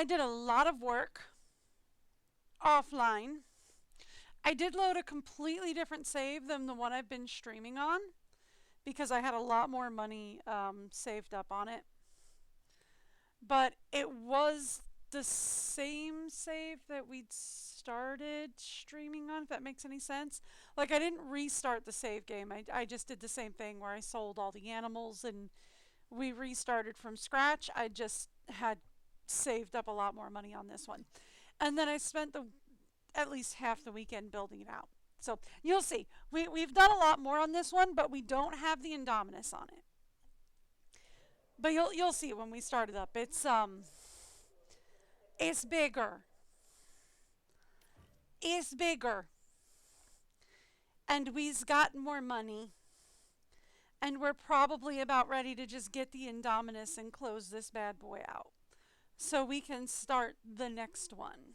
I did a lot of work offline. I did load a completely different save than the one I've been streaming on because I had a lot more money saved up on it. But it was the same save that we'd started streaming on, if that makes any sense. Like, I didn't restart the save game. I just did the same thing where I sold all the animals and we restarted from scratch. I just had saved up a lot more money on this one. And then I spent at least half the weekend building it out. So you'll see. We've done a lot more on this one, but we don't have the Indominus on it. But you'll see when we start it up. It's bigger. It's bigger. And we've got more money. And we're probably about ready to just get the Indominus and close this bad boy out. So we can start the next one.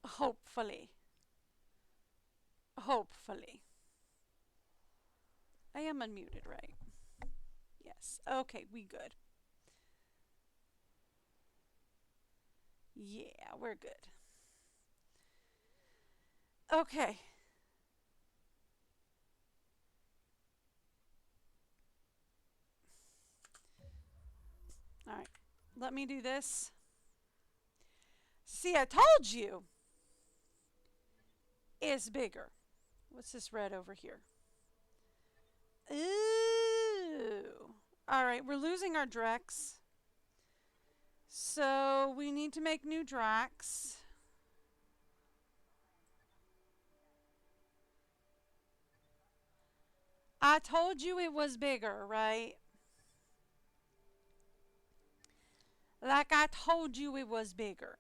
Hopefully. Hopefully. I am unmuted, right? Yes. Okay, we good. Yeah, we're good. Okay. All right. Let me do this. See, I told you. It's bigger. What's this red over here? Ooh. All right, we're losing our Drex. So we need to make new Drax. I told you it was bigger, right? Like I told you it was bigger.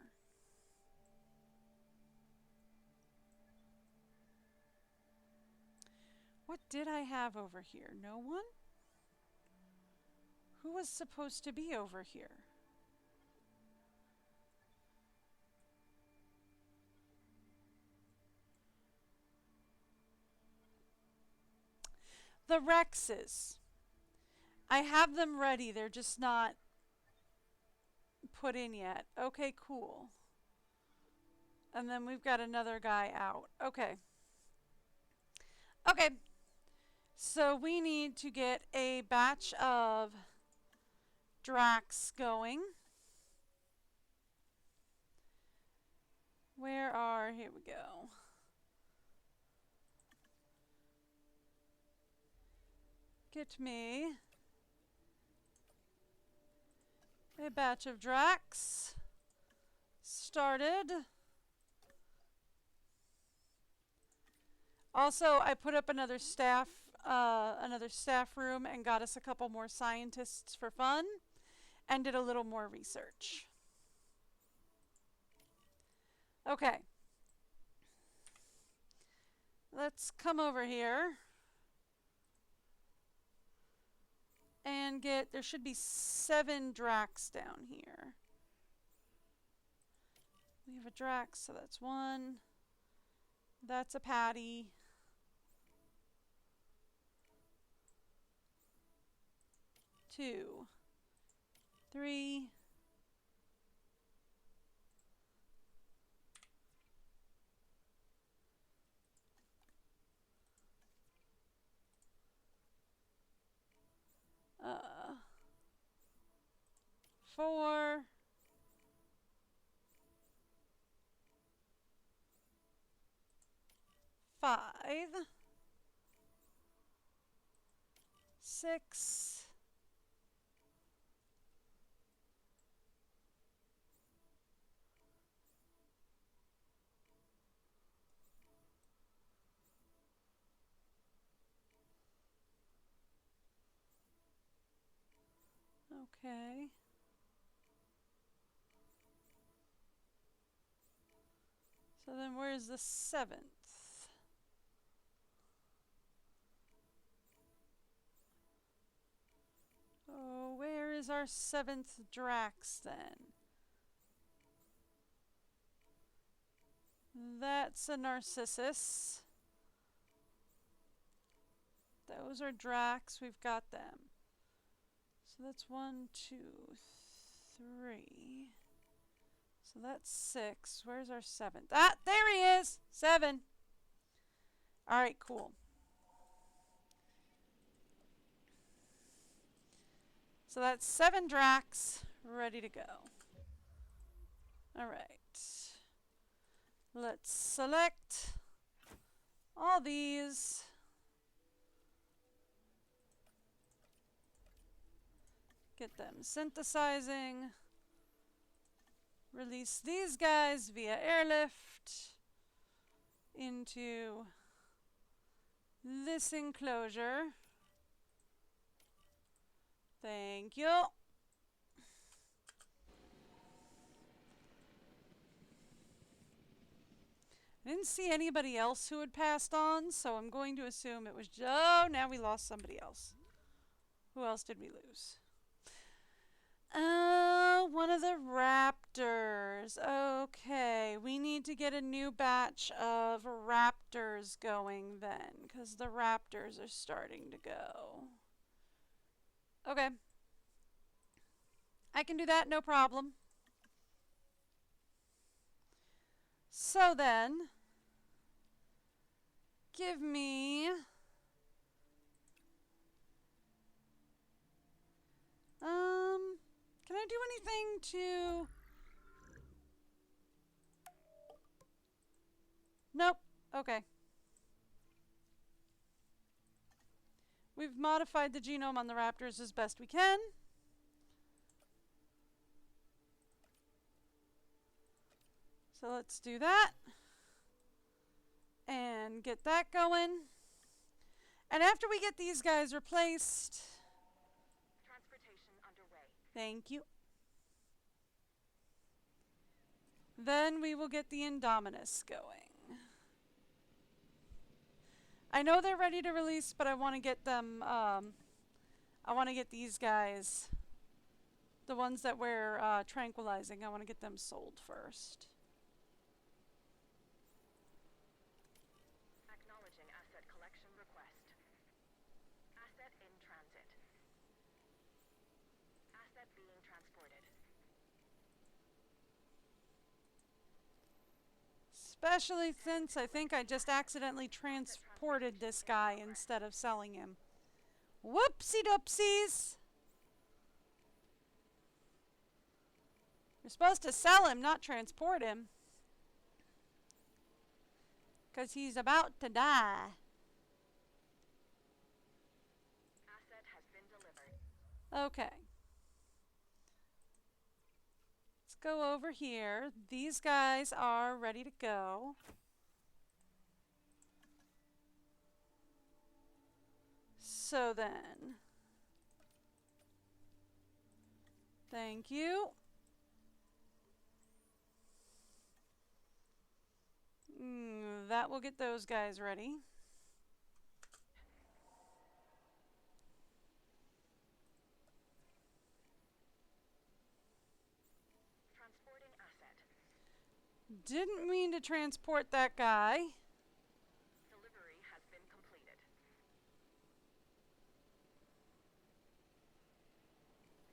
What did I have over here? No one? Who was supposed to be over here? The Rexes. I have them ready. They're just not put in yet. Okay, cool. And then we've got another guy out. Okay. Okay. So we need to get a batch of Drax going. Here we go. Get me a batch of Drax started. Also, I put up another staff room and got us a couple more scientists for fun and did a little more research. Okay. Let's come over here and there should be 7 Drax down here. We have a Drax, so that's 1. That's a Patty. 2, 3. 4. 5. 6. 'Okay. So then where's the 7th? Oh, where is our 7th Drax then? That's a Narcissus. Those are Drax. We've got them. So that's 1, 2, 3. So that's 6. Where's our 7th? Ah, there he is! 7. Alright, cool. So that's 7 Drax ready to go. Alright. Let's select all these. Get them synthesizing. Release these guys via airlift into this enclosure. Thank you. I didn't see anybody else who had passed on, so I'm going to assume it was oh, now we lost somebody else. Who else did we lose? One of the raptors. Okay, we need to get a new batch of raptors going then, because the raptors are starting to go. Okay. I can do that, no problem. So then, give me can I do anything to... Nope. Okay. We've modified the genome on the raptors as best we can. So let's do that. And get that going. And after we get these guys replaced... Transportation underway. Thank you. Then we will get the Indominus going. I know they're ready to release, but I want to get them, I want to get these guys, the ones that we're tranquilizing, I want to get them sold first. Acknowledging asset collection request. Asset in transit. Asset being transported. Especially since I think I just accidentally transported this guy instead of selling him. Whoopsie doopsies! You're supposed to sell him, not transport him. Because he's about to die. Asset has been delivered. Okay. Let's go over here. These guys are ready to go. So then, thank you. That will get those guys ready. Transporting asset. Didn't mean to transport that guy. Delivery has been completed.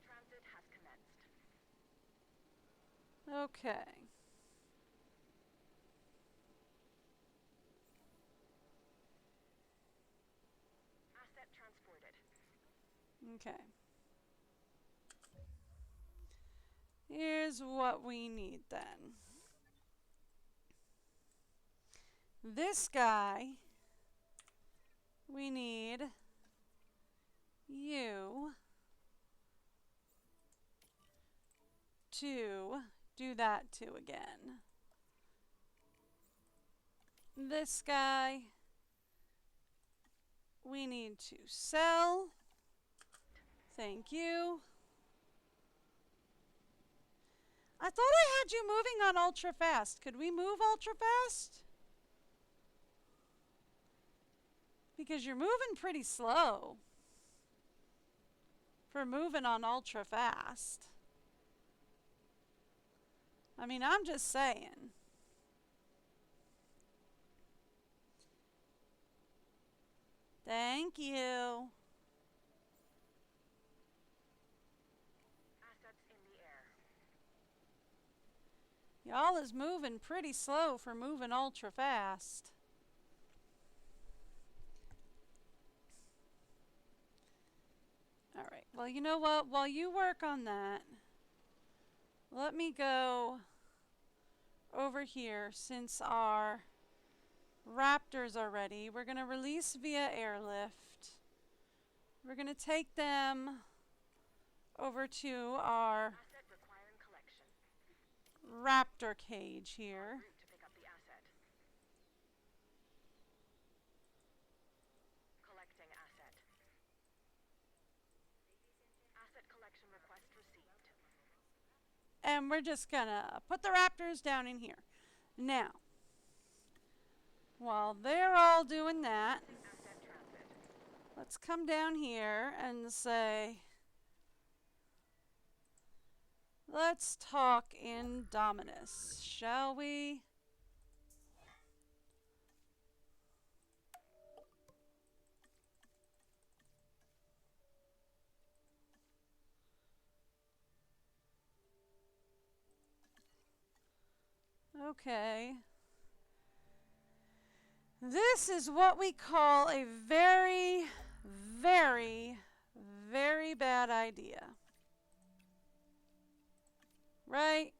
Transit has commenced. Okay. Asset transported. Okay. Here's what we need then. This guy, we need you to do that to again. This guy, we need to sell. Thank you. I thought I had you moving on ultra fast. Could we move ultra fast? Because you're moving pretty slow for moving on ultra fast. I mean, I'm just saying. Thank you. Y'all is moving pretty slow for moving ultra fast. Alright, well, you know what? While you work on that, let me go over here since our raptors are ready. We're going to release via airlift. We're going to take them over to our Asset requiring collection. raptor cage here. Route to pick up the asset. Collecting asset. Asset collection request received. And we're just going to put the raptors down in here. Now, while they're all doing that, Asset transit. let's come down here and say, let's talk Indominus, shall we? Okay. This is what we call a very, very, very bad idea. Right?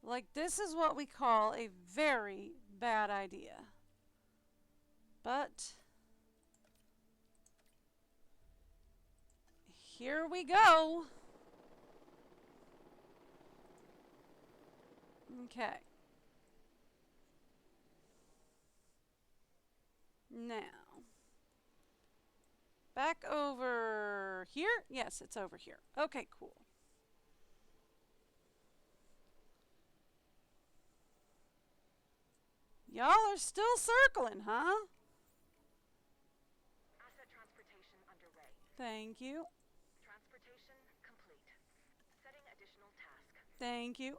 Like, this is what we call a very bad idea. But here we go. Okay. Now, back over here? Yes, it's over here. Okay, cool. Y'all are still circling, huh? Asset transportation underway. Thank you. Transportation complete. Setting additional task. Thank you.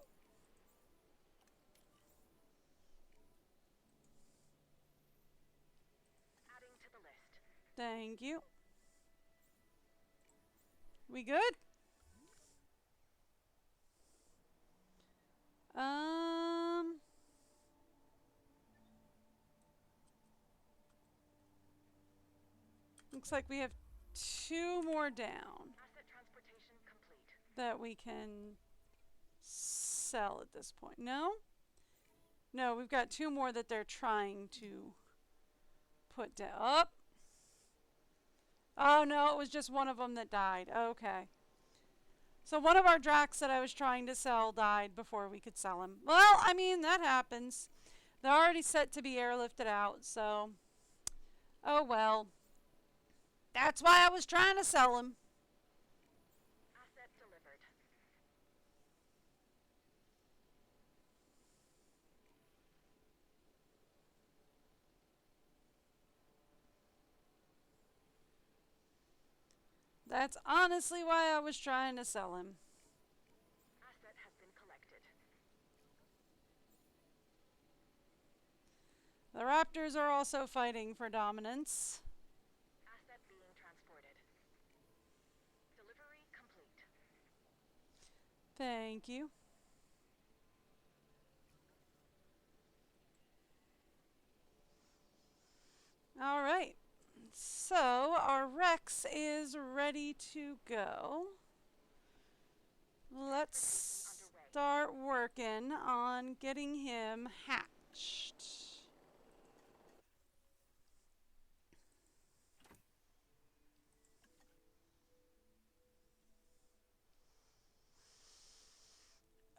Adding to the list. Thank you. We good? Looks like we have 2 more down Asset transportation complete. that we can sell at this point. No? No, we've got 2 more that they're trying to put down. Oh, no, it was just one of them that died. Okay. So one of our Dracs that I was trying to sell died before we could sell him. Well, I mean, that happens. They're already set to be airlifted out, so oh well. That's why I was trying to sell him. Asset delivered. That's honestly why I was trying to sell him. Asset has been collected. The Raptors are also fighting for dominance. Asset being transported. Delivery complete. Thank you. All right. So our Rex is ready to go. Let's start working on getting him hatched.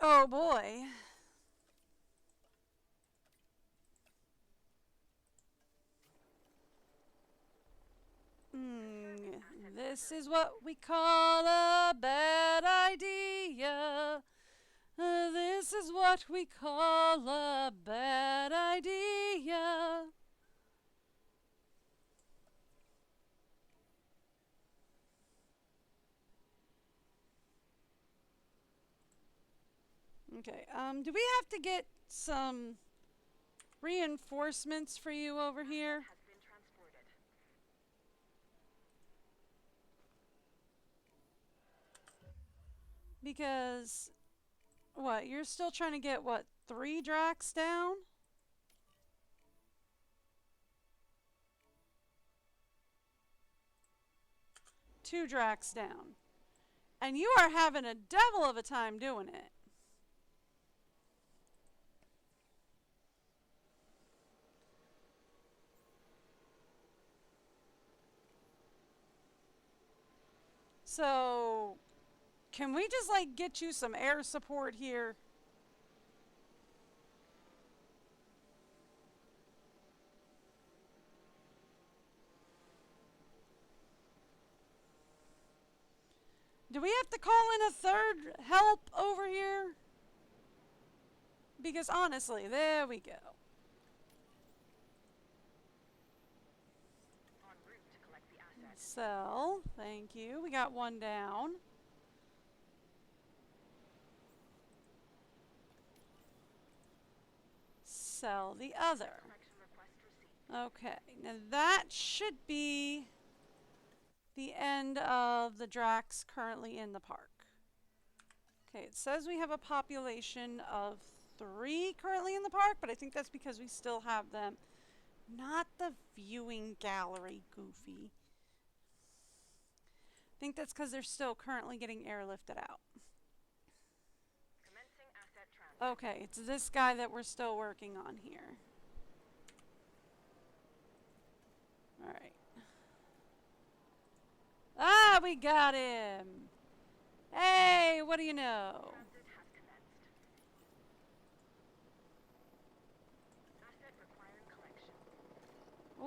Oh boy. This is what we call a bad idea. This is what we call a bad idea. Okay, do we have to get some reinforcements for you over here? Has been transported. Because What, you're still trying to get, what, 3 Drax down? Two Drax down. And you are having a devil of a time doing it. So, can we just, like, get you some air support here? Do we have to call in a third help over here? Because honestly, there we go. En route to collect the asset. Sell, thank you. We got one down. Sell the other. Collection request received. Okay, now that should be the end of the Drax currently in the park. Okay, it says we have a population of 3 currently in the park, but I think that's because we still have them. Not the viewing gallery, Goofy. I think that's because they're still currently getting airlifted out. Commencing asset transfer. Okay, it's this guy that we're still working on here. Alright. Ah, we got him! Hey, what do you know? Transit has commenced. Asset requiring collection.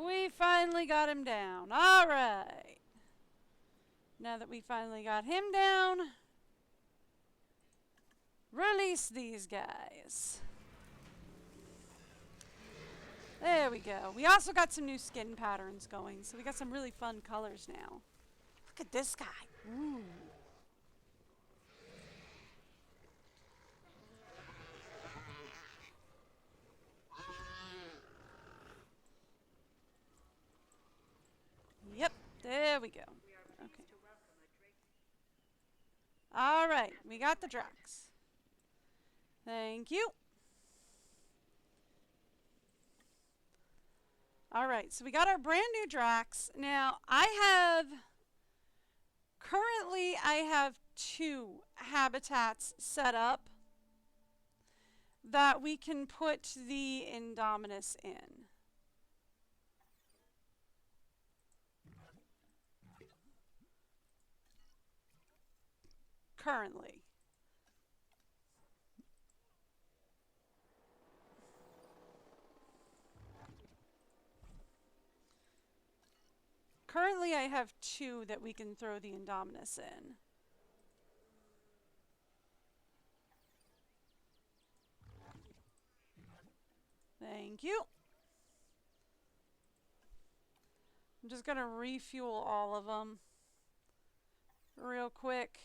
We finally got him down. Alright. Now that we finally got him down, release these guys. There we go. We also got some new skin patterns going, so we got some really fun colors now. Look at this guy. Ooh. Yep, there we go. Okay. Alright, we got the Drax. Thank you. Alright, so we got our brand new Drax. Now, currently I have 2 habitats set up that we can put the Indominus in. Currently. Currently, I have 2 that we can throw the Indominus in. Thank you. I'm just going to refuel all of them real quick.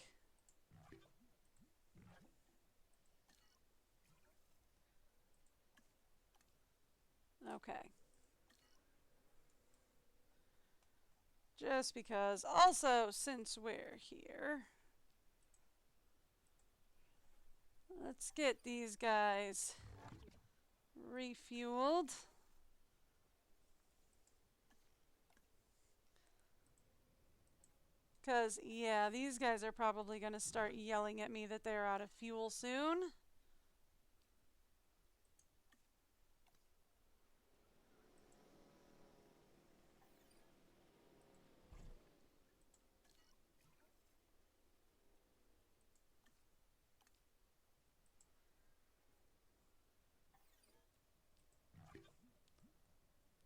Okay. Just because. Also, since we're here, let's get these guys refueled. Because, yeah, these guys are probably going to start yelling at me that they're out of fuel soon.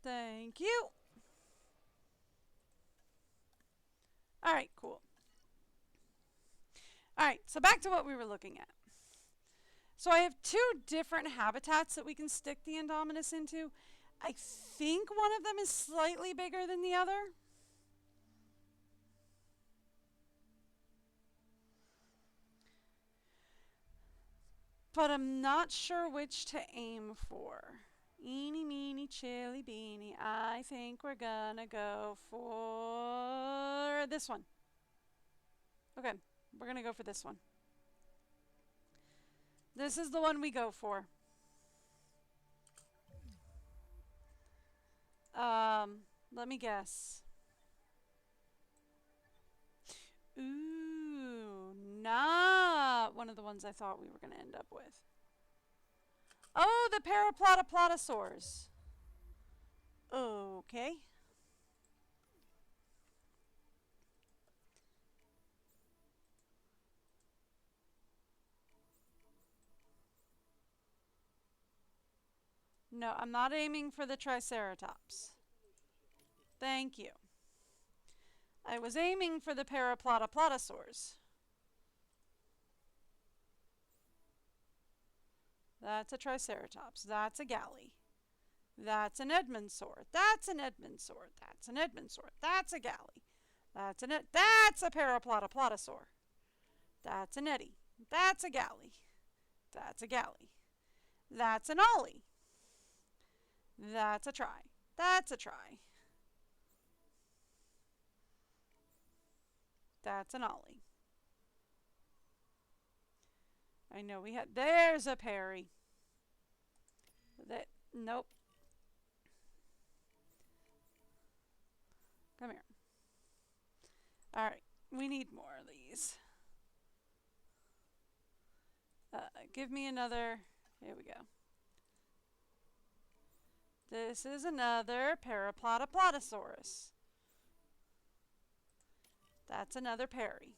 Thank you. Alright, cool. Alright, so back to what we were looking at. So I have 2 different habitats that we can stick the Indominus into. I think one of them is slightly bigger than the other. But I'm not sure which to aim for. Eeny, meeny, chilly, beanie. I think we're gonna go for this one. Okay, we're gonna go for this one. This is the one we go for. Let me guess. Ooh, not one of the ones I thought we were going to end up with. Oh, the paraplotoplotosaurs. Okay. No, I'm not aiming for the Triceratops. Thank you. I was aiming for the paraplotoplotosaurs. That's a Triceratops. That's a galley. That's an Edmondsaur. That's an Edmondsaur. That's an Edmondsaur. That's a galley. That's a paraplotoplotosaur. That's an eddy. That's a galley. That's a galley. That's an ollie. That's a try. That's a try. That's an ollie. I know we had. There's a parry. Nope. Come here. All right. We need more of these. Give me another. Here we go. This is another paraplotoplotosaurus. That's another parry.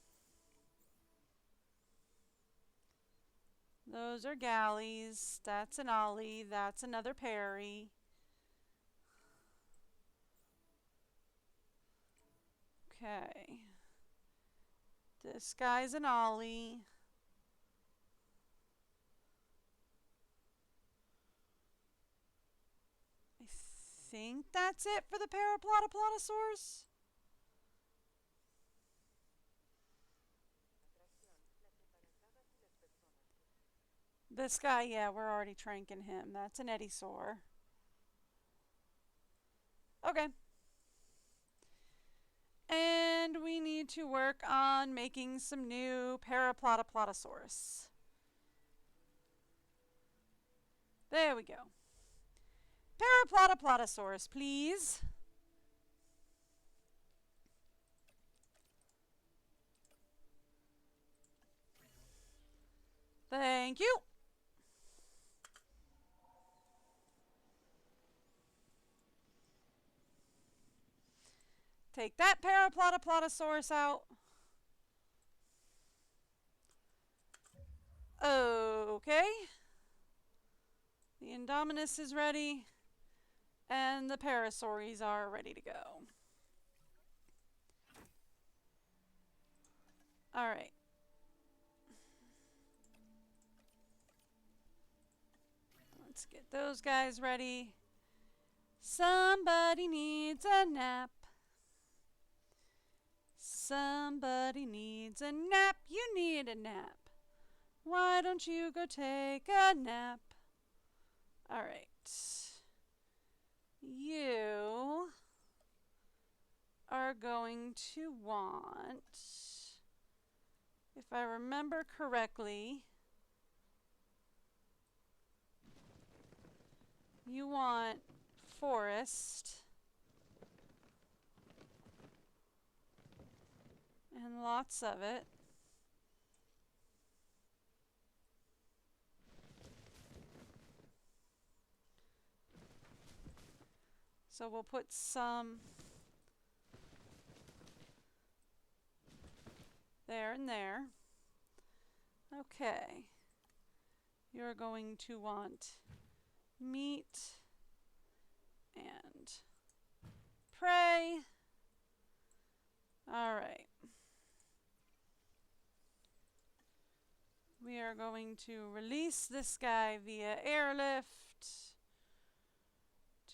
Those are galleys. That's an ollie. That's another parry. Okay. This guy's an ollie. I think that's it for the paraplotoplotosaurs. This guy, yeah, we're already tranking him. That's an Eddysaur. Okay. And we need to work on making some new paraplotoplotosaurus. There we go. Paraplotoplotosaurus, please. Thank you. Take that paraplotoplotosaurus out. Okay. The Indominus is ready. And the Parasaurs are ready to go. Alright. Let's get those guys ready. Somebody needs a nap. Somebody needs a nap. You need a nap. Why don't you go take a nap? Alright. You are going to want, if I remember correctly, you want forest and lots of it. So we'll put some there and there. Okay. You're going to want meat and prey. All right. We are going to release this guy via airlift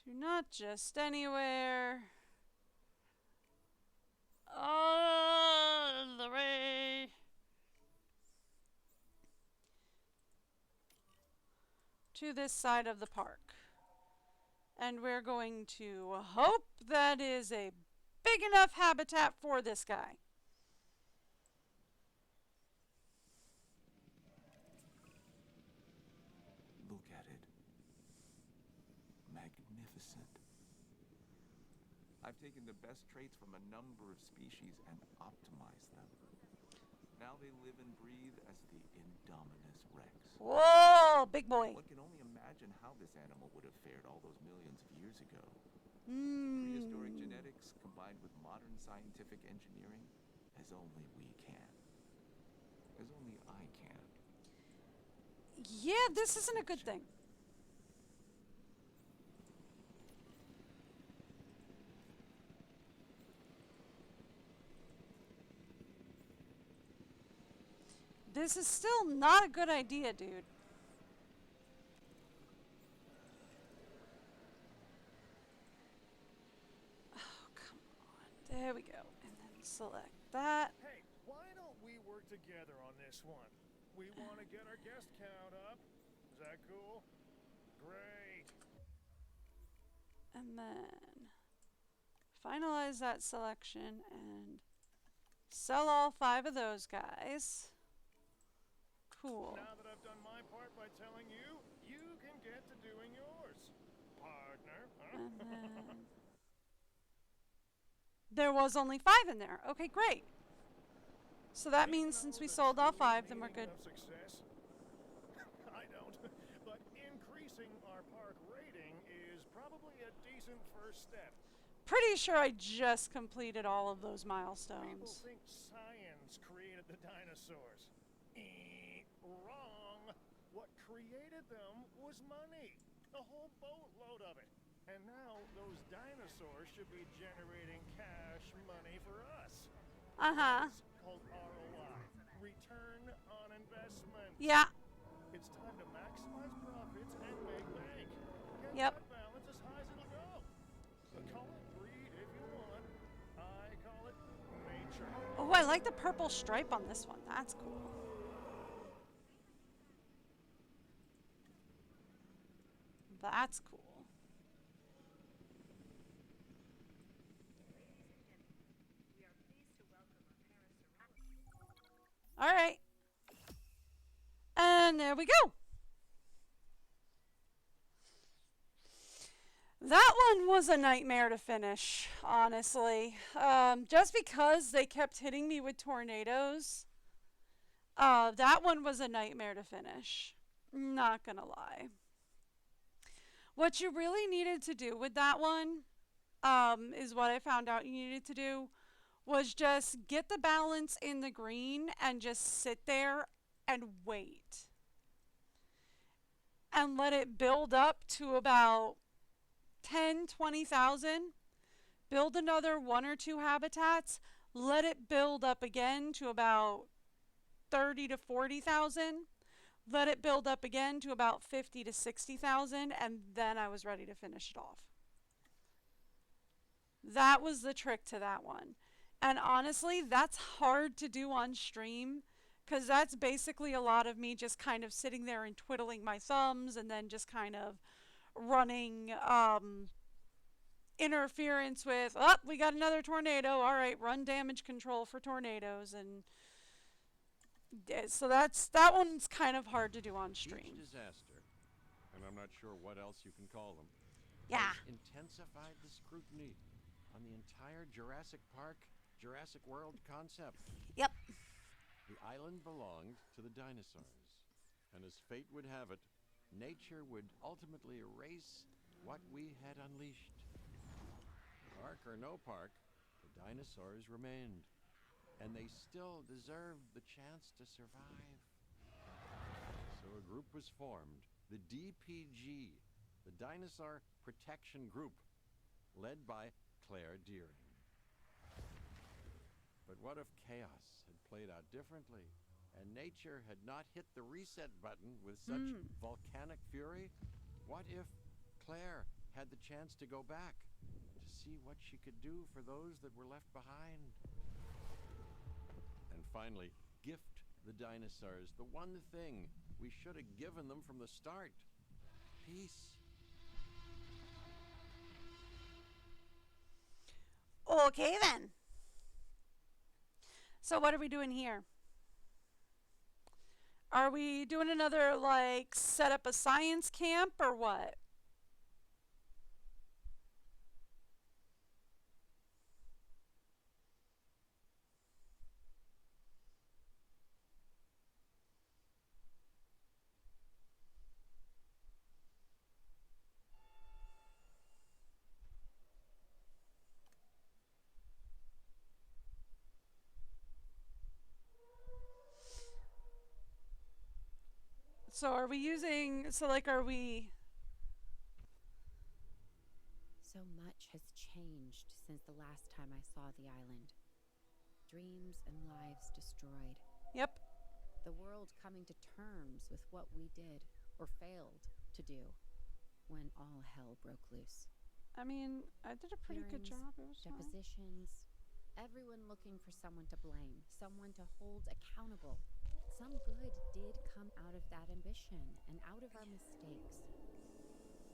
to not just anywhere. All the way to this side of the park. And we're going to hope that is a big enough habitat for this guy. I've taken the best traits from a number of species and optimized them. Now they live and breathe as the Indominus Rex. Whoa, big boy. One can only imagine how this animal would have fared all those millions of years ago. Prehistoric genetics combined with modern scientific engineering, as only we can. As only I can. Yeah, this isn't a good thing. This is still not a good idea, dude. Oh, come on. There we go. And then select that. Hey, why don't we work together on this one? We want to get our guest count up. Is that cool? Great. And then finalize that selection and sell all 5 of those guys. Cool. Now that I've done my part by telling you, you can get to doing yours, partner. Huh? And then there was only 5 in there. Okay, great. So that means since we sold all 5, then we're good. Success? I don't, but increasing our park rating is probably a decent first step. Pretty sure I just completed all of those People milestones. think science created the dinosaurs. Wrong. What created them was money. A whole boatload of it. And now those dinosaurs should be generating cash money for us. Uh-huh. It's called ROI. Return on investment. Yeah. It's time to maximize profits and make bank. Get Yep. that balance as high as it'll go. Call it greed if you want. I call it nature. Oh, I like the purple stripe on this one. That's cool. That's cool. All right. And there we go. That one was a nightmare to finish, honestly. Just because they kept hitting me with tornadoes, that one was a nightmare to finish. Not gonna lie. What you really needed to do with that one, is what I found out you needed to do, was just get the balance in the green and just sit there and wait. And let it build up to about 10, 20,000. Build another 1 or 2 habitats. Let it build up again to about 30 to 40,000. Let it build up again to about 50 to 60,000, and then I was ready to finish it off. That was the trick to that one. And honestly, that's hard to do on stream, because that's basically a lot of me just kind of sitting there and twiddling my thumbs and then just kind of running interference with, oh, we got another tornado. All right, run damage control for tornadoes. And so that one's kind of hard to do on stream. Each disaster, and I'm not sure what else you can call them, Yeah. has intensified the scrutiny on the entire Jurassic Park, Jurassic World concept. Yep. The island belonged to the dinosaurs, and as fate would have it, nature would ultimately erase what we had unleashed. Park or no park, the dinosaurs remained, and they still deserved the chance to survive. So a group was formed, the DPG, the Dinosaur Protection Group, led by Claire Deering. But what if chaos had played out differently, and nature had not hit the reset button with such volcanic fury? What if Claire had the chance to go back to see what she could do for those that were left behind? And finally, gift the dinosaurs the one thing we should have given them from the start: peace. Okay then. So what are we doing here? Are we doing another, like, set up a science camp or what? So are we using, so like are we, So much has changed since the last time I saw the island. Dreams and lives destroyed. yep. The world coming to terms with what we did, or failed to do, when all hell broke loose. I mean, I did a pretty good Hearings, job. It was fine. depositions, everyone looking for someone to blame, someone to hold accountable. Some good did come out of that ambition and out of our mistakes.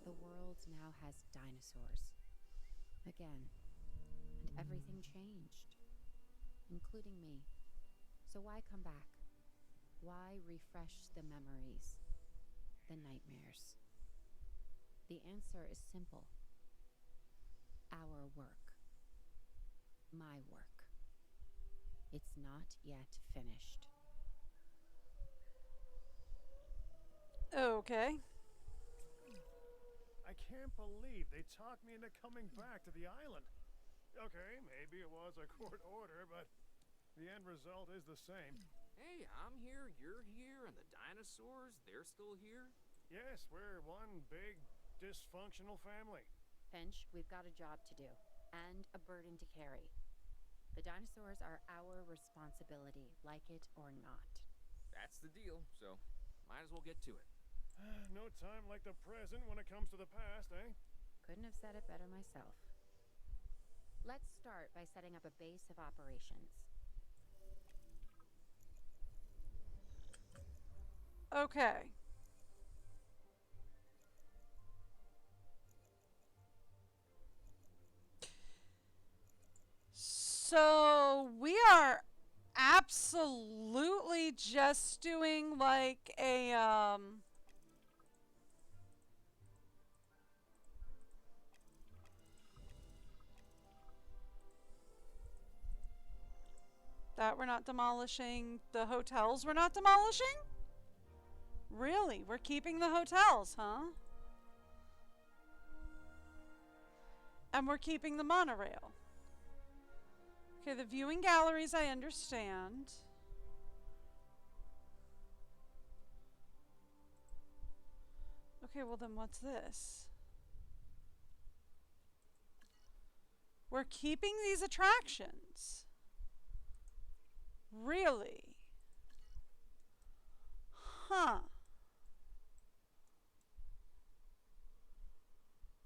The world now has dinosaurs. Again. And everything changed. Including me. So why come back? Why refresh the memories? The nightmares? The answer is simple. Our work. My work. It's not yet finished. Okay. I can't believe they talked me into coming back to the island. Okay, maybe it was a court order, but the end result is the same. Hey, I'm here, you're here, and the dinosaurs, they're still here? Yes, we're one big, dysfunctional family. Finch, we've got a job to do. And a burden to carry. The dinosaurs are our responsibility, like it or not. That's the deal, so might as well get to it. No time like the present when it comes to the past, eh? Couldn't have said it better myself. Let's start by setting up a base of operations. Okay. So we are absolutely just doing like a that we're not demolishing, the hotels we're not demolishing? Really? We're keeping the hotels, huh? And we're keeping the monorail. Okay, the viewing galleries I understand. Okay, well then what's this? We're keeping these attractions. Really? Huh.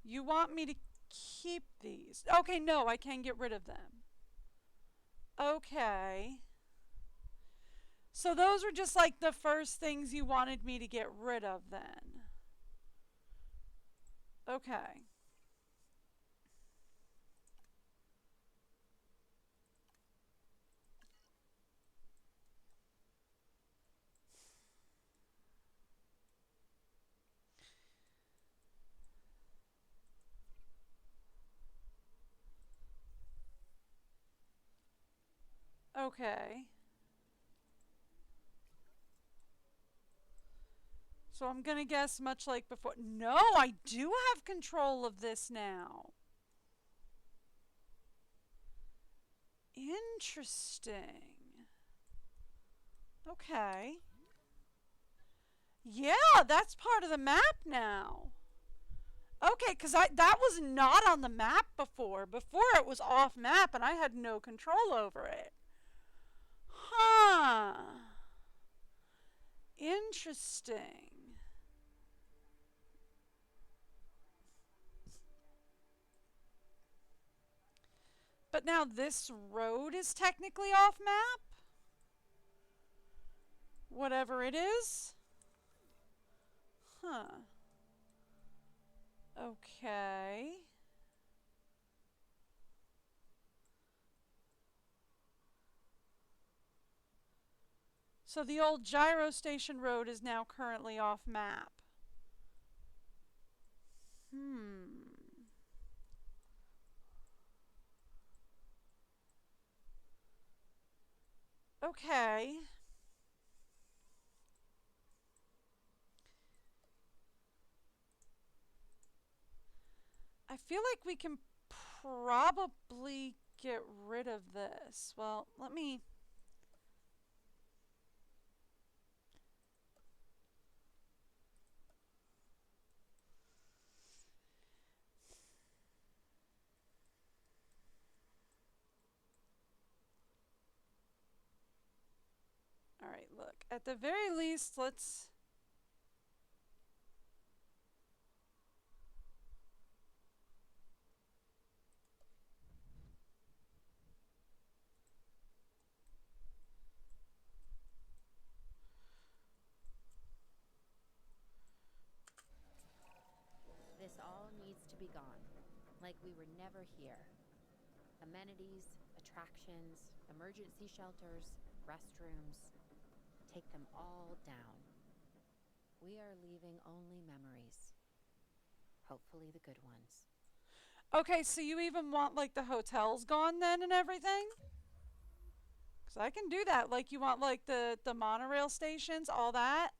You want me to keep these? Okay, no, I can get rid of them. Okay. So those were just like the first things you wanted me to get rid of then. Okay. Okay. So I'm gonna guess much like before. No, I do have control of this now. Interesting. Okay. Yeah, that's part of the map now. Okay, because that was not on the map before. Before it was off map and I had no control over it. Huh. Interesting. But now this road is technically off map? Whatever it is? Huh. Okay. So the old gyro station road is now currently off map. Okay. I feel like we can probably get rid of this. Well, let me... at the very least, let's... This all needs to be gone, like we were never here. Amenities, attractions, emergency shelters, restrooms. Take them all down. We are leaving only memories. Hopefully the good ones. Okay, so you even want, like, the hotels gone then and everything? Because I can do that. Like, you want, like, the monorail stations, all that?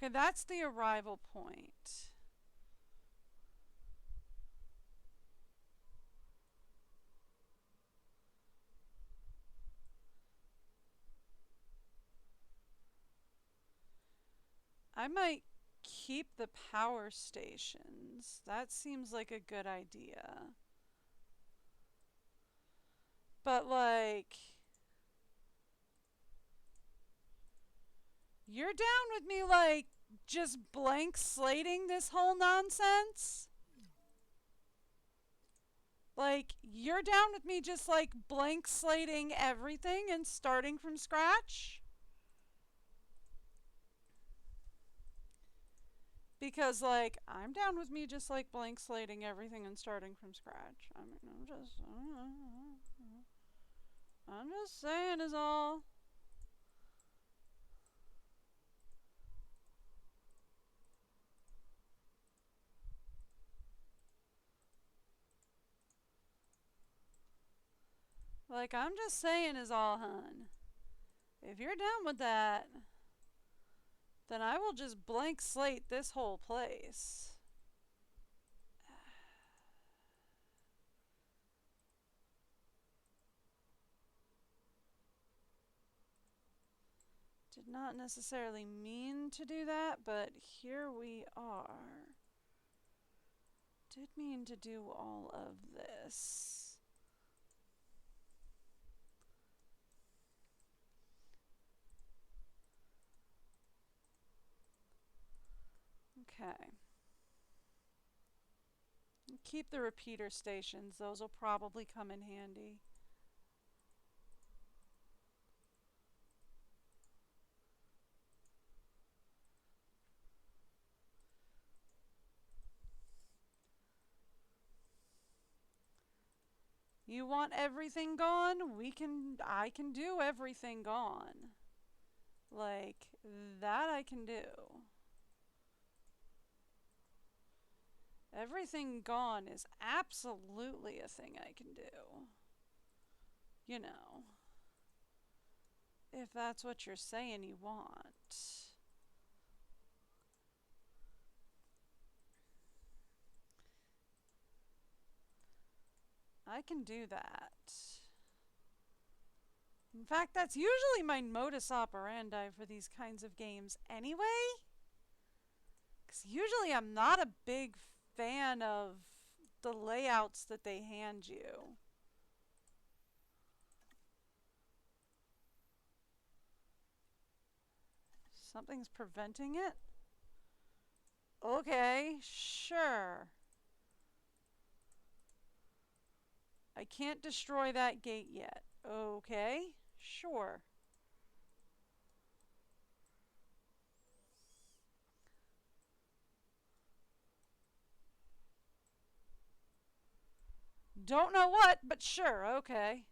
Okay, that's the arrival point. I might keep the power stations. That seems like a good idea. But, like... You're down with me, like, just blank slating this whole nonsense? Like, you're down with me just, like, blank slating everything and starting from scratch? Because, like, I'm down with me just, like, blank slating everything and starting from scratch. I mean, I'm just saying is all. Like, I'm just saying is all, hun. If you're down with that, then I will just blank slate this whole place. Did not necessarily mean to do that, but here we are. Did mean to do all of this. Okay. Keep the repeater stations. Those will probably come in handy. You want everything gone? I can do everything gone. Like, that I can do. Everything gone is absolutely a thing I can do. You know. If that's what you're saying you want. I can do that. In fact, that's usually my modus operandi for these kinds of games anyway. Because usually I'm not a big fan of the layouts that they hand you. Something's preventing it? Okay, sure. I can't destroy that gate yet. Okay, sure. Don't know what, but sure, okay.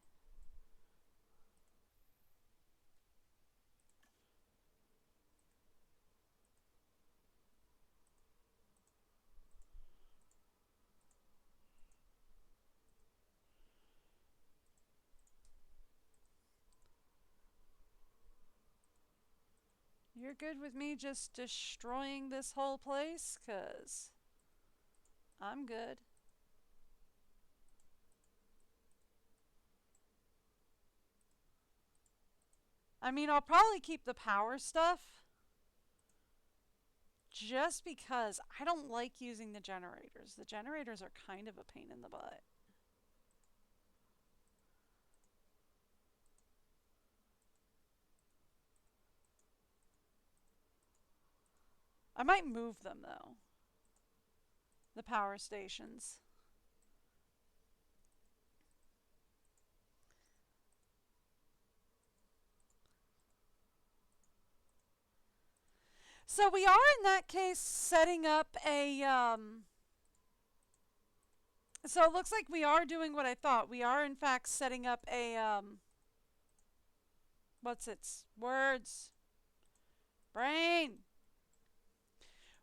you're good with me just destroying this whole place? 'Cause I'm good. I mean, I'll probably keep the power stuff just because I don't like using the generators. The generators are kind of a pain in the butt. I might move them though. The power stations. So we are in that case setting up a so it looks like we are doing what I thought. We are in fact setting up a what's its words? Brain.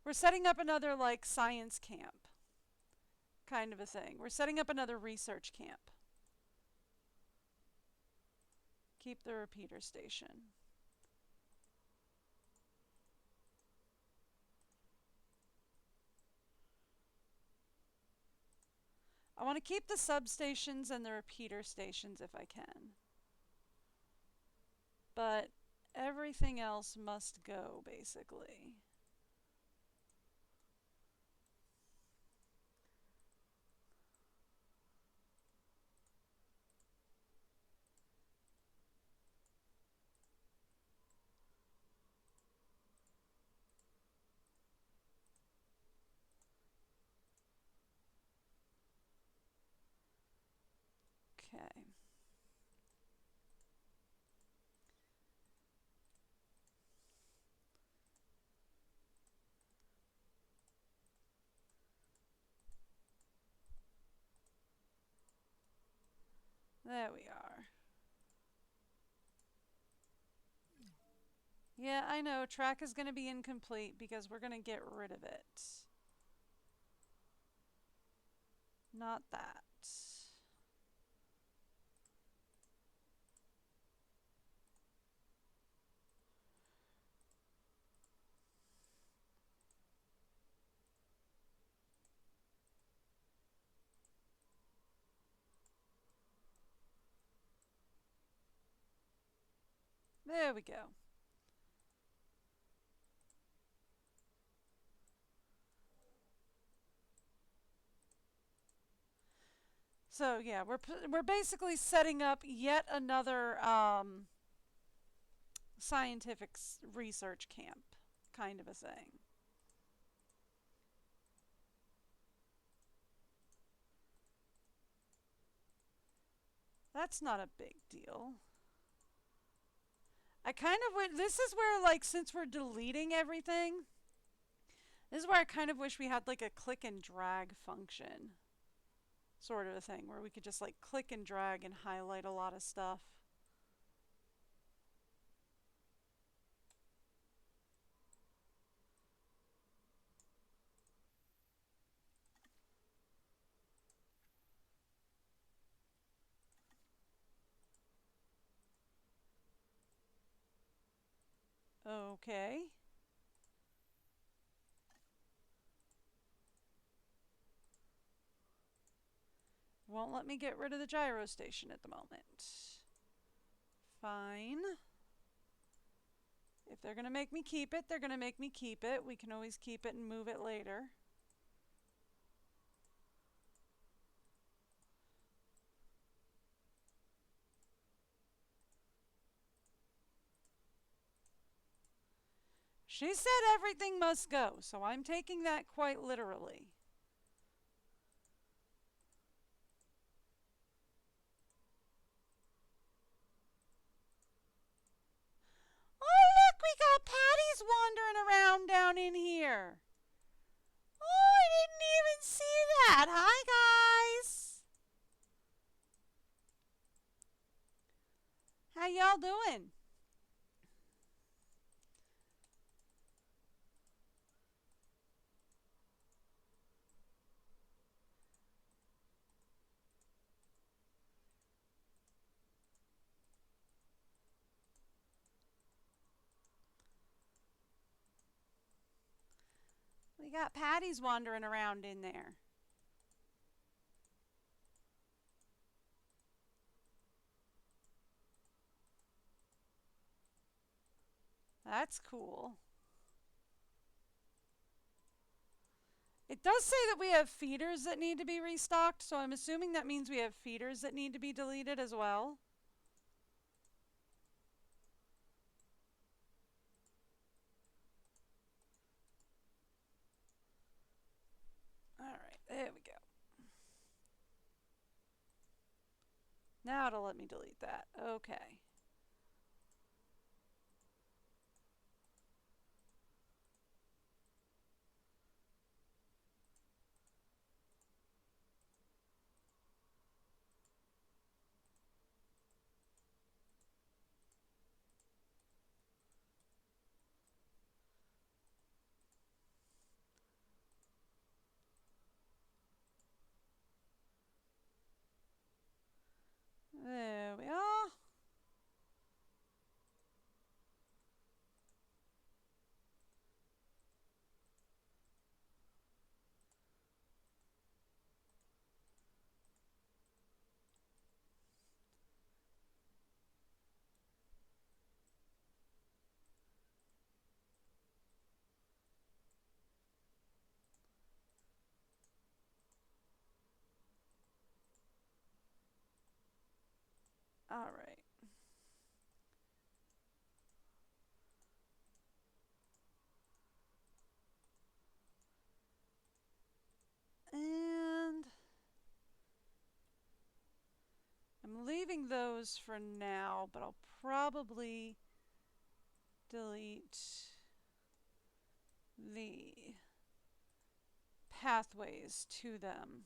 We're setting up another like science camp kind of a thing. We're setting up another research camp. Keep the repeater station. I want to keep the substations and the repeater stations if I can. But everything else must go, basically. Okay. There we are. Yeah, I know. Track is going to be incomplete because we're going to get rid of it. Not that. There we go. So yeah, we're basically setting up yet another scientific research camp kind of a thing. That's not a big deal. I kind of wish, this is where like since we're deleting everything, this is where I kind of wish we had like a click and drag function sort of a thing where we could just like click and drag and highlight a lot of stuff. Okay. Won't let me get rid of the gyro station at the moment. Fine. If they're going to make me keep it, they're going to make me keep it. We can always keep it and move it later. She said everything must go, so I'm taking that quite literally. Oh, look, we got Patty's wandering around down in here. Oh, I didn't even see that. Hi, guys. How y'all doing? We got patties wandering around in there. That's cool. It does say that we have feeders that need to be restocked, so I'm assuming that means we have feeders that need to be deleted as well. Alright, there we go. Now it'll let me delete that. Okay. There we are. Alright. And I'm leaving those for now, but I'll probably delete the pathways to them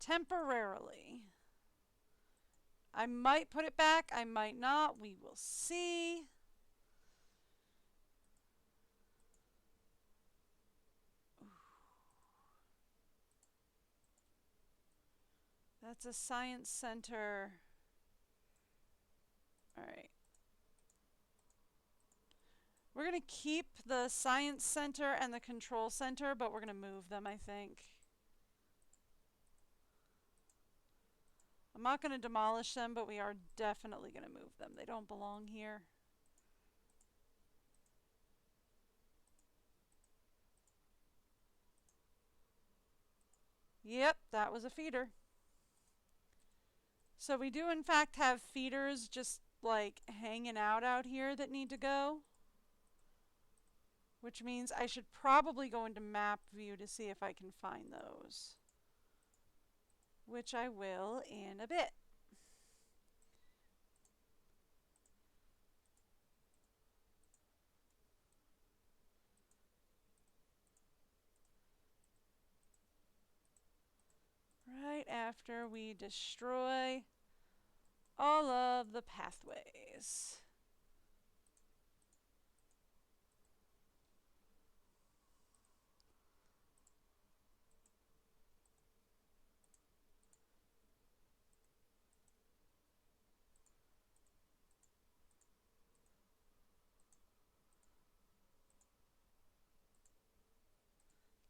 temporarily. I might put it back, I might not, we will see. That's a science center. Alright. We're going to keep the science center and the control center, but we're going to move them, I think. I'm not going to demolish them, but we are definitely going to move them. They don't belong here. Yep, that was a feeder. So we do in fact have feeders just like hanging out here that need to go. Which means I should probably go into map view to see if I can find those. Which I will in a bit. Right after we destroy all of the pathways.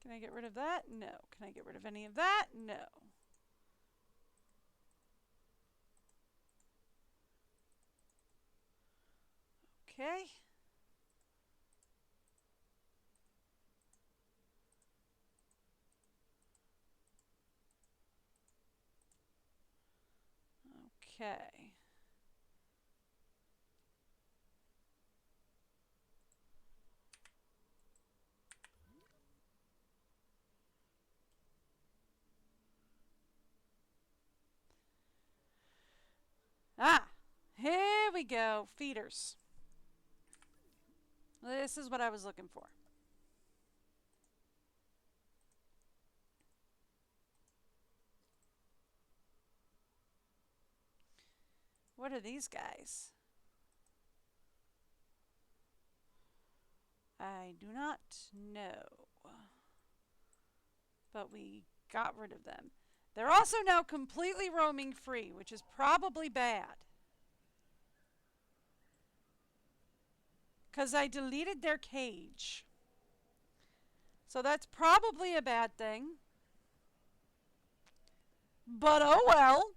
Can I get rid of that? No. Can I get rid of any of that? No. Okay. Okay. Ah, here we go. Feeders. This is what I was looking for. What are these guys? I do not know. But we got rid of them. They're also now completely roaming free, which is probably bad. Because I deleted their cage. So that's probably a bad thing. But oh well.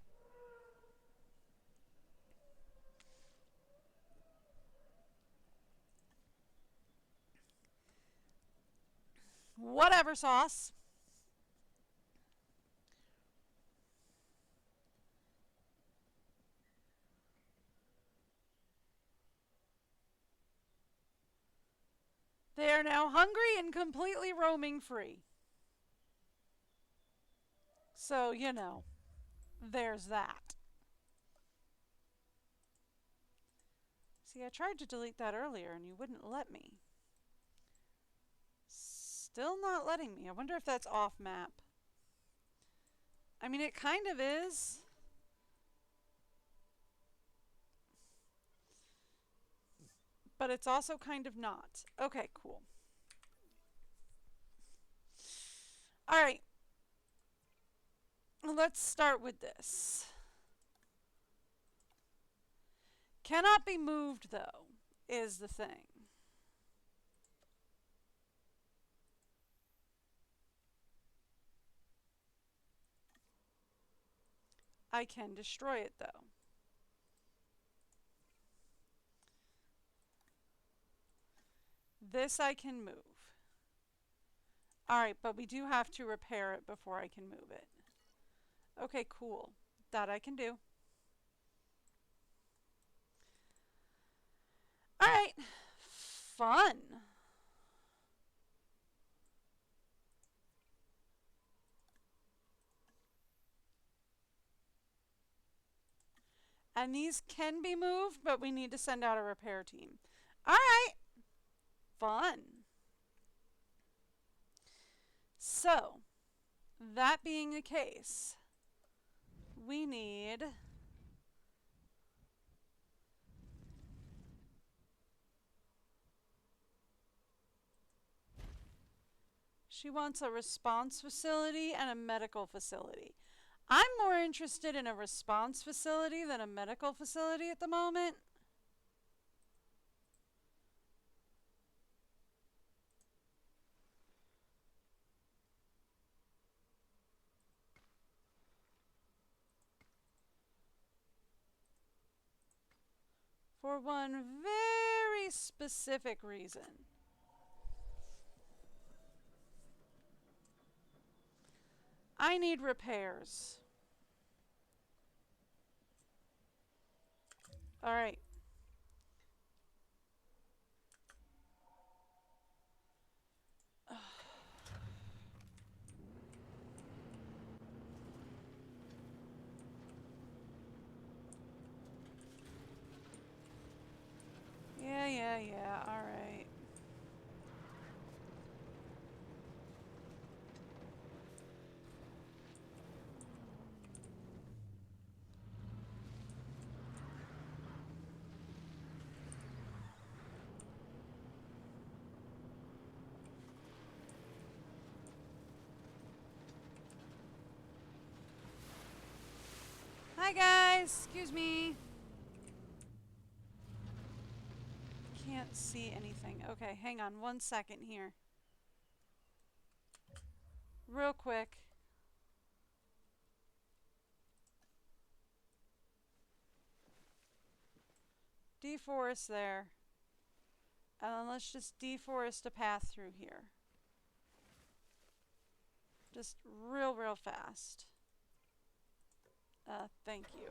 Whatever, sauce. They are now hungry and completely roaming free. So, you know, there's that. See, I tried to delete that earlier and you wouldn't let me. Still not letting me. I wonder if that's off map. I mean, it kind of is. But it's also kind of not. Okay, cool. All right. Let's start with this. Cannot be moved, though, is the thing. I can destroy it, though. This I can move. Alright, but we do have to repair it before I can move it. Okay, cool. That I can do. Alright. Fun. And these can be moved, but we need to send out a repair team. Alright. Fun. So, that being the case, we need she wants a response facility and a medical facility. I'm more interested in a response facility than a medical facility at the moment. For one very specific reason. I need repairs. All right. Yeah, all right. Hi guys, excuse me. Can't see anything. Okay, hang on 1 second here. Real quick. Deforest there. And then let's just deforest a path through here. Just real fast. Thank you.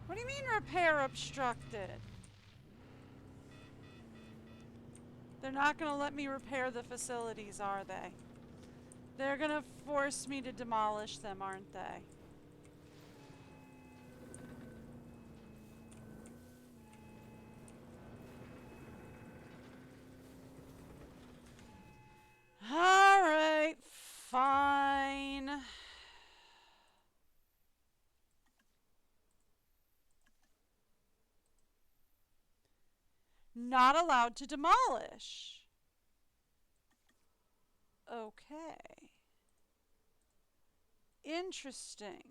What do you mean repair obstructed? They're not going to let me repair the facilities, are they? They're going to force me to demolish them, aren't they? Alright, fine. Not allowed to demolish. Okay. Interesting.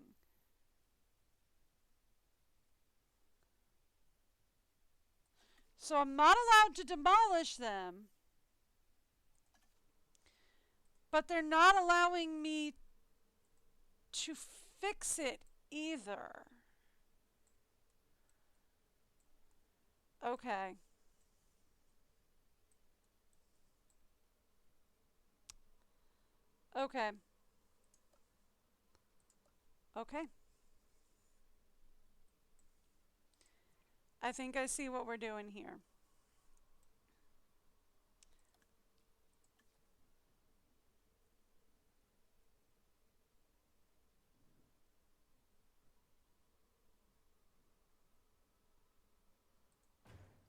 So I'm not allowed to demolish them, but they're not allowing me to fix it either. Okay. Okay. Okay. I think I see what we're doing here.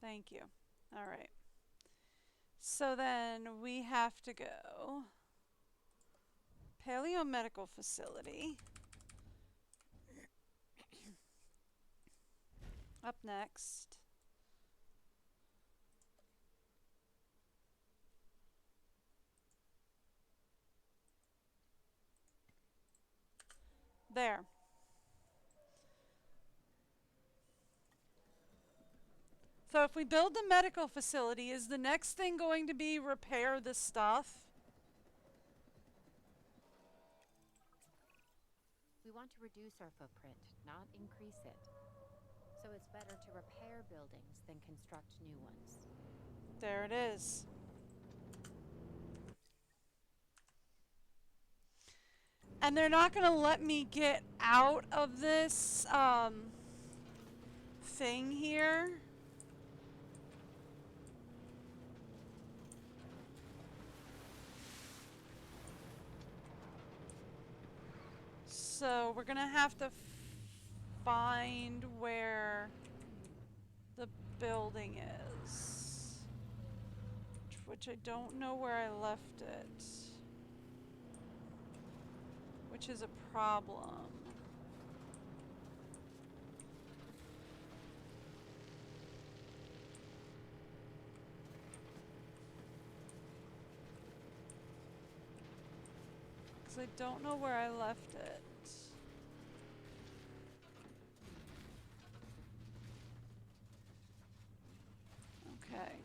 Thank you. All right. So then we have to go Paleo Medical Facility. Up next. There. So if we build the medical facility, is the next thing going to be repair the stuff? We want to reduce our footprint, not increase it. So it's better to repair buildings than construct new ones. There it is. And they're not going to let me get out of this thing here. So we're going to have to find where the building is, which I don't know where I left it, which is a problem. Because I don't know where I left it. Okay.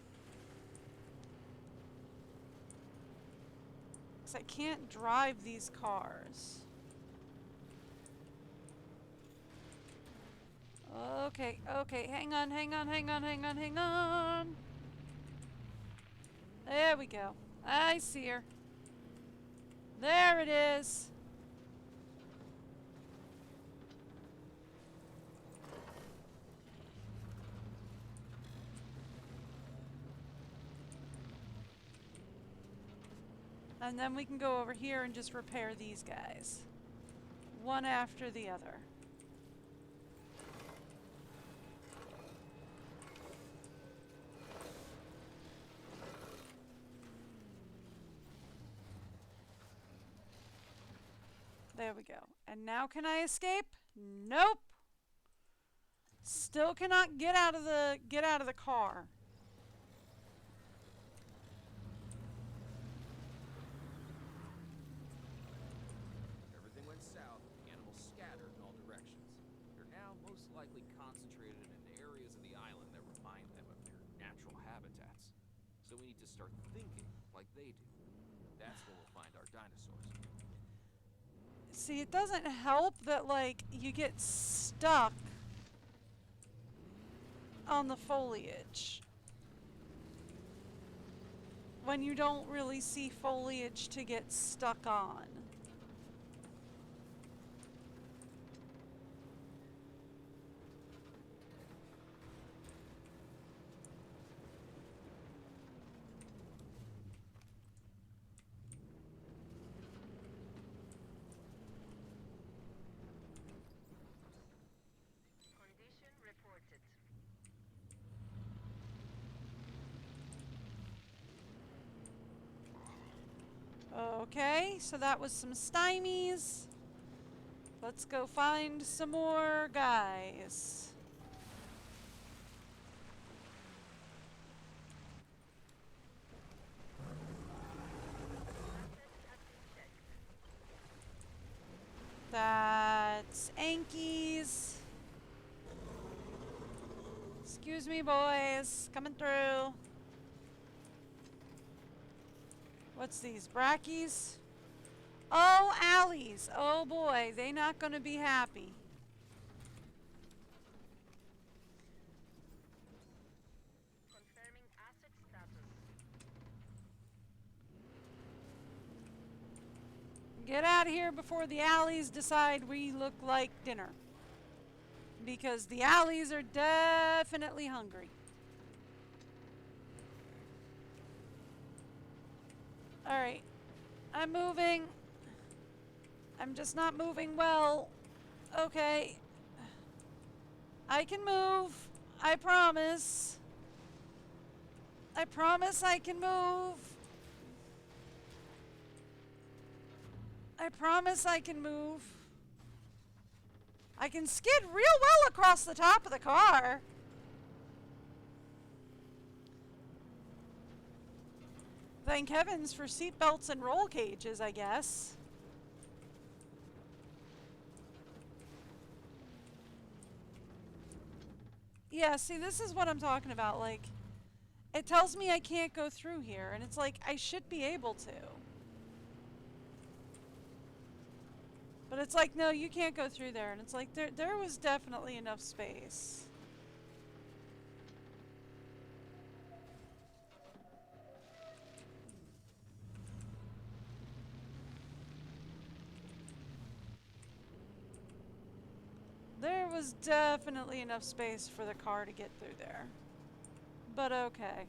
Because I can't drive these cars. Okay, okay, hang on. There we go. I see her. There it is. And then we can go over here and just repair these guys. One after the other. There we go. And now can I escape? Nope. Still cannot get out of the car. Everything went south, the animals scattered in all directions. They're now most likely concentrated in areas of the island that remind them of their natural habitats. So we need to start thinking like they do. That's when we'll find our dinosaurs. See, it doesn't help that, like, you get stuck on the foliage when you don't really see foliage to get stuck on. Condition reported. Okay, so that was some stymies. Let's go find some more guys. Assets have been checked. Excuse me, boys. Coming through. What's these? Brackies? Oh, alleys. Oh boy, they not gonna be happy. Confirming asset status. Get out of here before the alleys decide we look like dinner. Because the alleys are definitely hungry. Alright. I'm moving. I'm just not moving well. Okay. I can move. I promise. I promise I can move. I promise I can move. I can skid real well across the top of the car. Thank heavens for seatbelts and roll cages, I guess. Yeah, see, this is what I'm talking about. Like, it tells me I can't go through here, and it's like, I should be able to. But it's like, no, you can't go through there. And it's like, there was definitely enough space. There was definitely enough space for the car to get through there. But okay.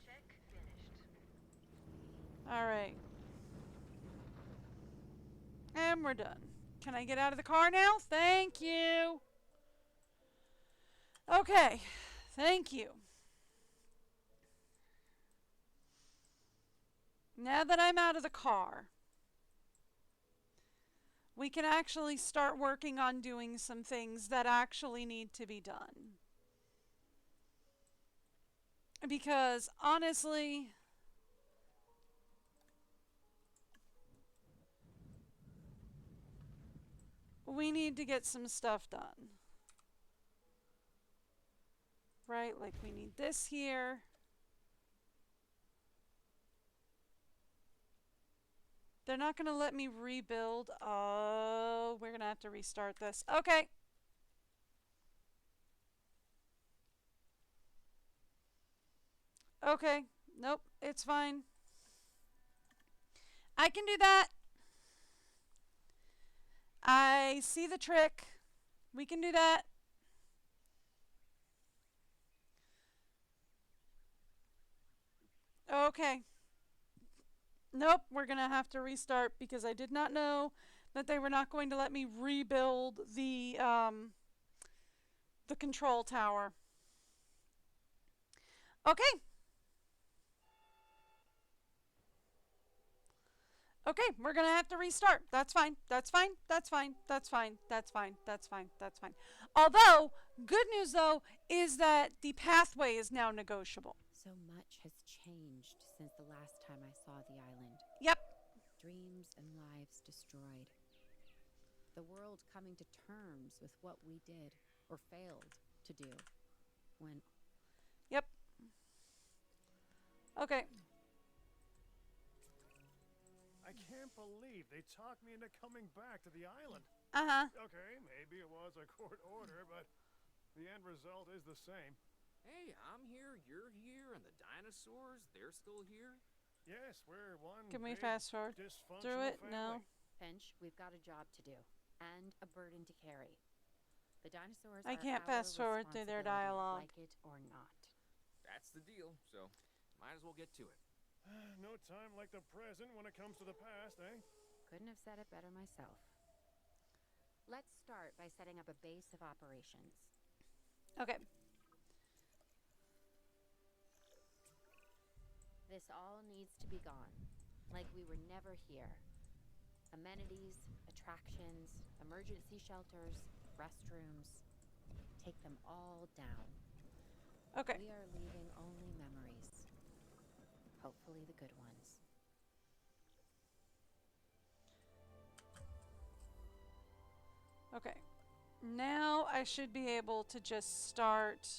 Check finished. Alright. And we're done. Can I get out of the car now? Thank you. Okay. Thank you. Now that I'm out of the car, we can actually start working on doing some things that actually need to be done. Because honestly, we need to get some stuff done. Right? Like we need this here. They're not going to let me rebuild. Oh, we're going to have to restart this. Okay. Okay. Nope, it's fine. I can do that. I see the trick. We can do that. Okay. Nope, we're going to have to restart because I did not know that they were not going to let me rebuild the control tower. Okay. Okay, we're going to have to restart. That's fine. That's fine. That's fine. That's fine. That's fine. That's fine. That's fine. Although, good news though is that the pathway is now negotiable. So much has changed since the last time I saw the island. Yep. Dreams and lives destroyed. The world coming to terms with what we did or failed to do when... Yep. Okay. I can't believe they talked me into coming back to the island. Uh-huh. Okay, maybe it was a court order, but the end result is the same. Hey, I'm here, you're here, and the dinosaurs, they're still here? Yes, we're one Can we big fast forward dysfunctional through it? family. No. Finch, we've got a job to do and a burden to carry. The dinosaurs I are can't our fast forward through their responsibility, dialogue. like it or not. That's the deal, so might as well get to it. No time like the present when it comes to the past, eh? Couldn't have said it better myself. Let's start by setting up a base of operations. Okay. This all needs to be gone, like we were never here. Amenities, attractions, emergency shelters, restrooms. Take them all down. Okay. We are leaving only memories. Hopefully the good ones. Now I should be able to just start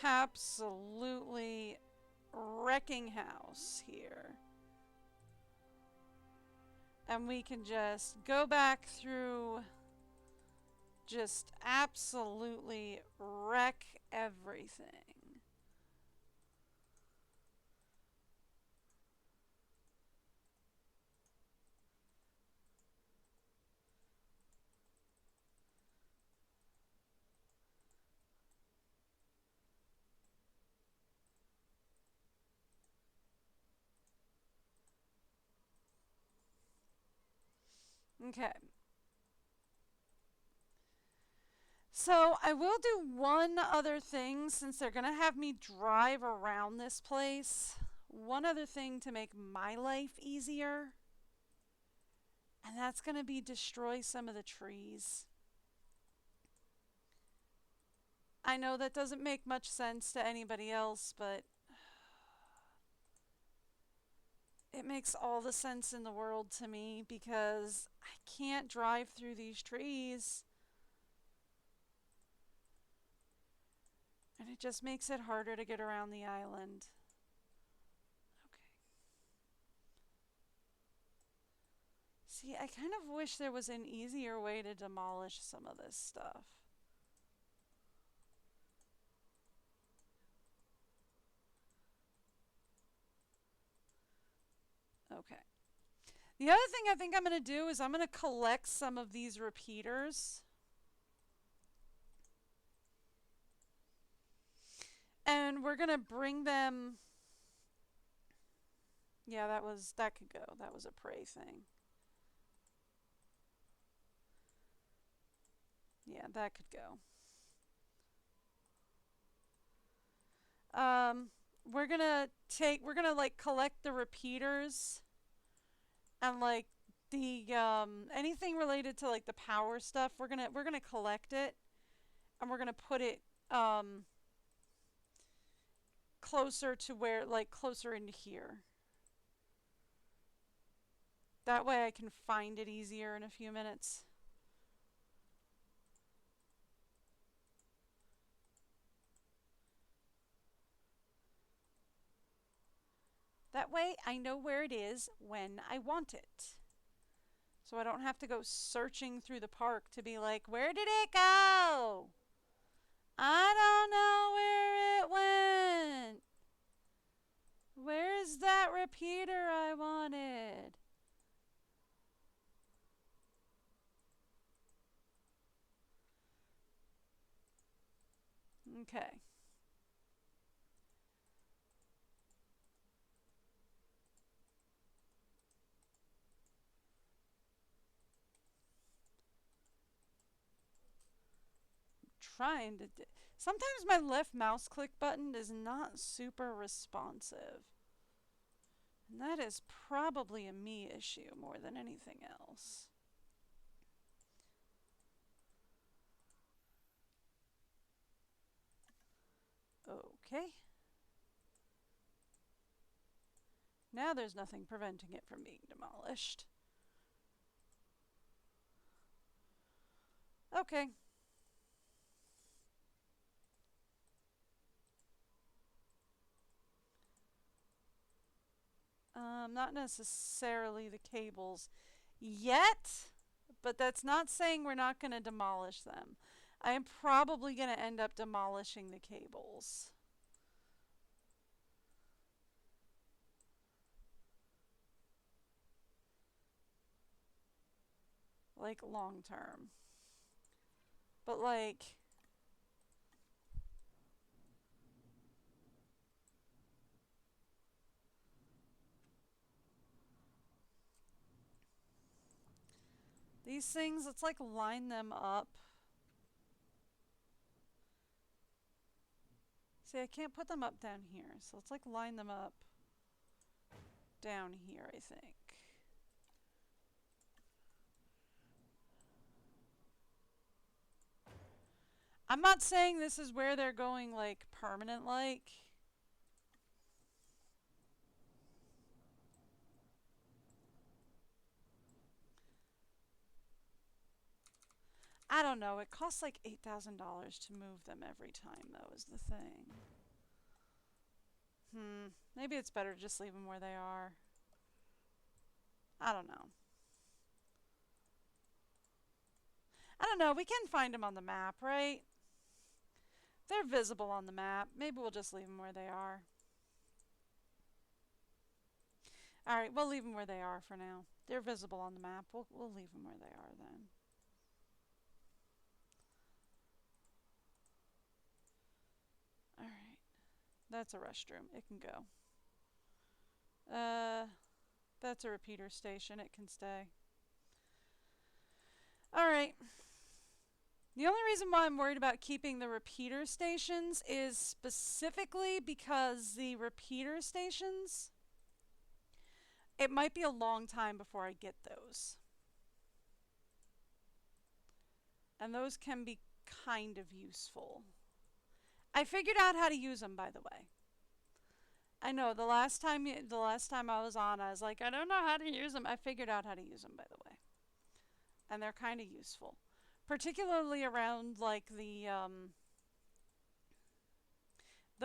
absolutely wrecking house here. And we can just go back through, just absolutely wreck everything. Okay. So I will do one other thing since they're going to have me drive around this place. One other thing to make my life easier. And that's going to be destroy some of the trees. I know that doesn't make much sense to anybody else, but it makes all the sense in the world to me because I can't drive through these trees. And it just makes it harder to get around the island. Okay. See, I kind of wish there was an easier way to demolish some of this stuff. Okay. The other thing I think I'm going to do is I'm going to collect some of these repeaters. And we're going to bring them. Yeah, that could go. That was a prey thing. Yeah, that could go. We're gonna like collect the repeaters and like the anything related to like the power stuff. We're gonna collect it and we're gonna put it closer to where, like closer into here. That way I can find it easier in a few minutes. That way I know where it is when I want it. So I don't have to go searching through the park to be like, where did it go? I don't know where it went. Where's that repeater I wanted? Okay. Trying to sometimes my left mouse click button is not super responsive. And that is probably a me issue more than anything else. Okay. Now there's nothing preventing it from being demolished. Okay. Not necessarily the cables yet, but that's not saying we're not going to demolish them. I am probably going to end up demolishing the cables. Like long term. But like these things, let's like line them up. See, I can't put them up down here, so let's like line them up down here, I think. I'm not saying this is where they're going like permanent like. I don't know. It costs like $8,000 to move them every time, though, is the thing. Maybe it's better to just leave them where they are. I don't know. I don't know. We can find them on the map, right? They're visible on the map. Maybe we'll just leave them where they are. Alright, we'll leave them where they are for now. They're visible on the map. We'll leave them where they are then. Alright. That's a restroom. It can go. That's a repeater station. It can stay. Alright. The only reason why I'm worried about keeping the repeater stations is specifically because the repeater stations, it might be a long time before I get those. And those can be kind of useful. I figured out how to use them, by the way. I know the last time I was on, I was like, I don't know how to use them. I figured out how to use them, by the way. And they're kind of useful. Particularly around like the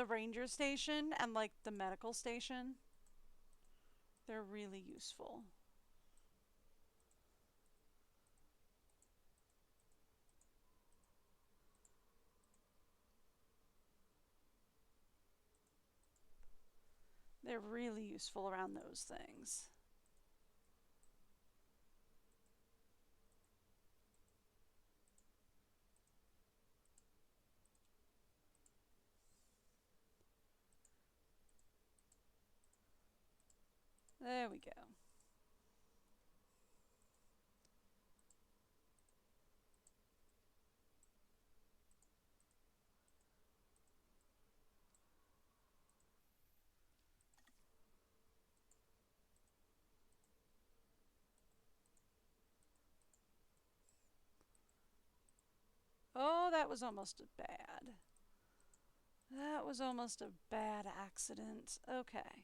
ranger station and like the medical station. They're really useful. They're really useful around those things. There we go. Oh, that was almost bad. That was almost a bad accident. Okay.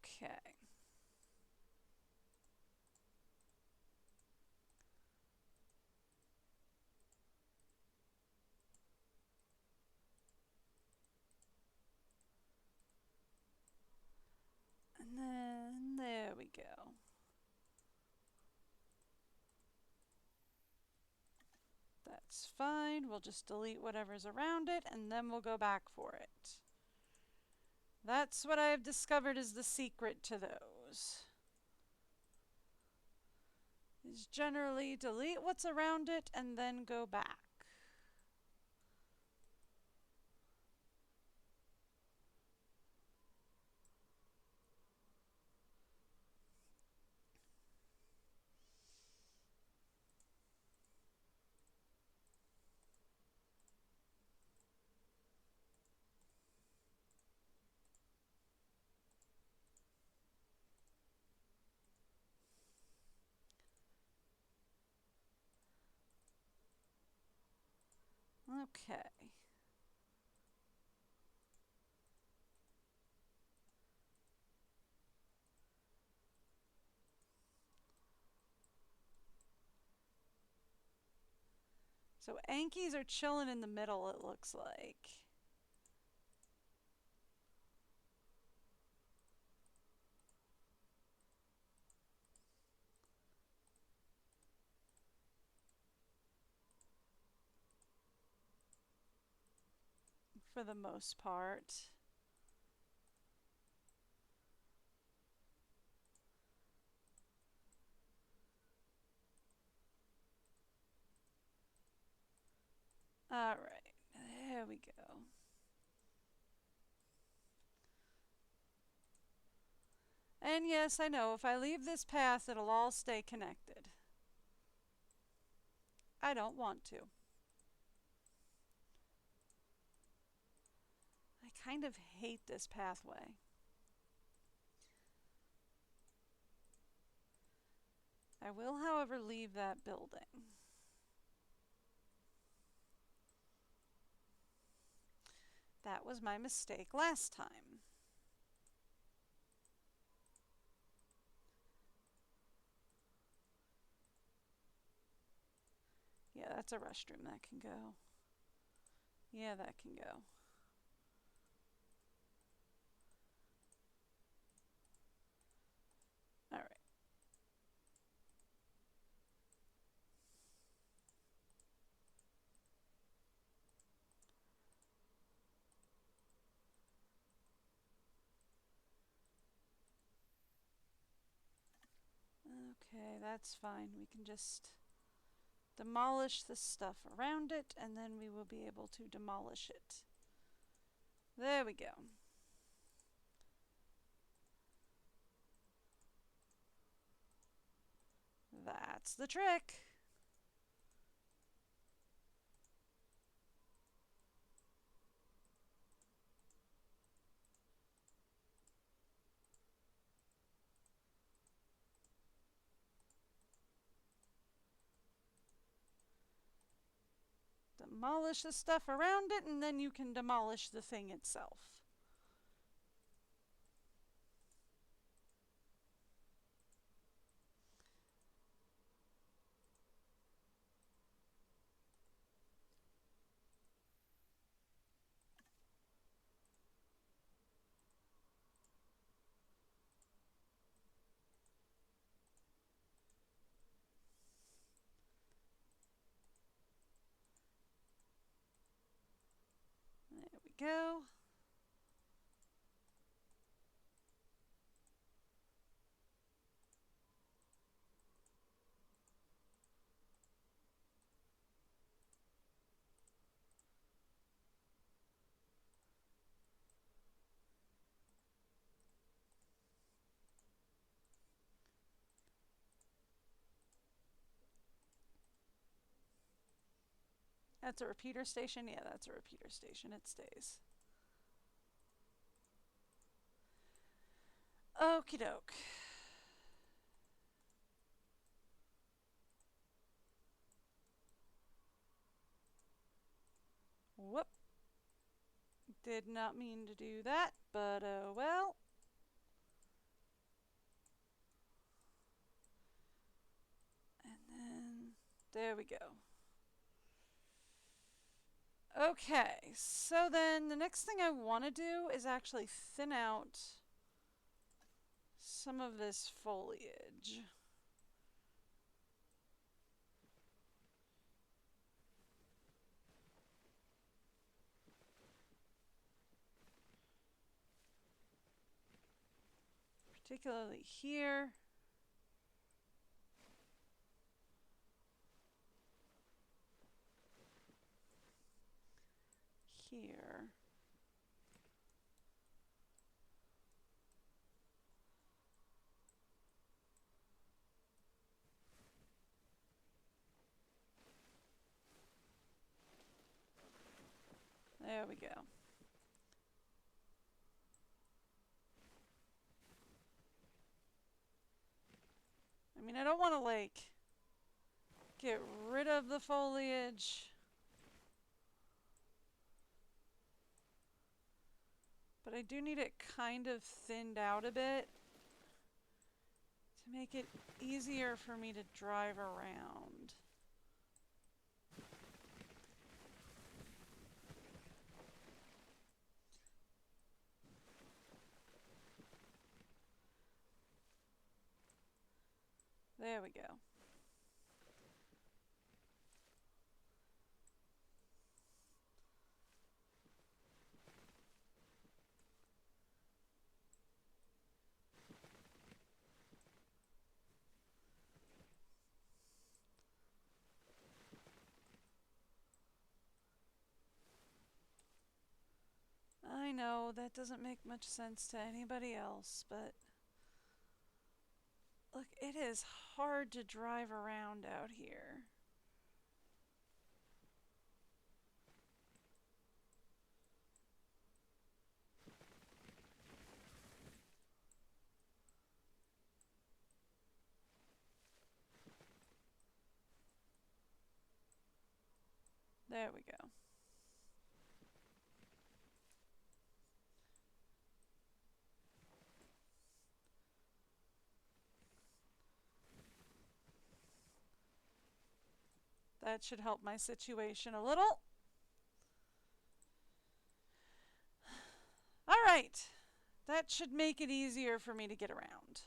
Okay. And then there we go. That's fine. We'll just delete whatever's around it and then we'll go back for it. That's what I've discovered is the secret to those. Is generally delete what's around it and then go back. Okay. So Ankies are chilling in the middle, it looks like. For the most part. Alright, there we go. And yes, I know, if I leave this path, it'll all stay connected. I don't want to. I kind of hate this pathway. I will, however, leave that building. That was my mistake last time. Yeah, that's a restroom. That can go. Yeah, that can go. All right. Okay, that's fine. We can just demolish the stuff around it, and then we will be able to demolish it. There we go. That's the trick. Demolish the stuff around it, and then you can demolish the thing itself. There we go. That's a repeater station? Yeah, that's a repeater station. It stays. Okie doke. Whoop. Did not mean to do that, but oh well. And then, there we go. Okay, so then the next thing I want to do is actually thin out some of this foliage. Particularly here. Here. There we go. I mean, I don't want to like get rid of the foliage, but I do need it kind of thinned out a bit to make it easier for me to drive around. There we go. I know that doesn't make much sense to anybody else, but look, it is hard to drive around out here. There we go. That should help my situation a little. All right. That should make it easier for me to get around.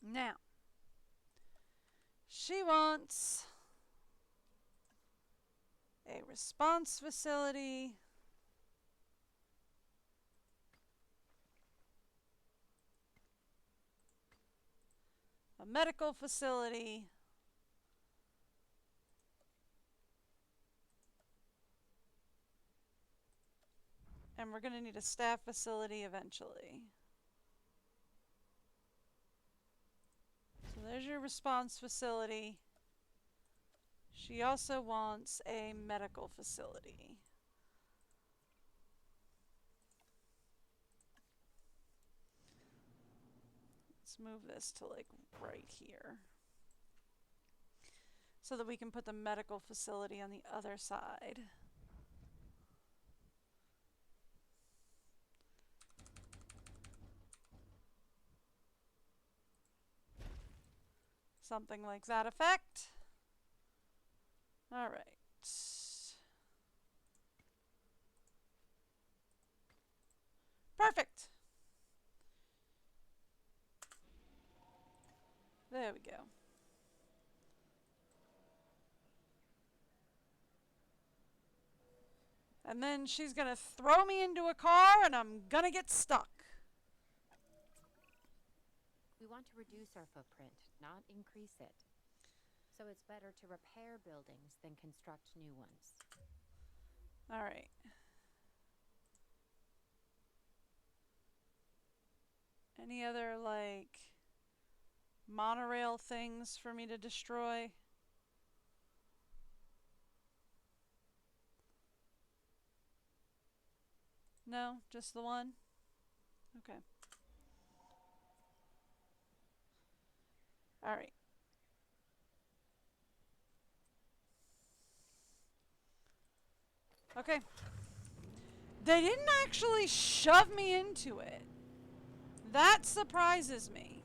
Now, she wants a response facility. A medical facility. And we're going to need a staff facility eventually. So there's your response facility. She also wants a medical facility. Let's move this to like right here, so that we can put the medical facility on the other side. Something like that effect. All right. Perfect. There we go. And then she's going to throw me into a car and I'm going to get stuck. We want to reduce our footprint, not increase it. So it's better to repair buildings than construct new ones. All right. Any other, like, monorail things for me to destroy? No, just the one? Okay. All right. Okay. They didn't actually shove me into it. That surprises me.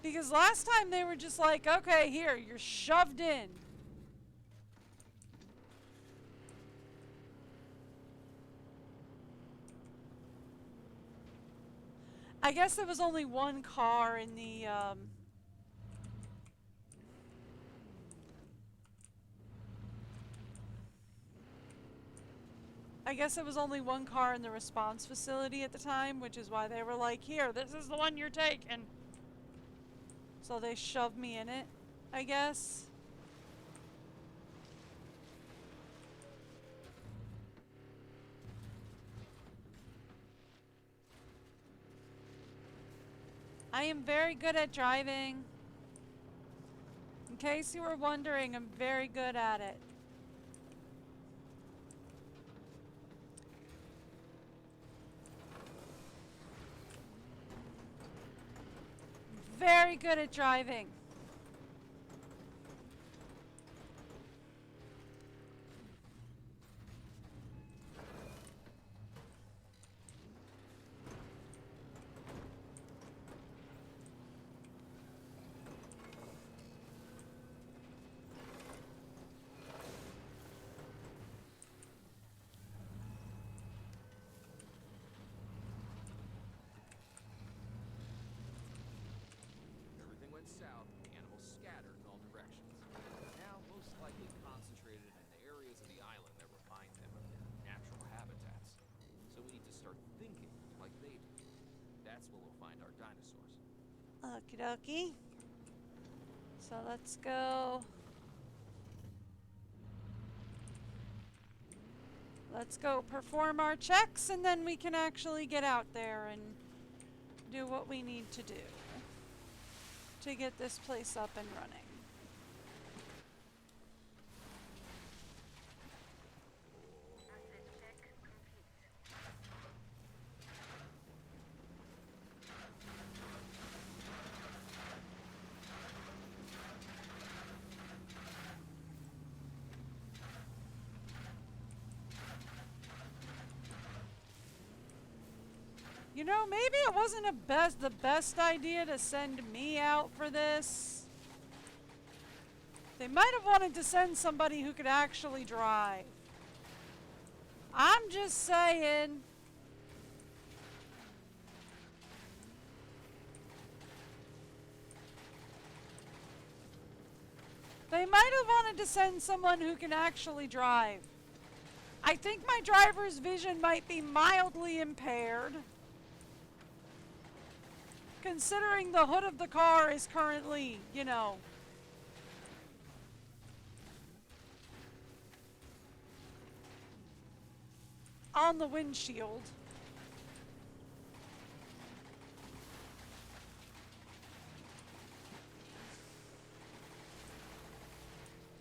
Because last time they were just like, okay, here, you're shoved in. I guess there was only one car in the, I guess it was only one car in the response facility at the time, which is why they were like, here, this is the one you're taking. So they shoved me in it, I guess. I am very good at driving. In case you were wondering, I'm very good at it. Very good at driving. Everything went south, animals scattered in all directions. They're now most likely concentrated in the areas of the island that remind them of their natural habitats. So we need to start thinking like they do. That's where we'll find our dinosaurs. Okie dokie. So let's go. Let's go perform our checks and then we can actually get out there and do what we need to do to get this place up and running. Asset check complete. You know, maybe it wasn't the best idea to send me out for this. They might have wanted to send somebody who could actually drive. I'm just saying. They might have wanted to send someone who can actually drive. I think my driver's vision might be mildly impaired, considering the hood of the car is currently, you know, on the windshield.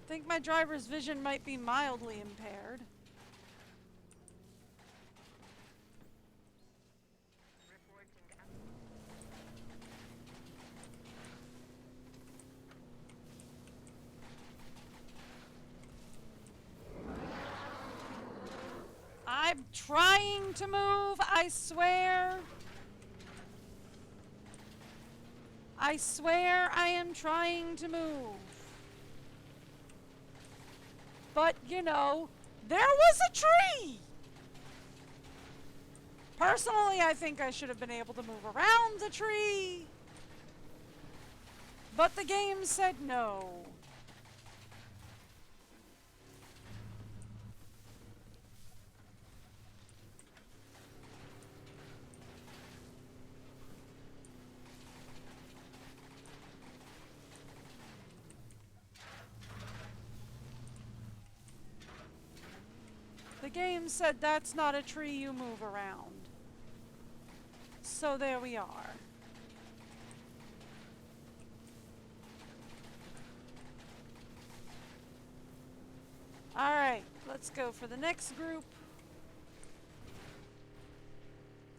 I think my driver's vision might be mildly impaired. I'm trying to move, I swear. I swear I am trying to move. But, you know, there was a tree! Personally, I think I should have been able to move around the tree. But the game said no. The game said that's not a tree you move around. So there we are. Alright, let's go for the next group.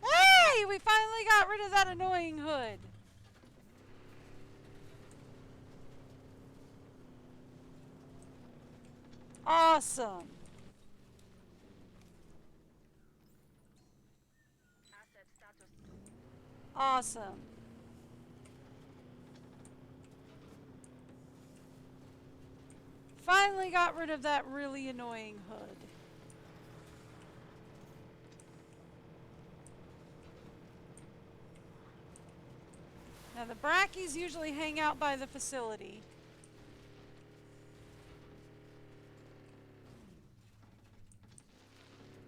Hey! We finally got rid of that annoying hood. Awesome. Asset status. Awesome. Finally got rid of that really annoying hood. Now the brackies usually hang out by the facility.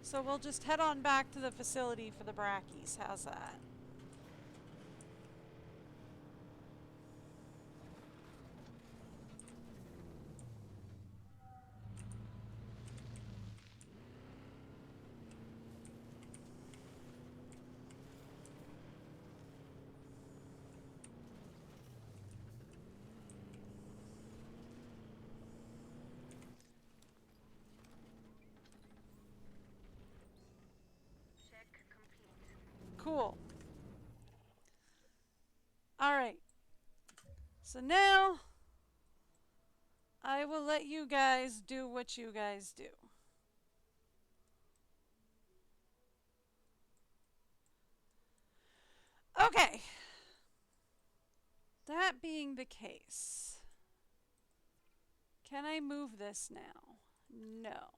So we'll just head on back to the facility for the brackies. How's that? Check complete. Cool. Alright. So now I will let you guys do what you guys do. Okay. That being the case, can I move this now? No.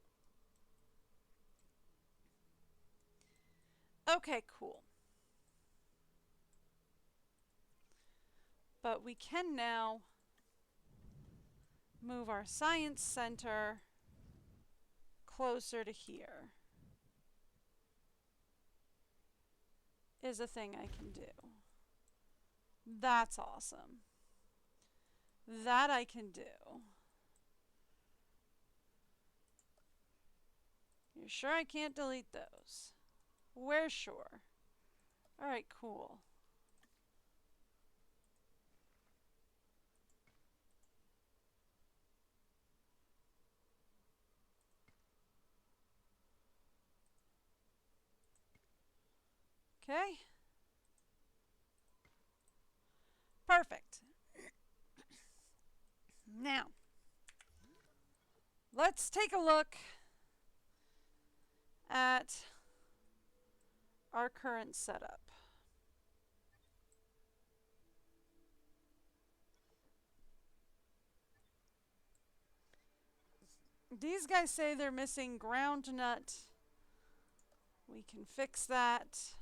Okay, cool. But we can now move our science center closer to here. Is a thing I can do. That's awesome. That I can do. You're sure I can't delete those? We're sure. Alright, cool. Okay. Perfect. Now, let's take a look at our current setup. These guys say they're missing ground nut. We can fix that.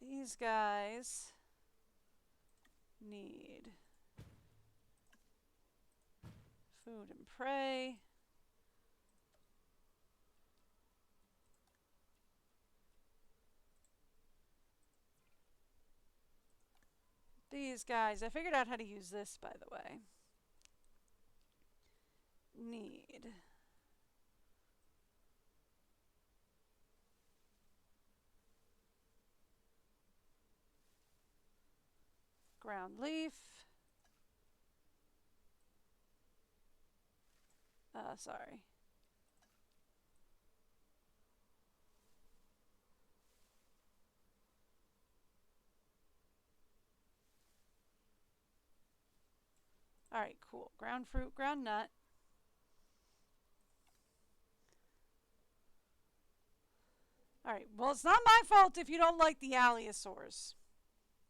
These guys need food and prey. These guys, I figured out how to use this, by the way. Need ground leaf. Sorry. All right, cool. Ground fruit, ground nut. All right, well, it's not my fault if you don't like the allosaurs.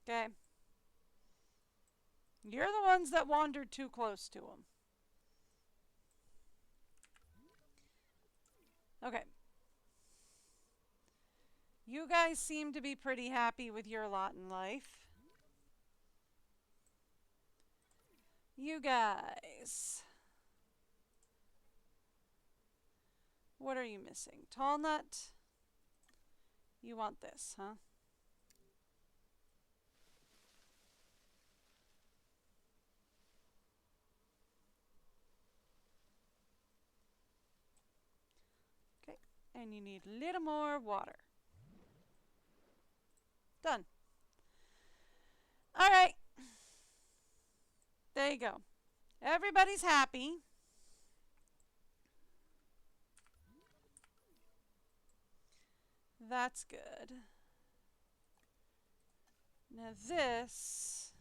Okay? You're the ones that wandered too close to them. Okay. You guys seem to be pretty happy with your lot in life. You guys. What are you missing? Tall nut? You want this, huh? Okay, and you need a little more water. Done. All right. There you go. Everybody's happy. That's good. Now this,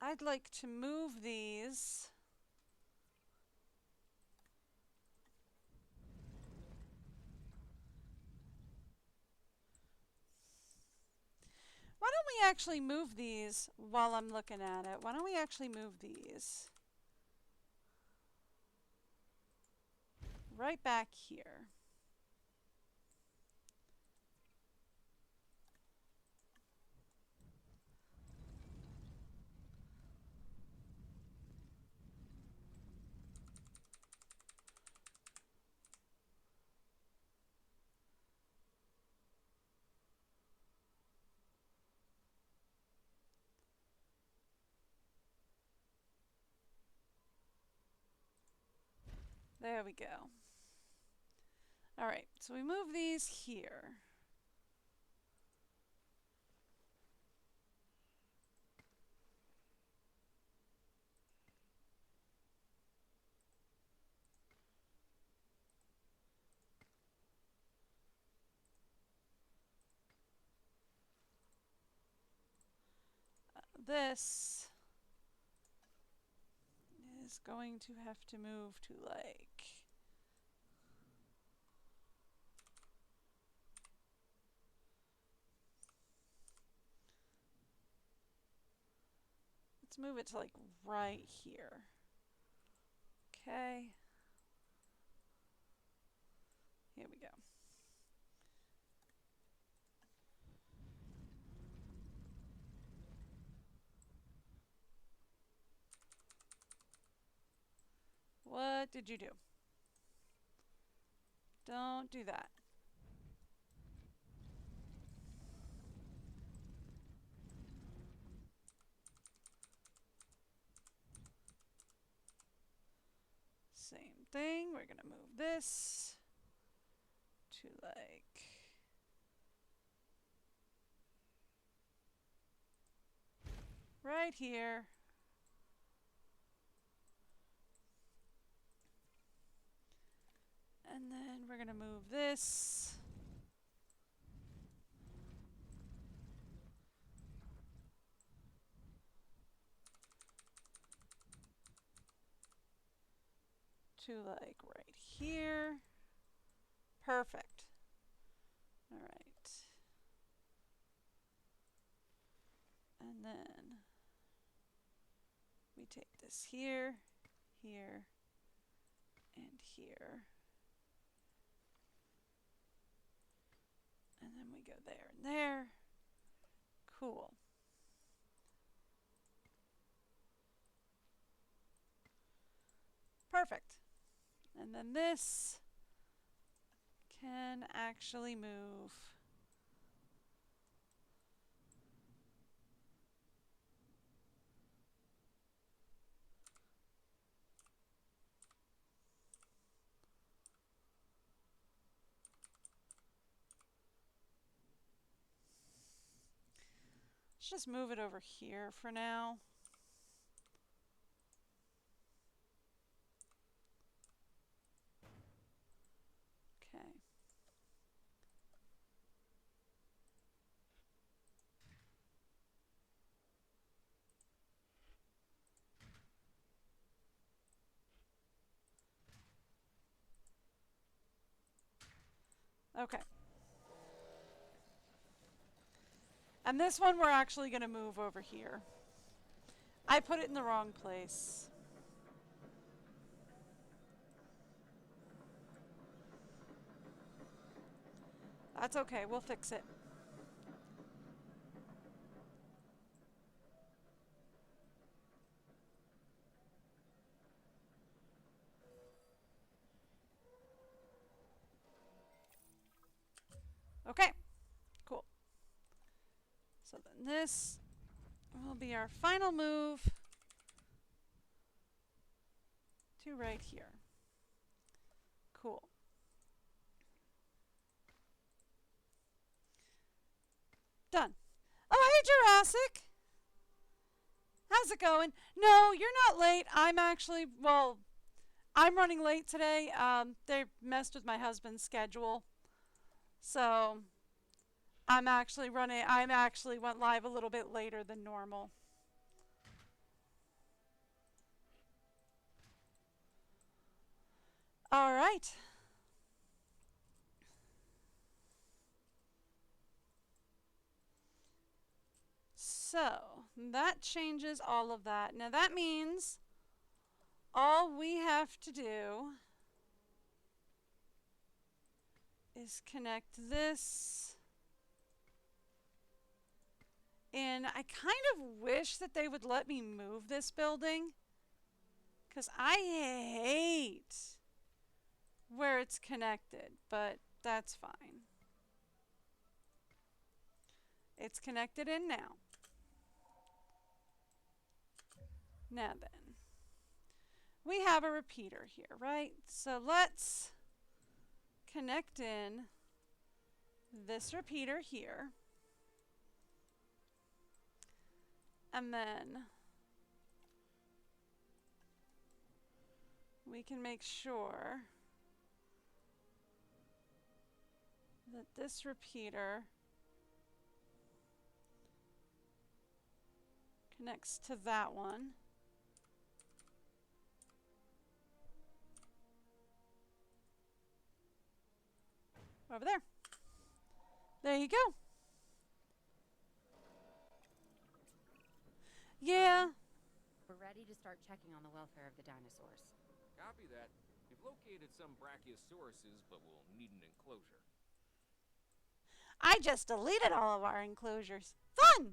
I'd like to move these. Why don't we actually move these while I'm looking at it? Why don't we actually move these right back here? There we go. All right, so we move these here. This is going to have to move to like let's move it to like right here. Okay. Here we go. What did you do? Don't do that. Same thing. We're going to move this to like right here. And then we're going to move this to like right here. Perfect. All right. And then we take this here, here, and here. And then we go there and there. Cool. Perfect. And then this can actually move. Let's just move it over here for now. Okay. Okay. And this one we're actually going to move over here. I put it in the wrong place. That's okay, we'll fix it. Okay, cool. So then this will be our final move to right here. Cool. Done. Oh, hey, Jurassic. How's it going? No, you're not late. I'm actually, well, I'm running late today. They messed with my husband's schedule. So I actually went live a little bit later than normal. All right. So that changes all of that. Now that means all we have to do is connect this. And I kind of wish that they would let me move this building, because I hate where it's connected, but that's fine. It's connected in now. Now then, we have a repeater here, right? So let's connect in this repeater here. And then we can make sure that this repeater connects to that one. Over there. There you go. Yeah. We're ready to start checking on the welfare of the dinosaurs. Copy that. We've located some brachiosauruses, but we'll need an enclosure. I just deleted all of our enclosures. Fun!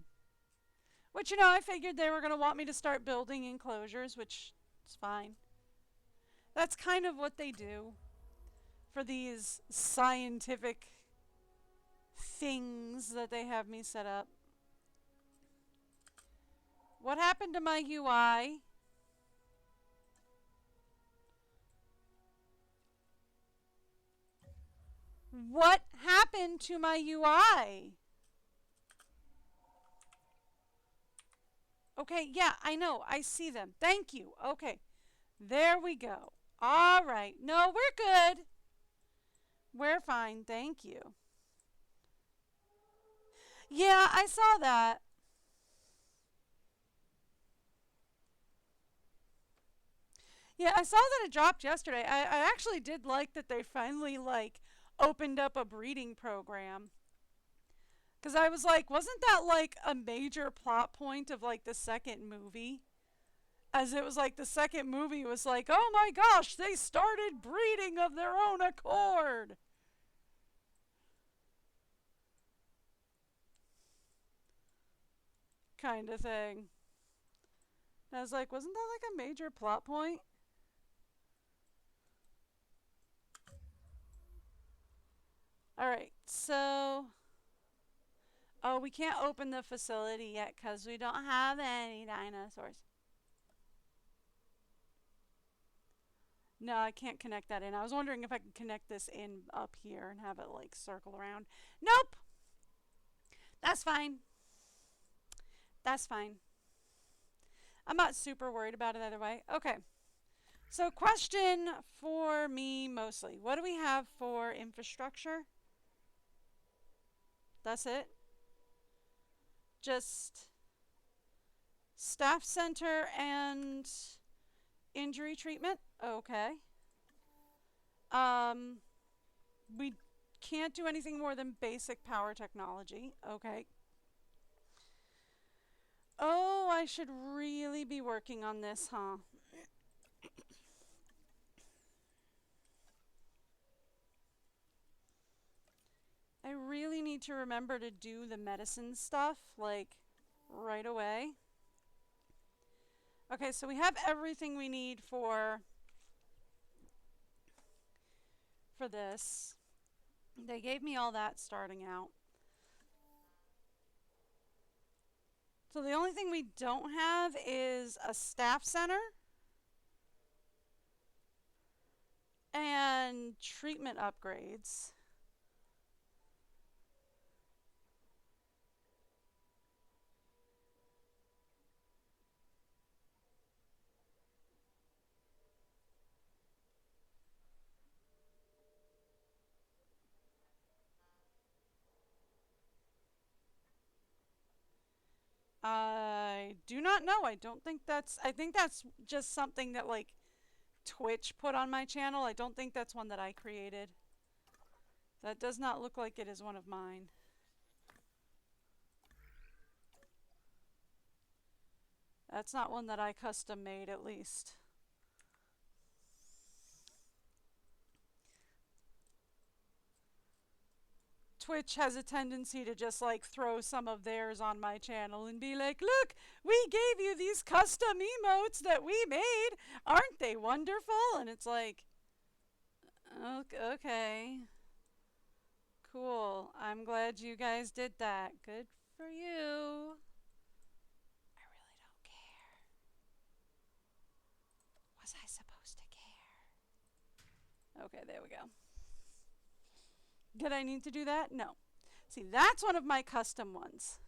Which, you know, I figured they were going to want me to start building enclosures, which is fine. That's kind of what they do for these scientific things that they have me set up. What happened to my UI? What happened to my UI? Okay, yeah, I know. I see them. Thank you. Okay, there we go. All right. No, we're good. We're fine. Thank you. Yeah, I saw that. Yeah, I saw that it dropped yesterday. I actually did like that they finally like opened up a breeding program. Cause I was like, wasn't that like a major plot point of like the second movie? As it was like the second movie was like, oh my gosh, they started breeding of their own accord. Kind of thing. And I was like, wasn't that like a major plot point? Alright, so. Oh, we can't open the facility yet because we don't have any dinosaurs. No, I can't connect that in. I was wondering if I could connect this in up here and have it like circle around. Nope! That's fine. That's fine. I'm not super worried about it either way. Okay. So, question for me mostly. What do we have for infrastructure? That's it? Just staff center and injury treatment? Okay. We can't do anything more than basic power technology. Okay. Oh, I should really be working on this, huh? I really need to remember to do the medicine stuff, like, right away. Okay, so we have everything we need for this. They gave me all that starting out. So the only thing we don't have is a staff center and treatment upgrades. I do not know. I don't think that's. I think that's just something that like Twitch put on my channel. I don't think that's one that I created. That does not look like it is one of mine. That's not one that I custom made, at least. Twitch has a tendency to just like throw some of theirs on my channel and be like, look, we gave you these custom emotes that we made. Aren't they wonderful? And it's like, okay. Cool. I'm glad you guys did that. Good for you. I really don't care. Was I supposed to care? Okay, there we go. Did I need to do that? No. See, that's one of my custom ones.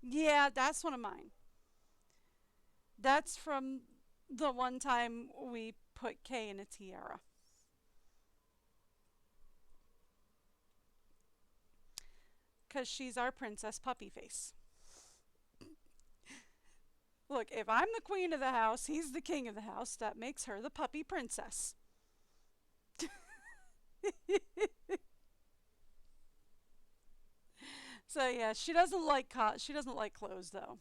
Yeah, that's one of mine. That's from the one time we put Kay in a tiara. Because she's our princess puppy face. Look, if I'm the queen of the house, he's the king of the house. That makes her the puppy princess. So yeah, she doesn't like clothes though.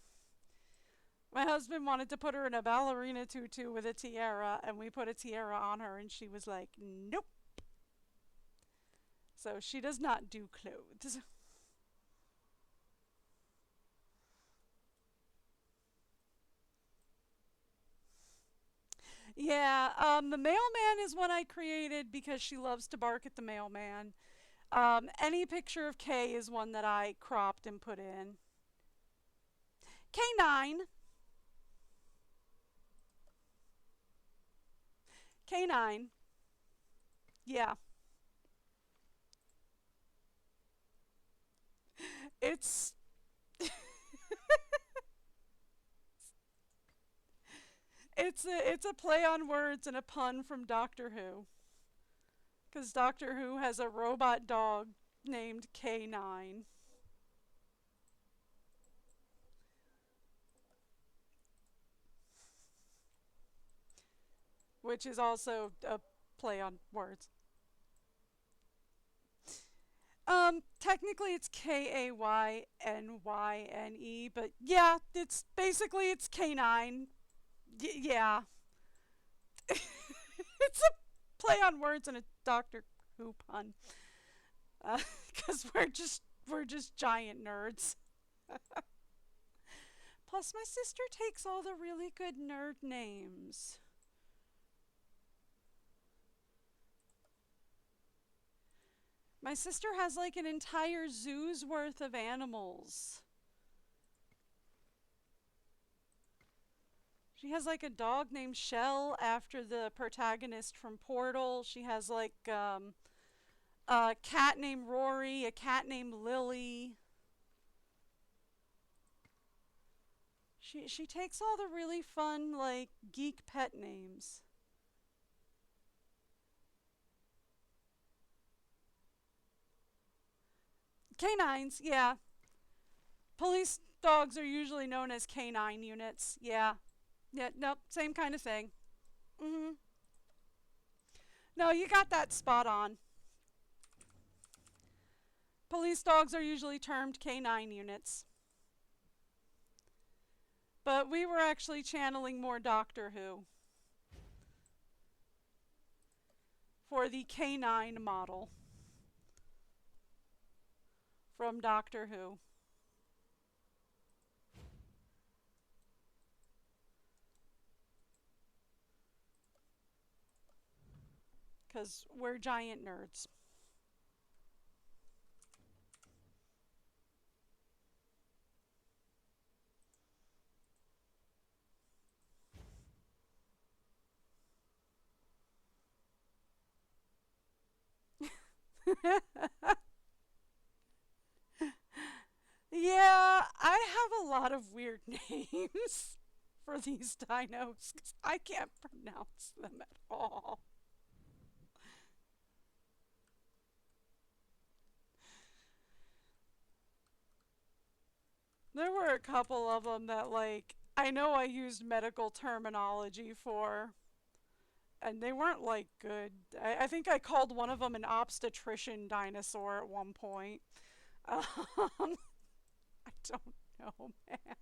My husband wanted to put her in a ballerina tutu with a tiara, and we put a tiara on her, and she was like, nope. So she does not do clothes. Yeah, the mailman is one I created because she loves to bark at the mailman. Any picture of Kay is one that I cropped and put in. K9. K9. Yeah. It's it's a play on words and a pun from Doctor Who. Cuz Doctor Who has a robot dog named K9. which is also a play on words. Technically it's Kaynyne, but yeah, it's basically it's canine. Yeah. It's a play on words and a Doctor Who pun. Because we're just giant nerds. Plus, my sister takes all the really good nerd names. My sister has like an entire zoo's worth of animals. She has like a dog named Shell after the protagonist from Portal. She has like a cat named Rory, a cat named Lily. She takes all the really fun like geek pet names. Canines, yeah. Police dogs are usually known as canine units. Yeah. Yeah, nope, same kind of thing. Mhm. No, you got that spot on. Police dogs are usually termed canine units. But we were actually channeling more Doctor Who for the canine model from Doctor Who. Because we're giant nerds. Yeah, I have a lot of weird names for these dinos because I can't pronounce them at all. There were a couple of them that, like, I know I used medical terminology for, and they weren't, like, good. I think I called one of them an obstetrician dinosaur at one point. I don't know, man.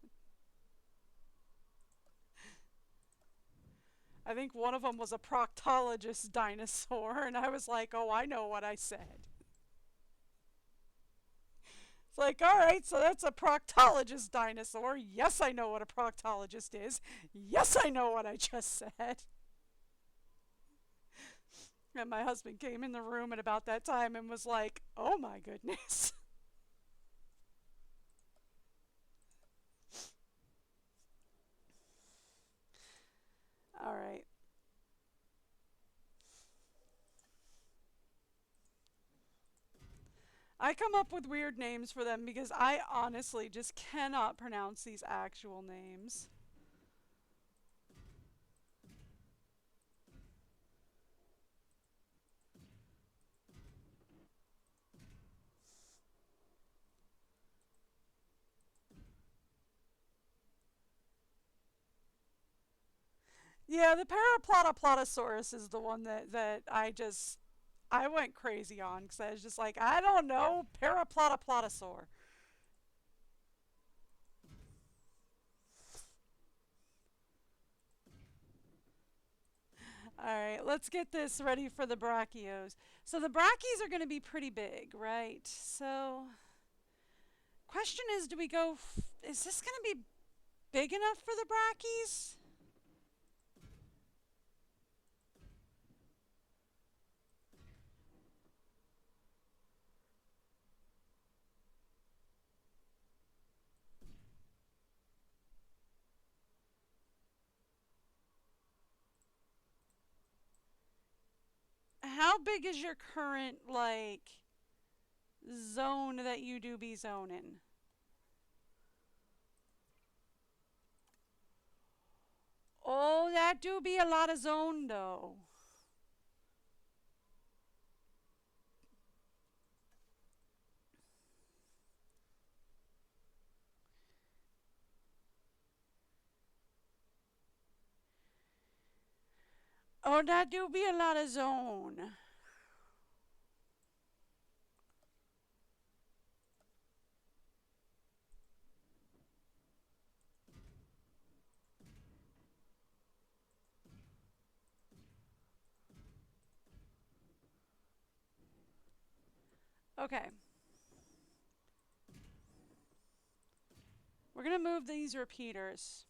I think one of them was a proctologist dinosaur, and I was like, oh, I know what I said. It's like, all right, so that's a proctologist dinosaur. Yes, I know what a proctologist is. Yes, I know what I just said. And my husband came in the room at about that time and was like, oh my goodness. All right. I come up with weird names for them because I honestly just cannot pronounce these actual names. Yeah, the Paraplotoplotosaurus is the one that I went crazy on because I was just like, I don't know, Paraplotoplotosaur. All right, let's get this ready for the brachios. So the brachies are going to be pretty big, right? So, question is, do we go? Is this going to be big enough for the brachies? How big is your current like zone that you do be zoning? Oh, that do be a lot of zone though. Oh, that do be a lot of zone. Okay. We're going to move these repeaters.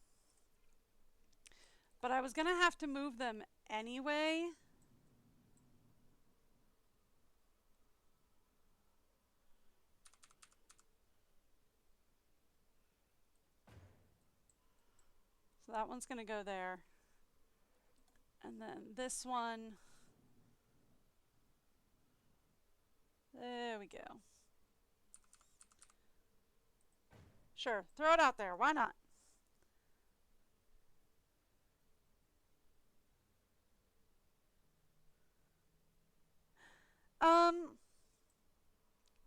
But I was going to have to move them anyway. So that one's going to go there. And then this one. There we go. Sure, throw it out there. Why not?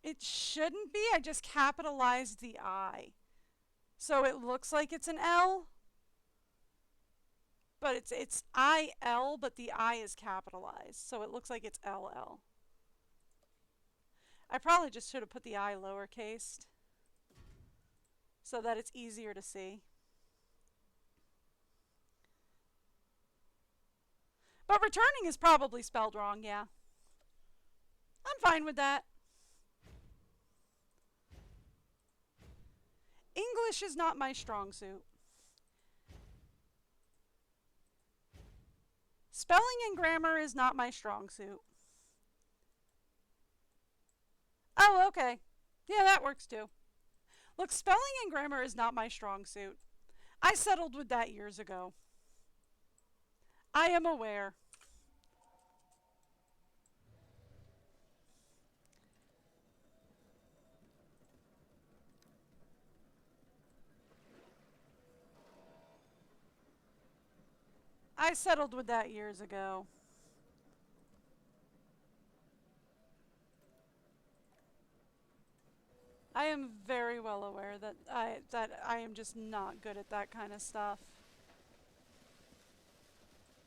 It shouldn't be. I just capitalized the I. So it looks like it's an L. But it's IL, but the I is capitalized. So it looks like it's LL. I probably just should have put the I lowercase so that it's easier to see. But returning is probably spelled wrong, yeah. I'm fine with that. English is not my strong suit. Spelling and grammar is not my strong suit. Oh, okay. Yeah, that works too. Look, spelling and grammar is not my strong suit. I settled with that years ago. I am aware. I settled with that years ago. I am very well aware that I am just not good at that kind of stuff.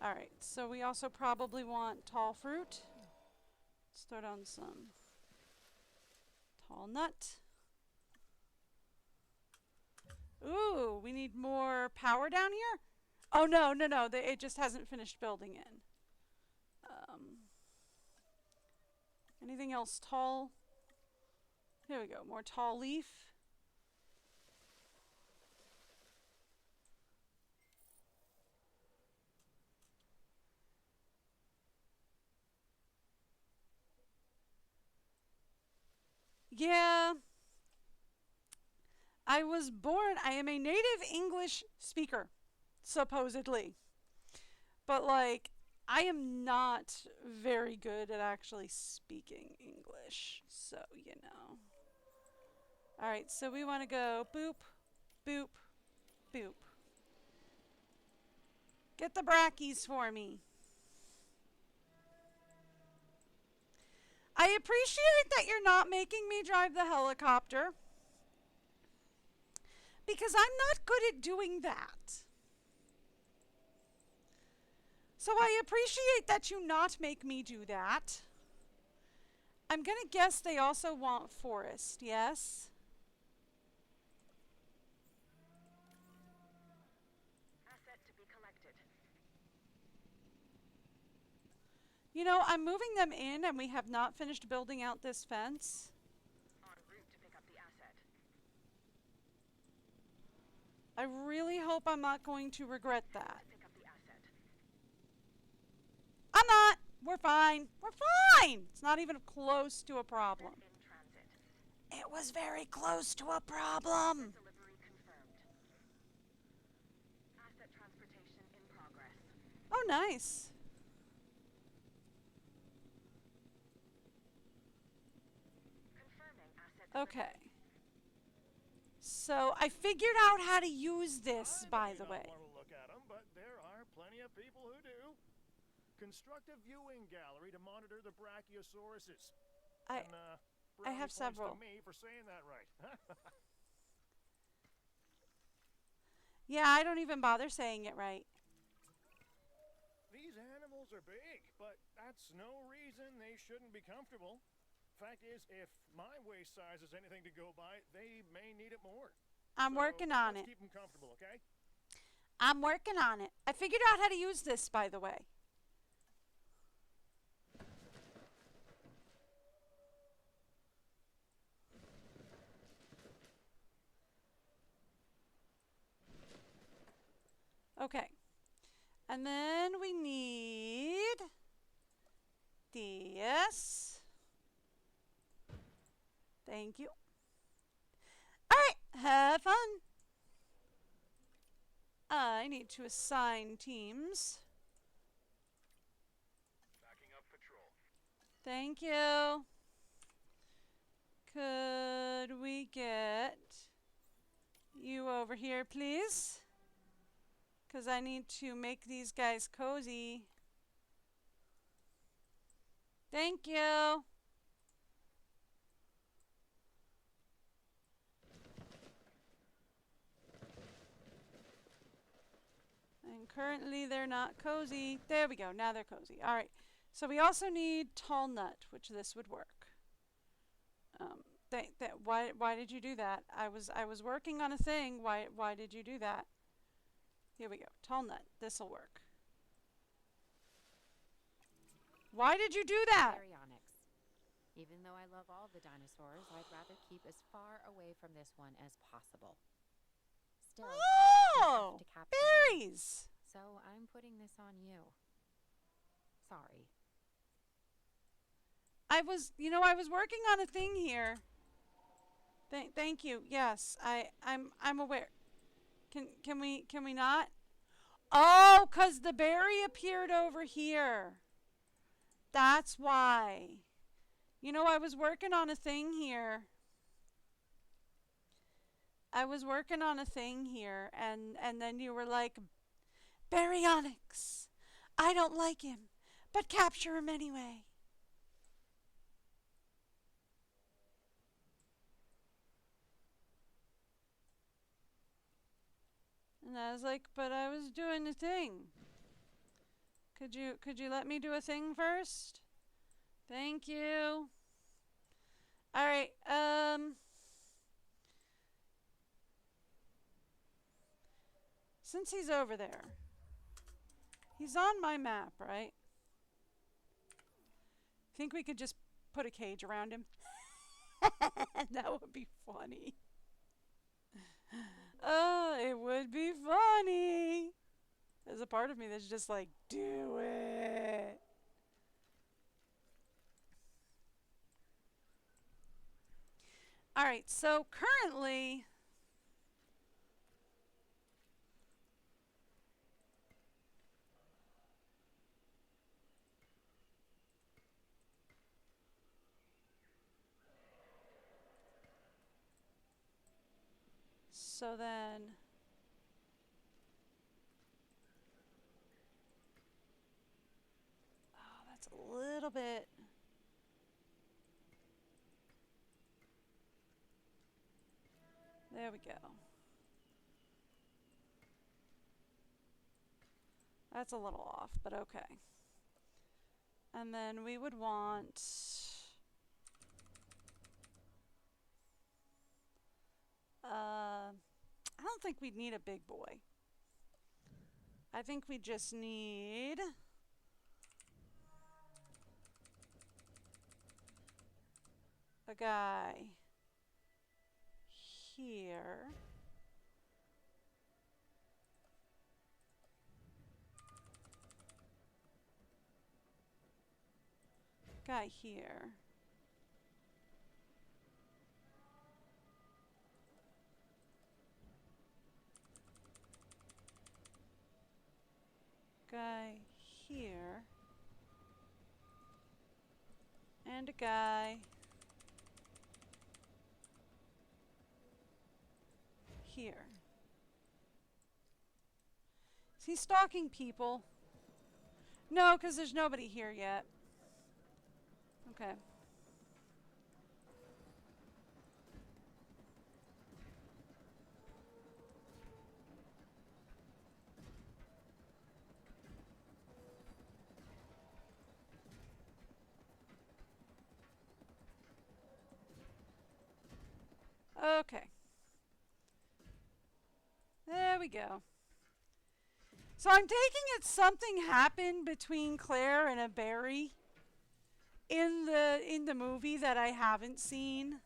Alright, so we also probably want tall fruit. Let's throw down some tall nut. Ooh, we need more power down here? Oh, no, it just hasn't finished building in. Anything else tall? Here we go, more tall leaf. Yeah. I am a native English speaker, supposedly. But, like, I am not very good at actually speaking English. So, you know. Alright, so we want to go boop, boop, boop. Get the brackies for me. I appreciate that you're not making me drive the helicopter, because I'm not good at doing that. So I appreciate that you not make me do that. I'm going to guess they also want forest, yes? Asset to be collected. You know, I'm moving them in and we have not finished building out this fence. En route to pick up the asset. I really hope I'm not going to regret that. Pick up the asset. I'm not. We're fine. We're fine. It's not even close to a problem. In transit. It was very close to a problem. Delivery confirmed. Asset transportation in progress. Oh, nice. Confirming asset. Okay. So I figured out how to use this, by the way. I want to look at them, but there are plenty of people who do. Construct a viewing gallery to monitor the brachiosauruses. I brownie have points several. To me for saying that right. Yeah, I don't even bother saying it right. These animals animals are big, but that's no reason they shouldn't be comfortable. Fact is, if my waist size is anything to go by, they may need it more. I'm working on it. Let's keep them comfortable, okay? I'm working on it. I figured out how to use this, by the way. Okay. And then we need this. Thank you. All right, have fun. I need to assign teams. Backing up patrol. Thank you. Could we get you over here, please? Because I need to make these guys cozy. Thank you. And currently they're not cozy. There we go. Now they're cozy. All right. So we also need tall nut, which this would work. Why did you do that? I was working on a thing. Why did you do that? Here we go. Tall nut. This'll work. Why did you do that? Baryonyx. Even though I love all the dinosaurs, I'd rather keep as far away from this one as possible. Still, Oh, you have to capture them. berries. So I'm putting this on you. Sorry. I was working on a thing here. Thank you. Yes, I'm aware. Can we not? Oh, 'cause the berry appeared over here. That's why. I was working on a thing here. And then you were like, Baryonyx. I don't like him, but capture him anyway. And I was like, but I was doing a thing. Could you let me do a thing first? Thank you. All right. Since he's over there, he's on my map, right? Think we could just put a cage around him? That would be funny. It would be funny. There's a part of me that's just like, do it. All right, so currently, so then, oh, that's a little bit. There we go. That's a little off, but okay. And then we would want I don't think we'd need a big boy. I think we just need a guy here. Guy here. Guy here. And a guy here. Is he stalking people? No, because there's nobody here yet. Okay. Okay. There we go. So I'm taking it something happened between Claire and a berry in the movie that I haven't seen.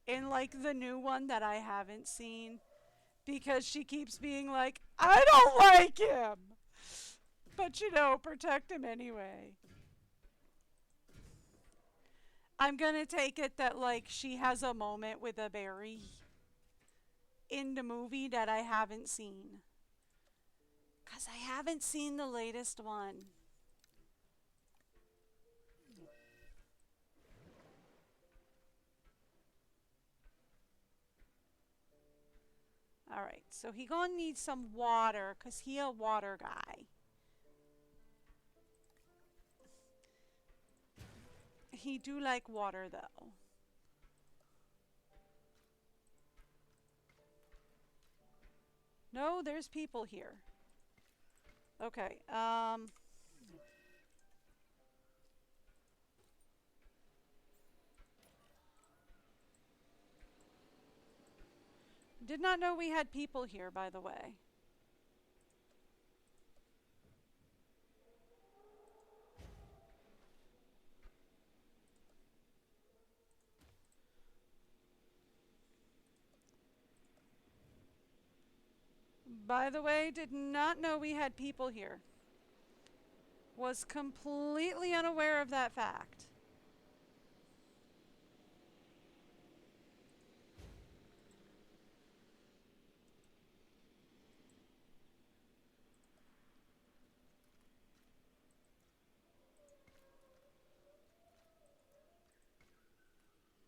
In like the new one that I haven't seen. Because she keeps being like, I don't like him. But you know, protect him anyway. I'm gonna take it that like she has a moment with a berry in the movie that I haven't seen. Because I haven't seen the latest one. Alright, so he gonna need some water because he a water guy. He do like water though. No, there's people here. Okay, did not know we had people here, by the way. By the way, did not know we had people here. Was completely unaware of that fact.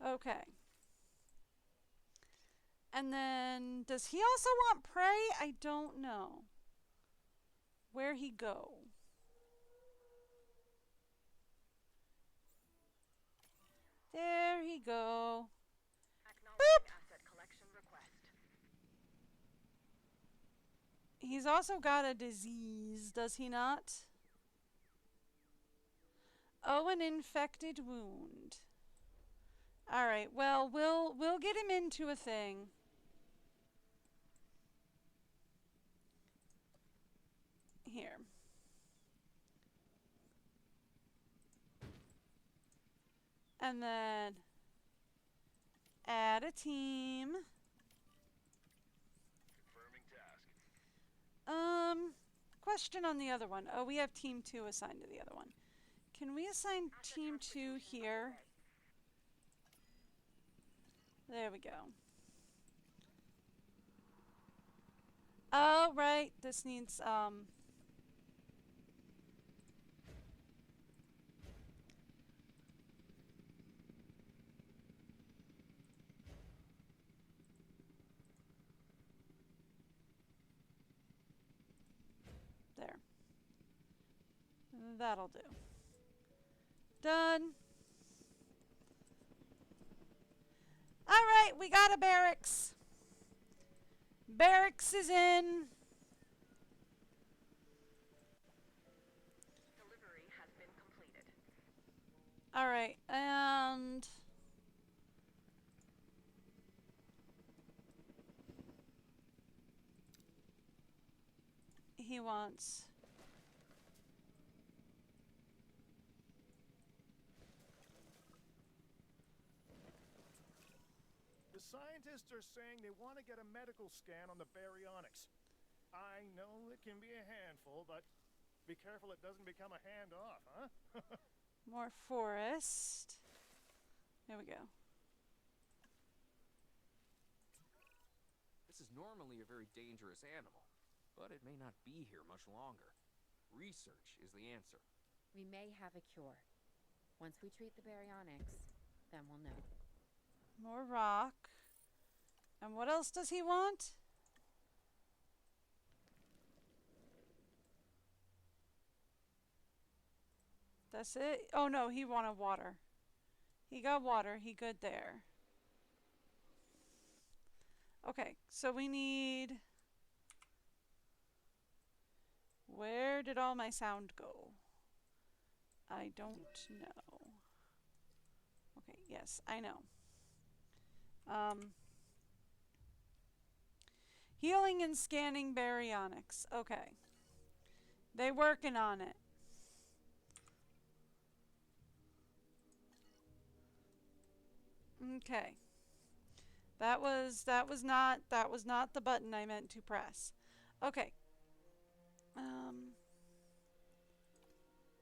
Okay. And then, does he also want prey? I don't know. Where he go? There he go. Acknowledging asset collection request. He's also got a disease, does he not? Oh, an infected wound. All right. Well, we'll get him into a thing. Here. And then add a team. Confirming task. Question on the other one. Oh, we have team 2 assigned to the other one. Can we assign team 2 here? There we go. Oh, right. This needs, there. That'll do. Done. Alright, we got a barracks. Barracks is in. Delivery has been completed. Alright, and he wants The scientists are saying they want to get a medical scan on the baryonyx. I know it can be a handful, but be careful it doesn't become a handoff, huh? more forest. There we go. This is normally a very dangerous animal, but it may not be here much longer. Research is the answer. We may have a cure. Once we treat the baryonyx, then we'll know. More rock. And what else does he want? That's it? Oh no, he wanted water. He got water. He good there. Okay, so we need... Where did all my sound go? I don't know. Okay, yes, I know. Healing and scanning baryonics. Okay. They working on it. Okay. That was not the button I meant to press. Okay.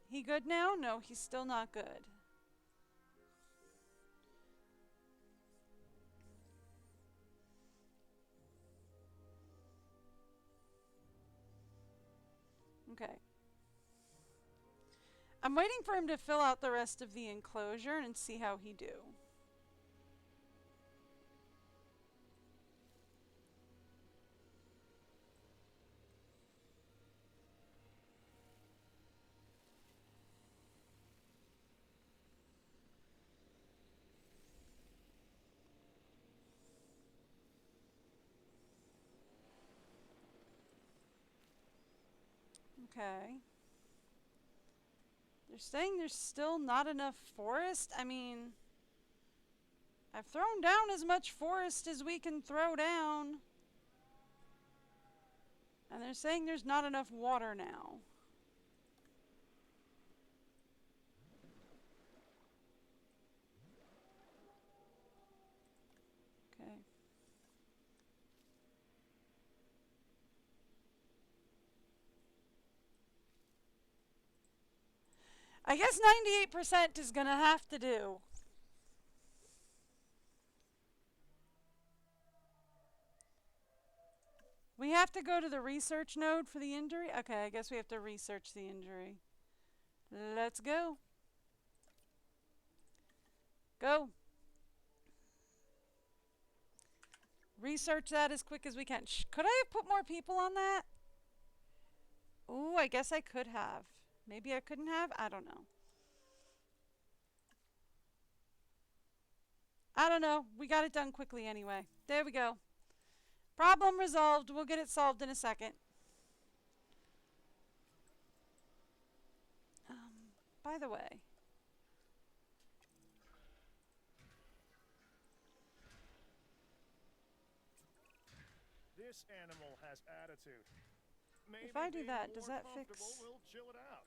He good now? No, he's still not good. Okay. I'm waiting for him to fill out the rest of the enclosure and see how he do. Okay. They're saying there's still not enough forest. I mean, I've thrown down as much forest as we can throw down. And they're saying there's not enough water now. Okay. I guess 98% is gonna have to do. We have to go to the research node for the injury? Okay, I guess we have to research the injury. Let's go. Go. Research that as quick as we can. Could I have put more people on that? Ooh, I guess I could have. Maybe I couldn't have? I don't know. I don't know. We got it done quickly anyway. There we go. Problem resolved. We'll get it solved in a second. By the way. This animal has attitude. Maybe If I do being that, more does that comfortable fix? will chill it out.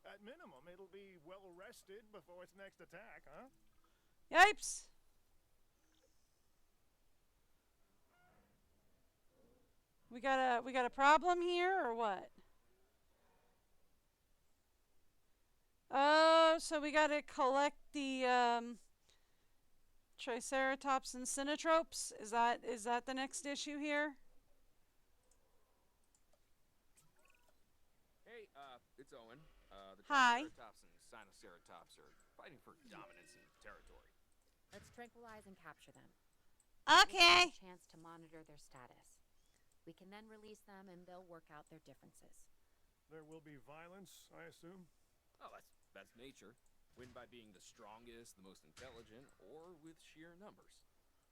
At minimum, it'll be well rested before its next attack, huh? Yipes! We got a problem here or what? Oh, so we gotta collect the Triceratops and Sinatropes? Is that the next issue here? Hey, it's Owen. The Hi. Triceratops and Sinoceratops are fighting for dominance in territory. Let's tranquilize and capture them. Give us Okay. a chance to monitor their status. We can then release them and they'll work out their differences. There will be violence, I assume? Oh, that's nature. Win by being the strongest, the most intelligent, or with sheer numbers.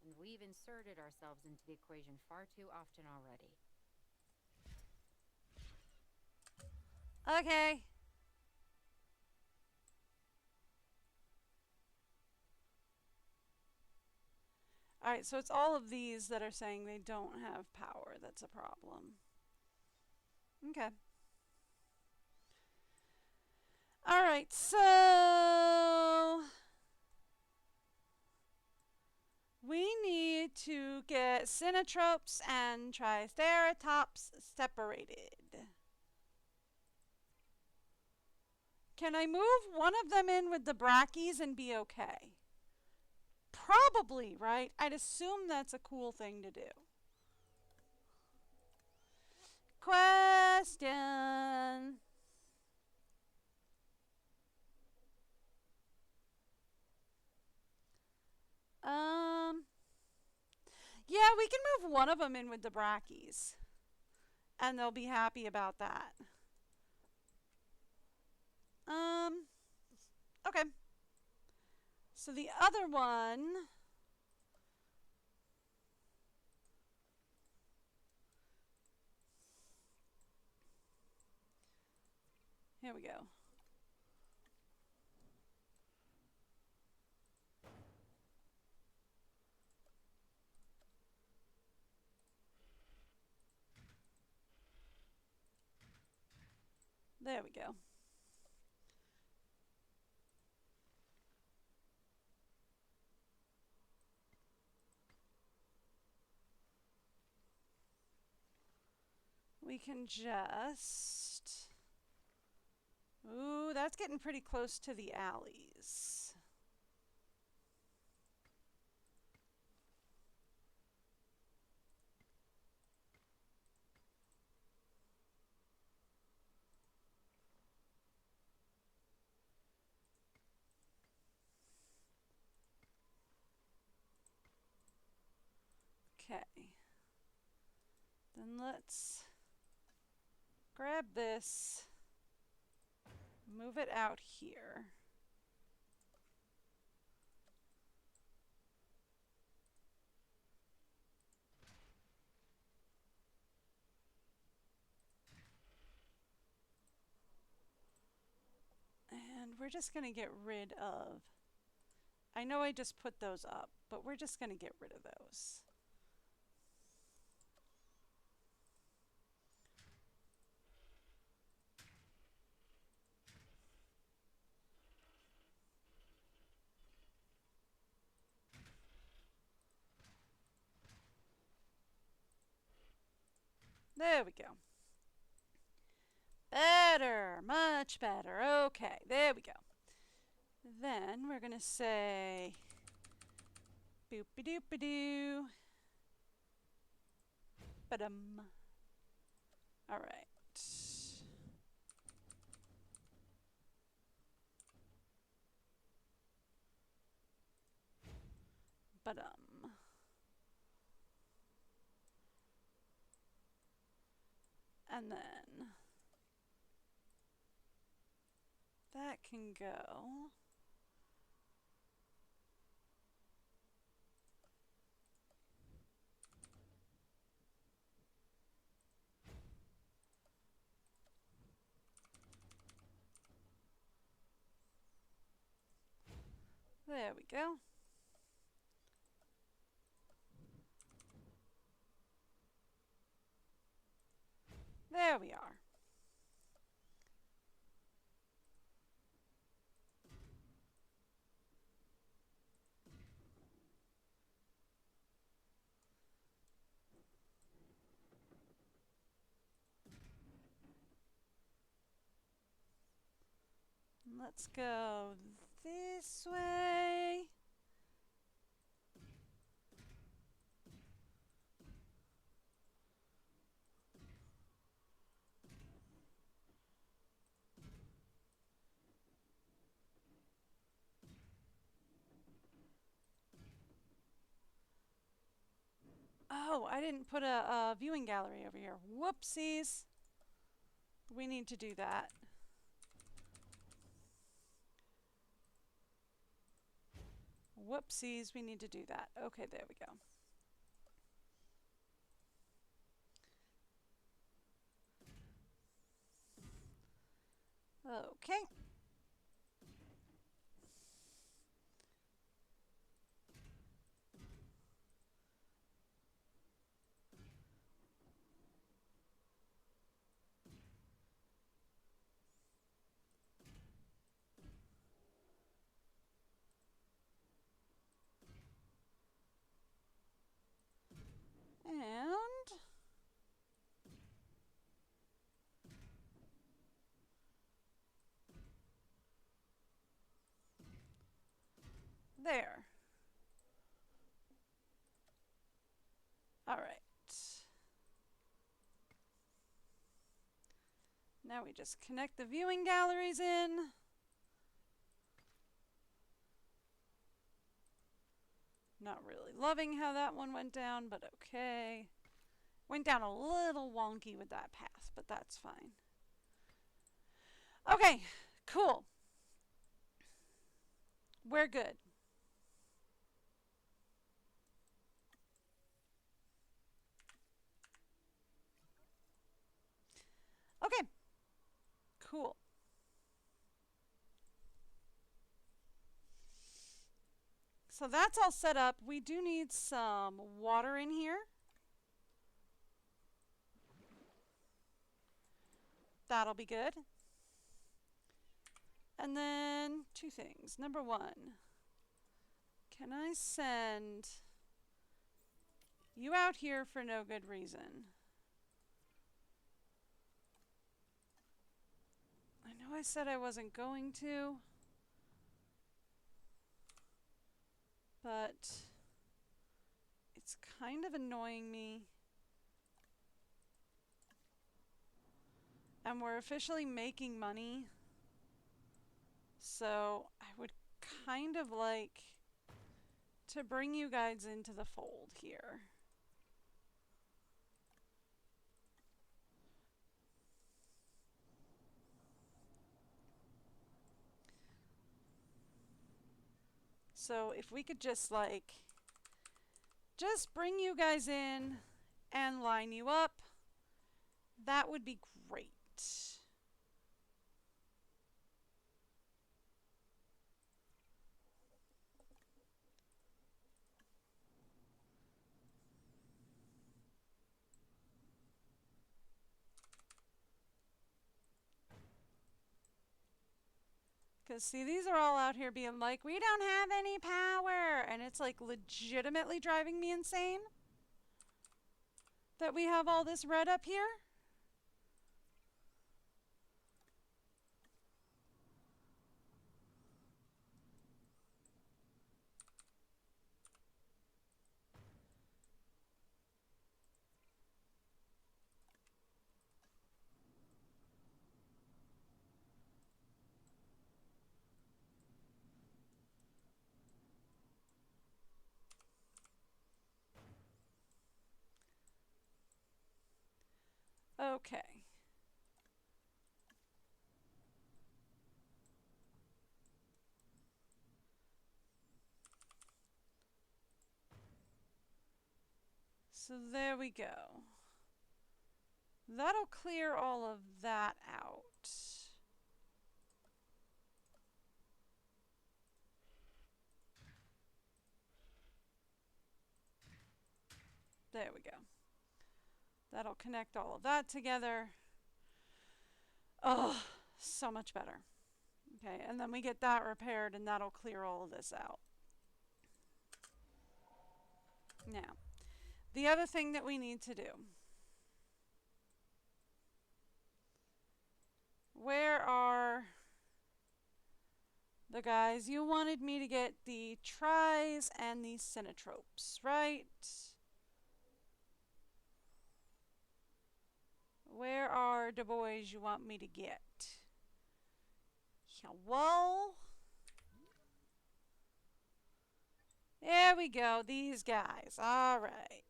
And we've inserted ourselves into the equation far too often already. Okay. Alright, so it's all of these that are saying they don't have power. That's a problem. Okay. Alright, so we need to get Sinatropes and Triceratops separated. Can I move one of them in with the Brackies and be okay? Probably, right? I'd assume that's a cool thing to do. Question. Yeah, we can move one of them in with the Brackies. And they'll be happy about that. Okay. So the other one. Here we go. There we go. We can just... Ooh, that's getting pretty close to the alleys. Okay. Then let's grab this, move it out here. And we're just going to get rid of, I know I just put those up, but we're just going to get rid of those. There we go. Better, much better. Okay, there we go. Then we're going to say boop-a-doop-a-doo. Ba-dum. All right. Ba-dum. And then that can go. There we go. There we are. Let's go this way. Oh, I didn't put a viewing gallery over here. Whoopsies. We need to do that. Whoopsies, we need to do that. Okay, there we go. Okay. And there. All right. Now we just connect the viewing galleries in. Not really loving how that one went down, but okay. Went down a little wonky with that path, but that's fine. Okay, cool. We're good. Okay, cool. So that's all set up. We do need some water in here. That'll be good. And then two things. Number one, can I send you out here for no good reason? I know I said I wasn't going to, but it's kind of annoying me. And we're officially making money. So I would kind of like to bring you guys into the fold here. So if we could just bring you guys in and line you up, that would be great. Because, see, these are all out here being like, we don't have any power. And it's like legitimately driving me insane that we have all this red up here. Okay. So there we go. That'll clear all of that out. There we go. That'll connect all of that together. Oh, so much better. Okay, and then we get that repaired and that'll clear all of this out. Now, the other thing that we need to do. Where are the guys? You wanted me to get the tries and the synotropes, right? Where are the boys you want me to get? Hello? There we go, these guys. All right.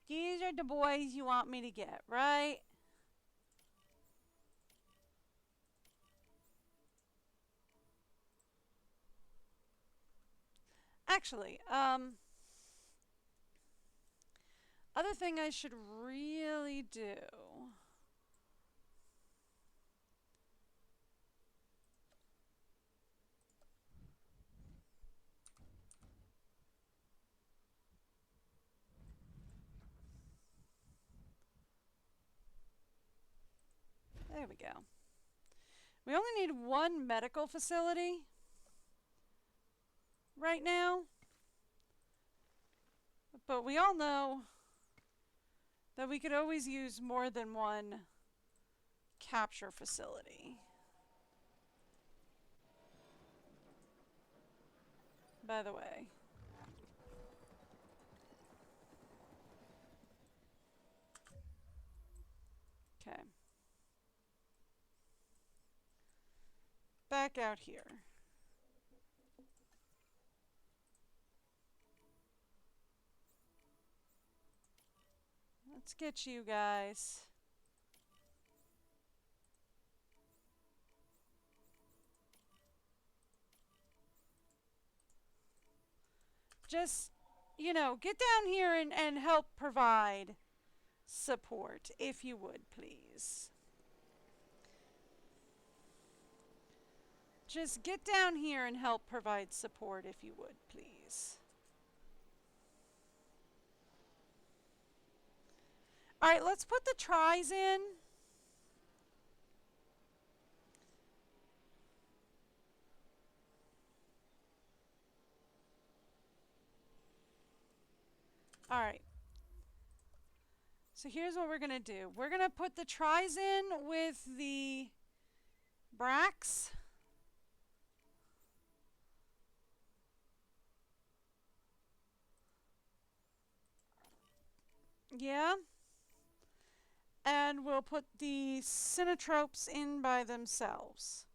These are the boys you want me to get, right? Actually, other thing I should really do. There we go. We only need one medical facility right now. But we all know that we could always use more than one capture facility. By the way. Okay. Back out here. Let's get you guys. Just, you know, get down here and help provide support, if you would, please. Just get down here and help provide support, if you would, please. All right, let's put the tries in. Alright. So here's what we're going to do. We're going to put the tries in with the bracts. Yeah. And we'll put the synatropes in by themselves.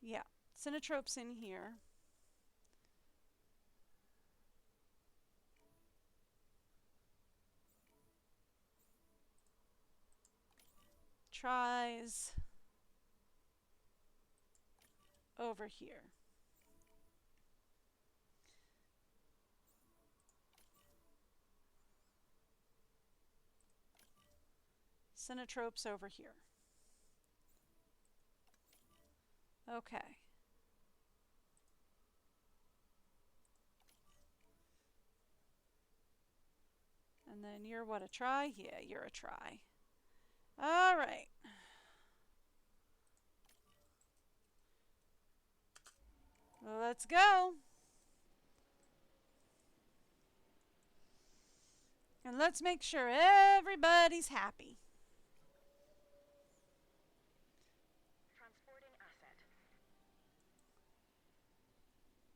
Yeah, synatropes in here. Tries over here. Synatropes over here. Okay. And then you're what, a try? Yeah, you're a try. All right. Let's go. And let's make sure everybody's happy. Transporting asset.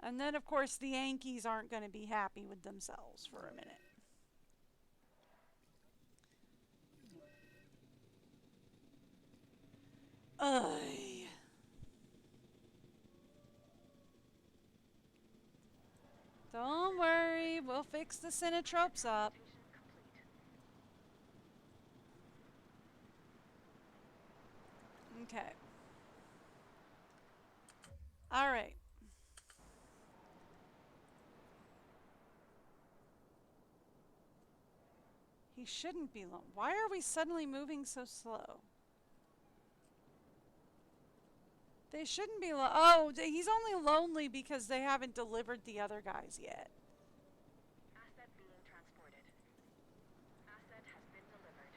And then, of course, the Yankees aren't going to be happy with themselves for a minute. Ugh. Don't worry, we'll fix the synatropes up. Okay. All right. He shouldn't be alone. Why are we suddenly moving so slow? They shouldn't be alone. Oh, he's only lonely because they haven't delivered the other guys yet. Asset being transported. Asset has been delivered.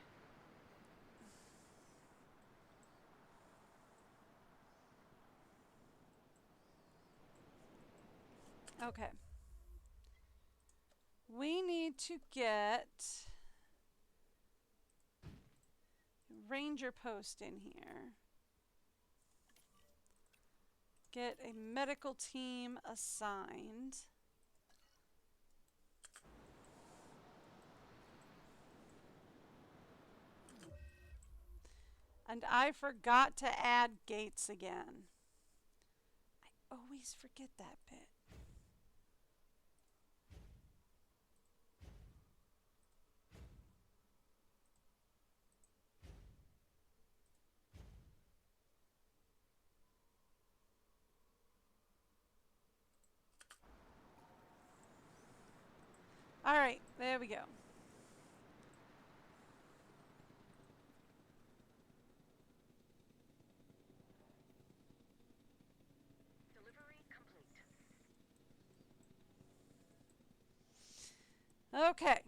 Okay. We need to get a ranger post in here. Get a medical team assigned. And I forgot to add gates again. I always forget that bit. All right, there we go. Delivery complete. Okay.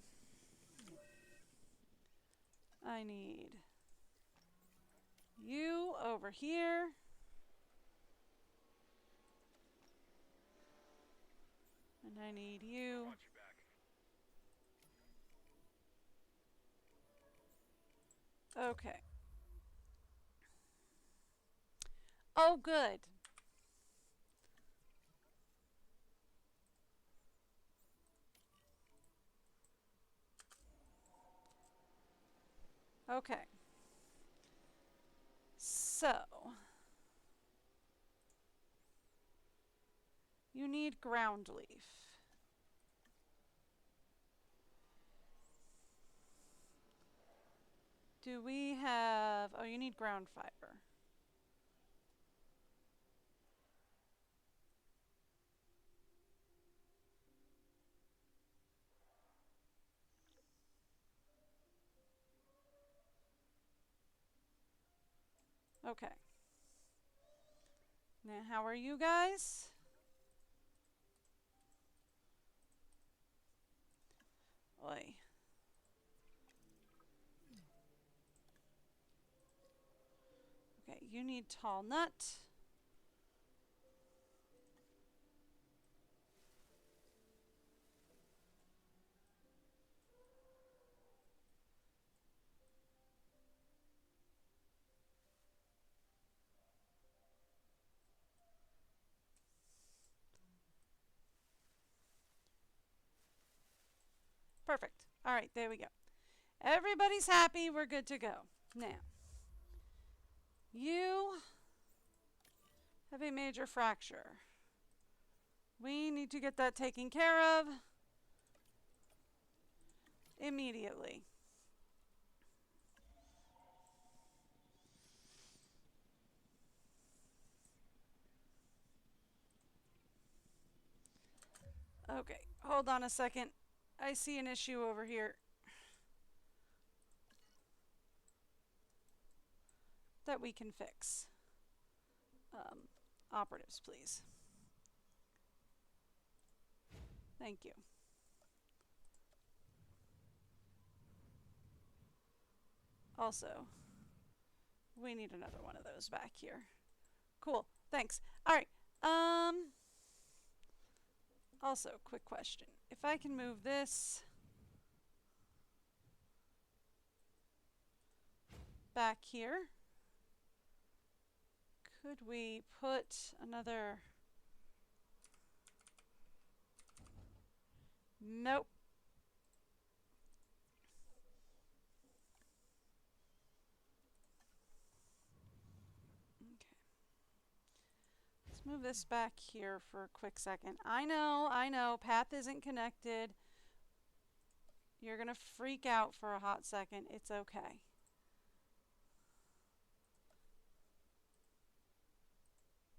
I need you over here. And I need you. Okay. Oh, good. Okay. So, you need ground leaf. Do we have... Oh, you need ground fiber. Okay. Now, how are you guys? Oi. you need tall nut. Perfect. All right, there we go. Everybody's happy. We're good to go. Now, you have a major fracture. We need to get that taken care of immediately. Okay, hold on a second. I see an issue over here that we can fix. Operatives, please. Thank you. Also, we need another one of those back here. Cool, thanks. All right, also, quick question. If I can move this back here, could we put another... Nope. Okay. Let's move this back here for a quick second. I know, path isn't connected. You're gonna freak out for a hot second. It's okay.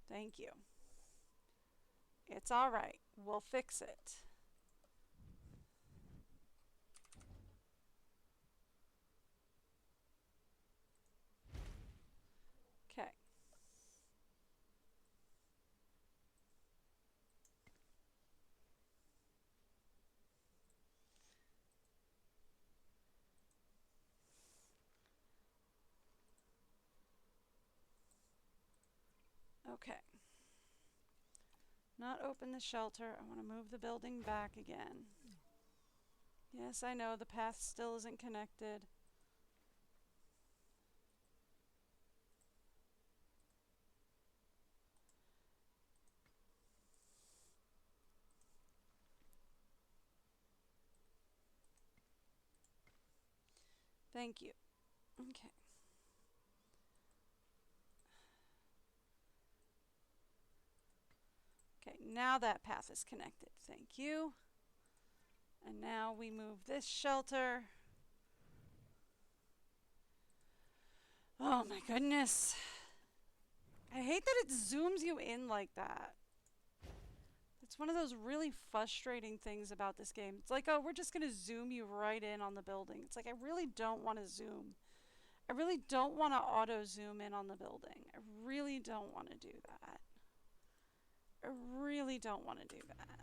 Thank you. It's all right. We'll fix it. Okay. Okay. Not open the shelter. I want to move the building back again. Yes, I know the path still isn't connected. Thank you. Okay. Okay, now that path is connected. Thank you. And now we move this shelter. Oh my goodness. I hate that it zooms you in like that. It's one of those really frustrating things about this game. It's like, oh, we're just going to zoom you right in on the building. It's like, I really don't want to zoom. I really don't want to auto zoom in on the building. I really don't want to do that. I really don't want to do that.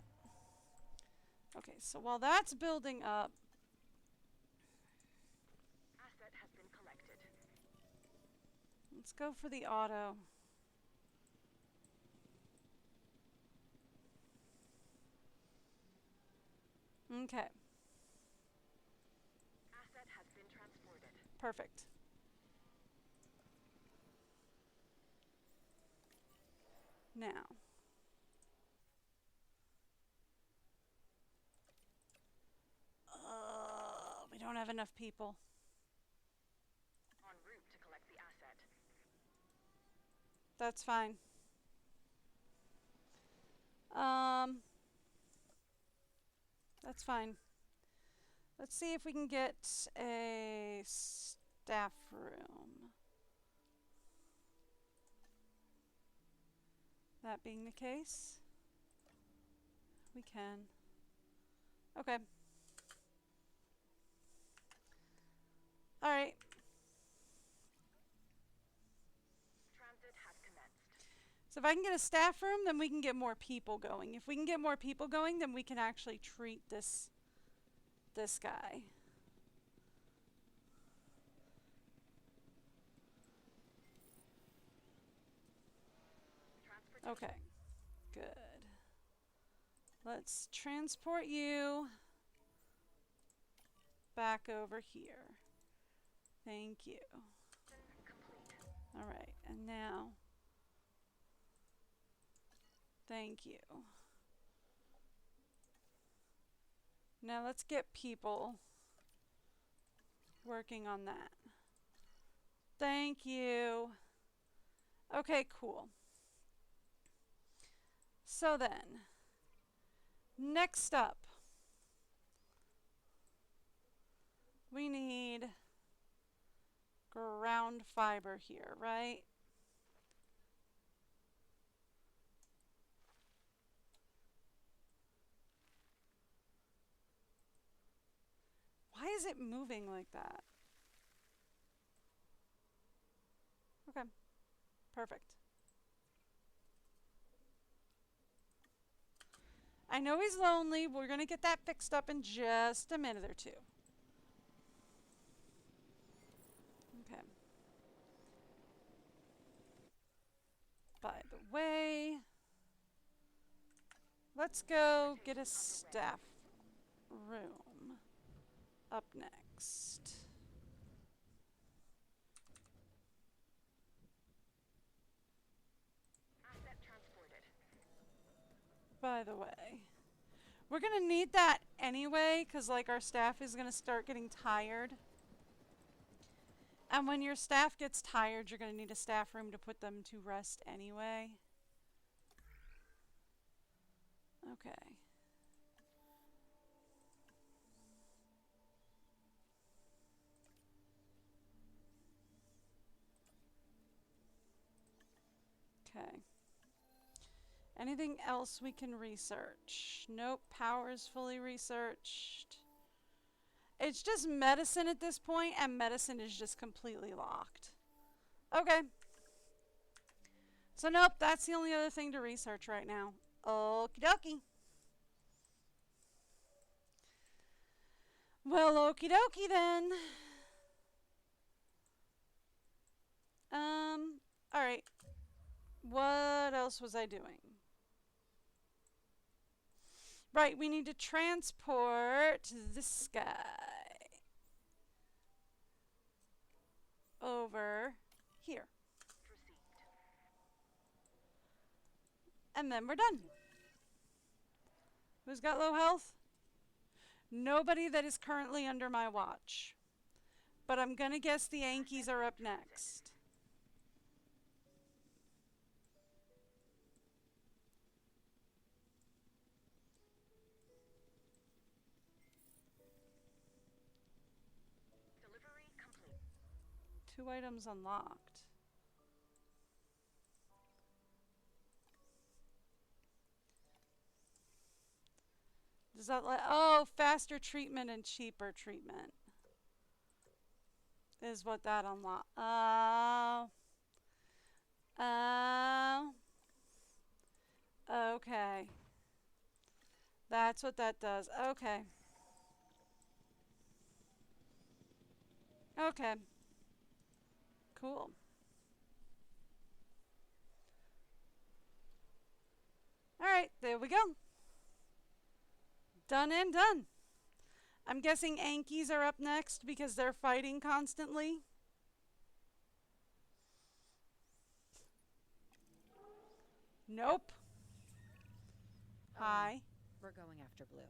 Okay, so while that's building up, Asset has been collected. let's go for the auto. Okay, Asset has been transported. perfect. Now, we don't have enough people. En route to collect the asset. That's fine. That's fine. Let's see if we can get a staff room. That being the case, we can. Okay. All right. Transit has commenced. So if I can get a staff room, then we can get more people going. If we can get more people going, then we can actually treat this guy. Okay, good. Let's transport you back over here. Thank you. All right, and now, thank you. Now let's get people working on that. Thank you. Okay, cool. So then, next up, we need ground fiber here, right? Why is it moving like that? Okay, perfect. I know he's lonely. We're going to get that fixed up in just a minute or two. Okay. By the way, let's go get a staff room up next. Asset transported. By the way, we're going to need that anyway because like our staff is going to start getting tired. And when your staff gets tired, you're going to need a staff room to put them to rest anyway. Okay. Okay. Anything else we can research? Nope, power is fully researched. It's just medicine at this point, and medicine is just completely locked. Okay. So nope, that's the only other thing to research right now. Okie dokie. Well, okie dokie then. Alright. What else was I doing? Right, we need to transport this guy over here. And then we're done. Who's got low health? Nobody that is currently under my watch. But I'm gonna guess the Yankees are up next. Delivery complete. 2 items unlocked. Does that let, oh, faster treatment and cheaper treatment is what that unlock. Okay. That's what that does. Okay. Okay. Cool. Alright, there we go. Done and done. I'm guessing Yankees are up next because they're fighting constantly. Nope. Hi. We're going after Blue.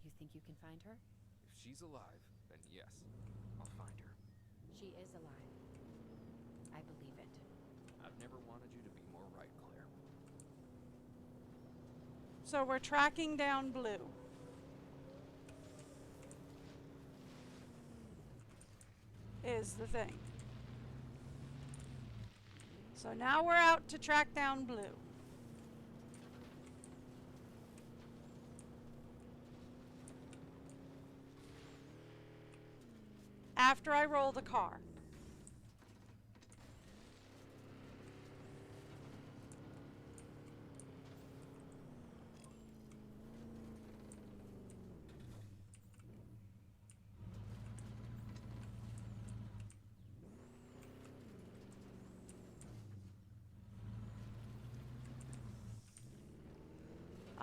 You think you can find her? If she's alive, then yes, I'll find her. She is alive. I believe it. I've never wanted you to be more right, Claire. So we're tracking down Blue. Is the thing. So now we're out to track down Blue. After I roll the car.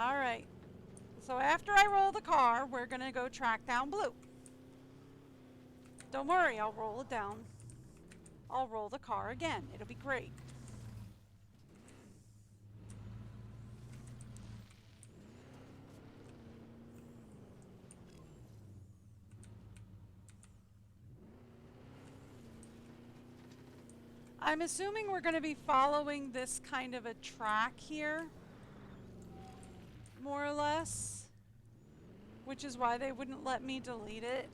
All right. So after I roll the car, we're going to go track down Blue. Don't worry, I'll roll it down. I'll roll the car again. It'll be great. I'm assuming we're going to be following this kind of a track here, more or less, which is why they wouldn't let me delete it.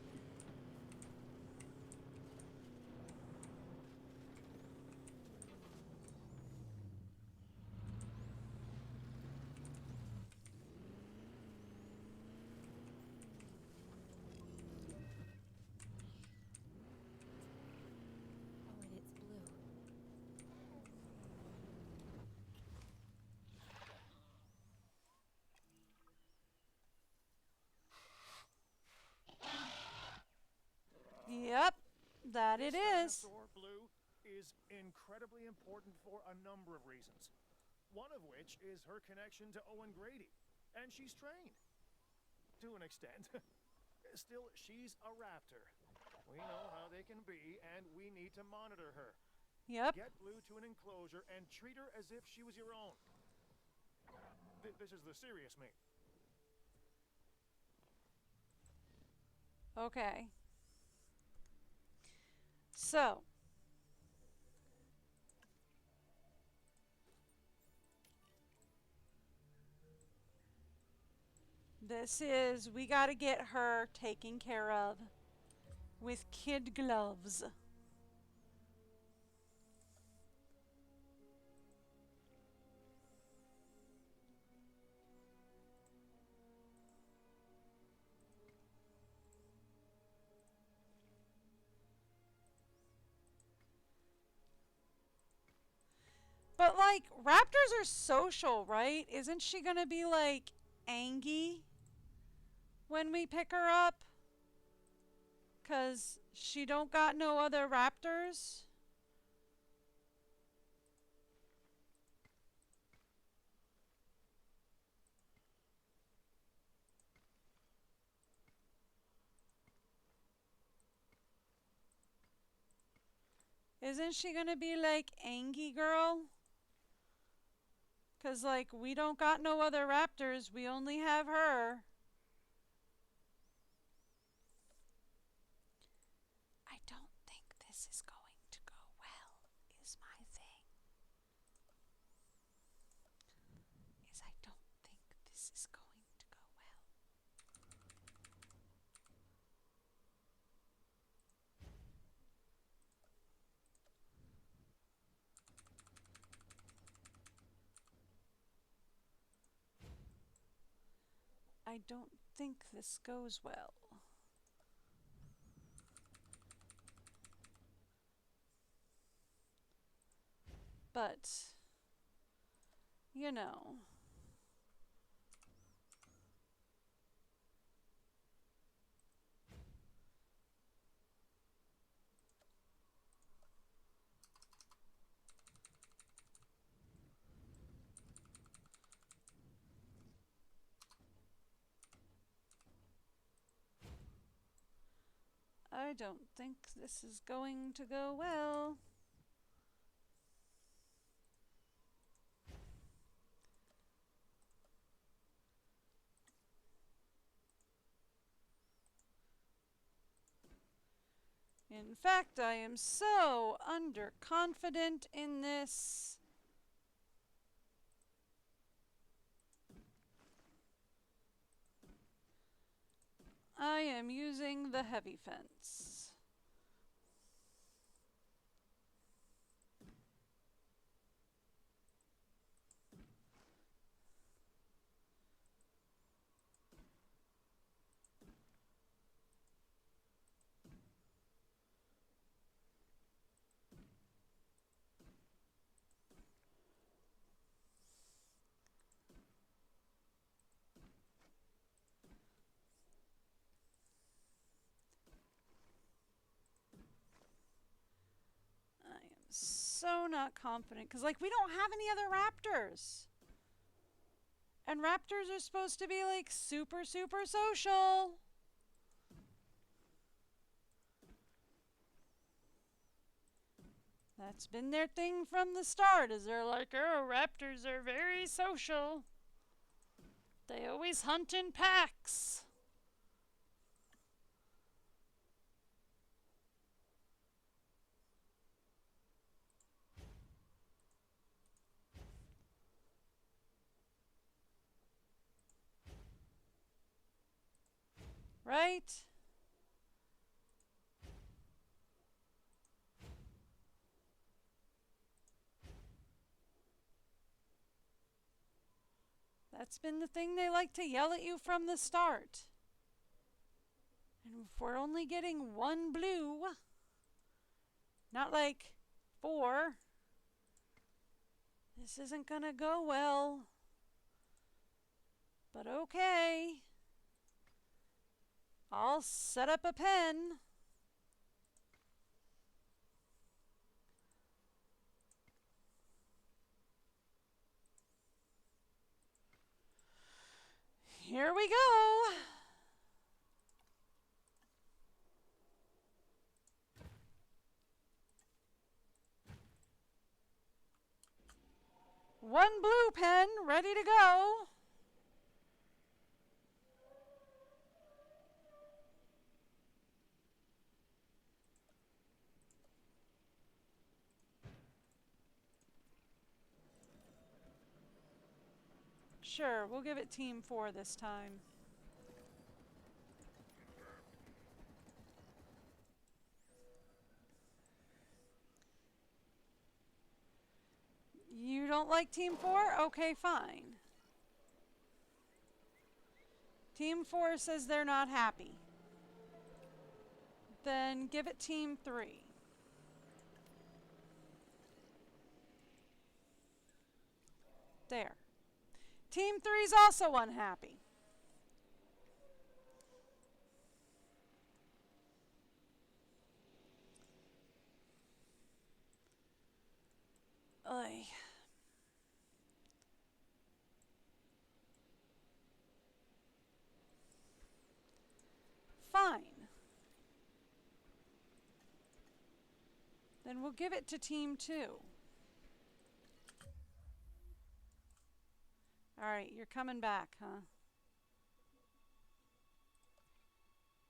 Oh, and it's blue. Yep, that it is. Dinosaur, Blue, is incredibly important for a number of reasons. One of which is her connection to Owen Grady. And she's trained. To an extent. Still, she's a raptor. We know how they can be, and we need to monitor her. Yep. Get Blue to an enclosure and treat her as if she was your own. This is the serious me. Okay. So. This is, we got to get her taken care of with kid gloves. But like, raptors are social, right? Isn't she gonna be like angry when we pick her up? 'Cause she don't got no other raptors? Isn't she gonna be like angry girl? 'Cause like, we don't got no other raptors, we only have her. I don't think this is going to go well, is my thing. I don't think this is going to go well. I don't think this goes well. But, you know. I don't think this is going to go well. In fact, I am so underconfident in this. I am using the heavy fence. I am so not confident because, like, we don't have any other raptors. And raptors are supposed to be like super, super social. That's been their thing from the start, is they're like, oh, raptors are very social. They always hunt in packs. Right? That's been the thing they like to yell at you from the start. And if we're only getting one blue, not like 4, this isn't gonna go well. But okay. I'll set up a pen. Here we go. One blue pen ready to go. Sure, we'll give it Team 4 this time. You don't like Team 4? Okay, fine. Team 4 says they're not happy. Then give it Team 3. There. Team 3's also unhappy. Oy. Fine. Then we'll give it to Team 2. Alright, you're coming back, huh?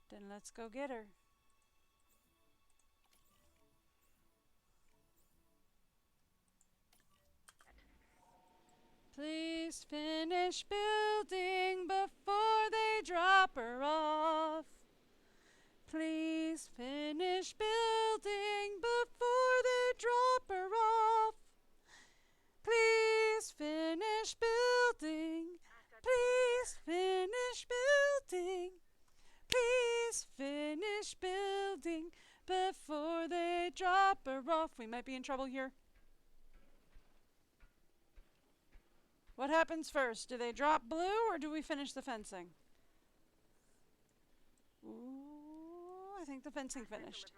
Then let's go get her. Please finish building before they drop her off. Please finish building before they drop her off. Please finish building. Please finish building. Please finish building before they drop her off. We might be in trouble here. What happens first? Do they drop blue or do we finish the fencing? Ooh, I think the fencing finished.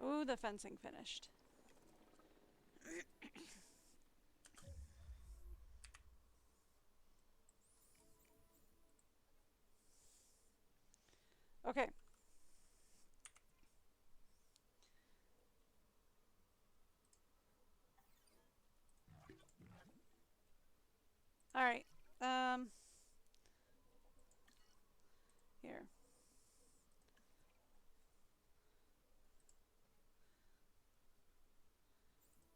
Ooh, the fencing finished. Okay. All right. Here.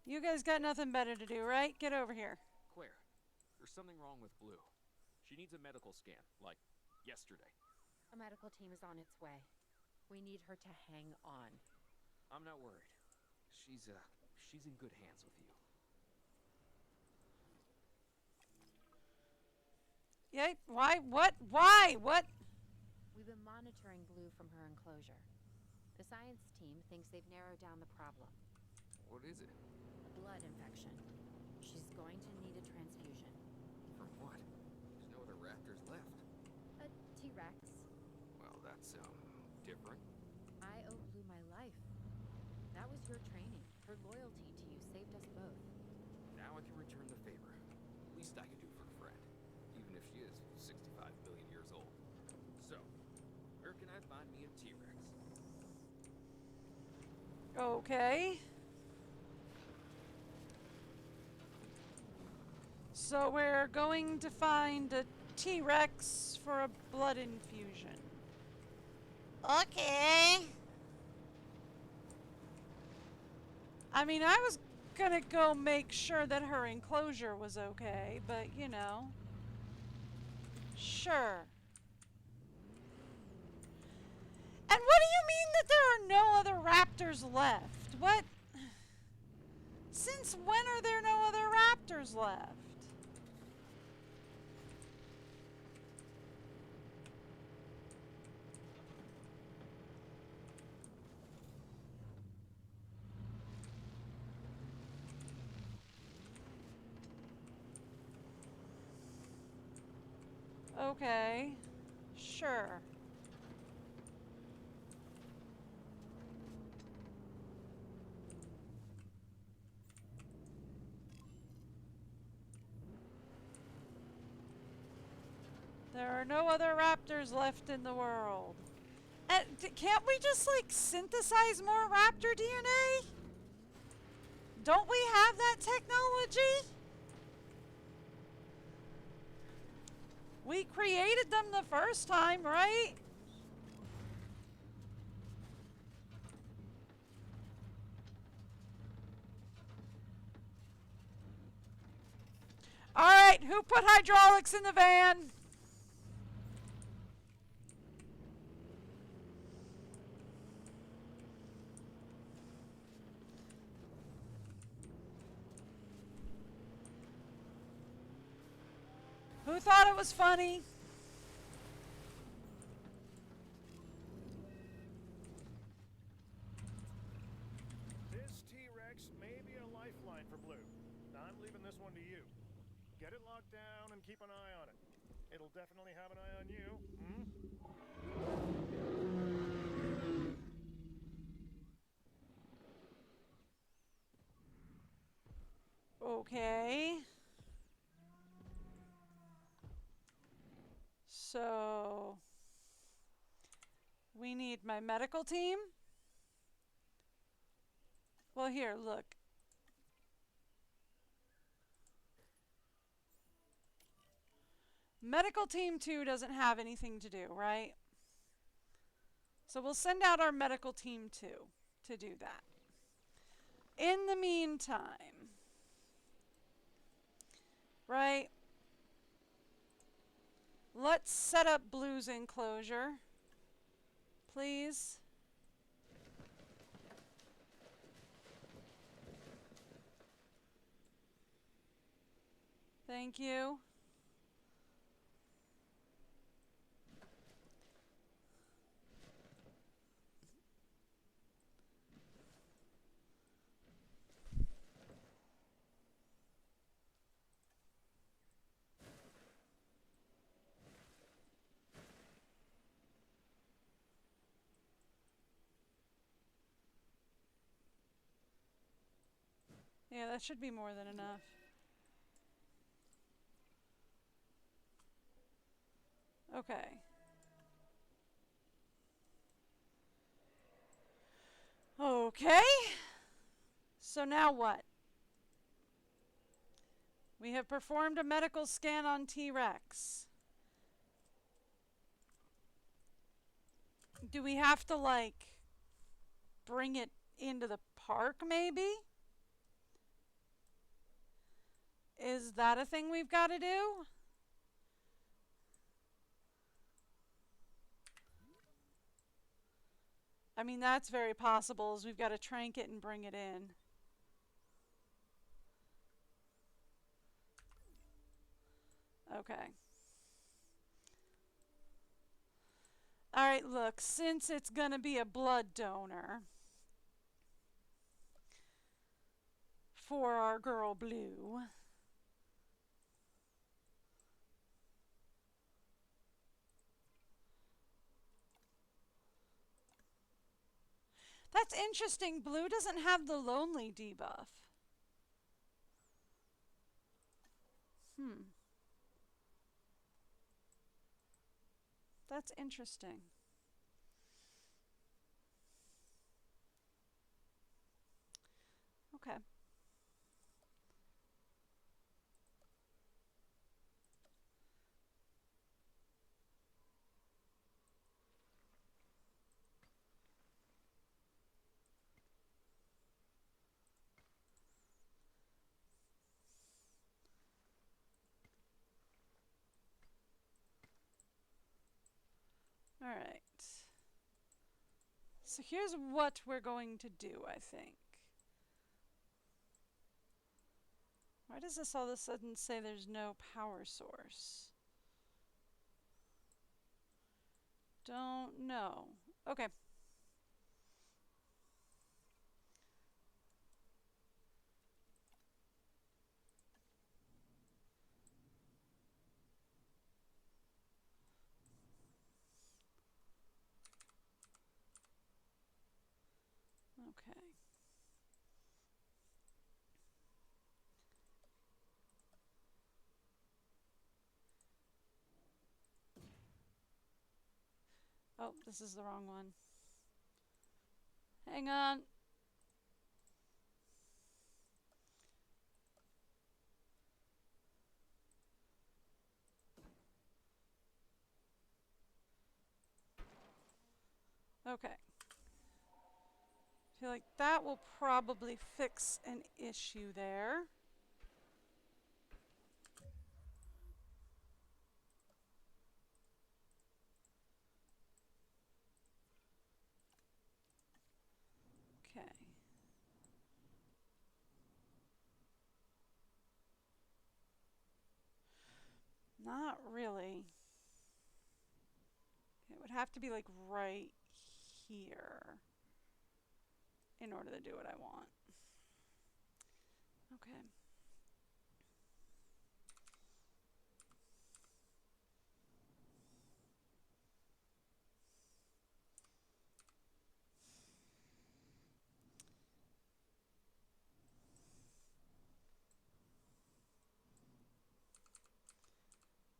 You guys got nothing better to do, right? Get over here. Claire, there's something wrong with Blue. She needs a medical scan, like yesterday. A medical team is on its way. We need her to hang on. I'm not worried. She's in good hands with you. Yay? Why? What? Why? What? We've been monitoring Blue from her enclosure. The science team thinks they've narrowed down the problem. What is it? A blood infection. She's going to need a transfusion. From what? There's no other raptors left. A T-Rex. Well, that's, different. I owe Blue my life. That was your training. Her loyalty to you saved us both. Now I can return the favor. Least I could do for a friend. she is 65 million years old. So, where can I find me a T-Rex? Okay. So we're going to find a T-Rex for a blood infusion. Okay. I mean, I was gonna go make sure that her enclosure was okay, but you know. Sure. And what do you mean that there are no other raptors left? What? Since when are there no other raptors left? Okay. Sure. There are no other raptors left in the world. And can't we just, like, synthesize more raptor DNA? Don't we have that technology? We created them the first time, right? Alright, who put hydraulics in the van? Who thought it was funny? This T-Rex may be a lifeline for Blue. I'm leaving this one to you. Get it locked down and keep an eye on it. It'll definitely have an eye on you. Okay. So we need my medical team. Well, here, look. Medical team 2 doesn't have anything to do, right? So we'll send out our medical team 2 to do that. In the meantime, right? Let's set up Blue's enclosure, please. Thank you. Yeah, that should be more than enough. Okay. Okay. So now what? We have performed a medical scan on T-Rex. Do we have to, like, bring it into the park, maybe? Is that a thing we've got to do? I mean, that's very possible, as we've got to trank it and bring it in. Okay. Alright, look, since it's going to be a blood donor for our girl Blue, that's interesting. Blue doesn't have the lonely debuff. That's interesting. Okay. All right. So here's what we're going to do, I think. Why does this all of a sudden say there's no power source? Don't know. Okay. Okay. Oh, this is the wrong one. Hang on. Okay. I feel like that will probably fix an issue there. Okay. Not really. It would have to be like right here in order to do what I want. Okay.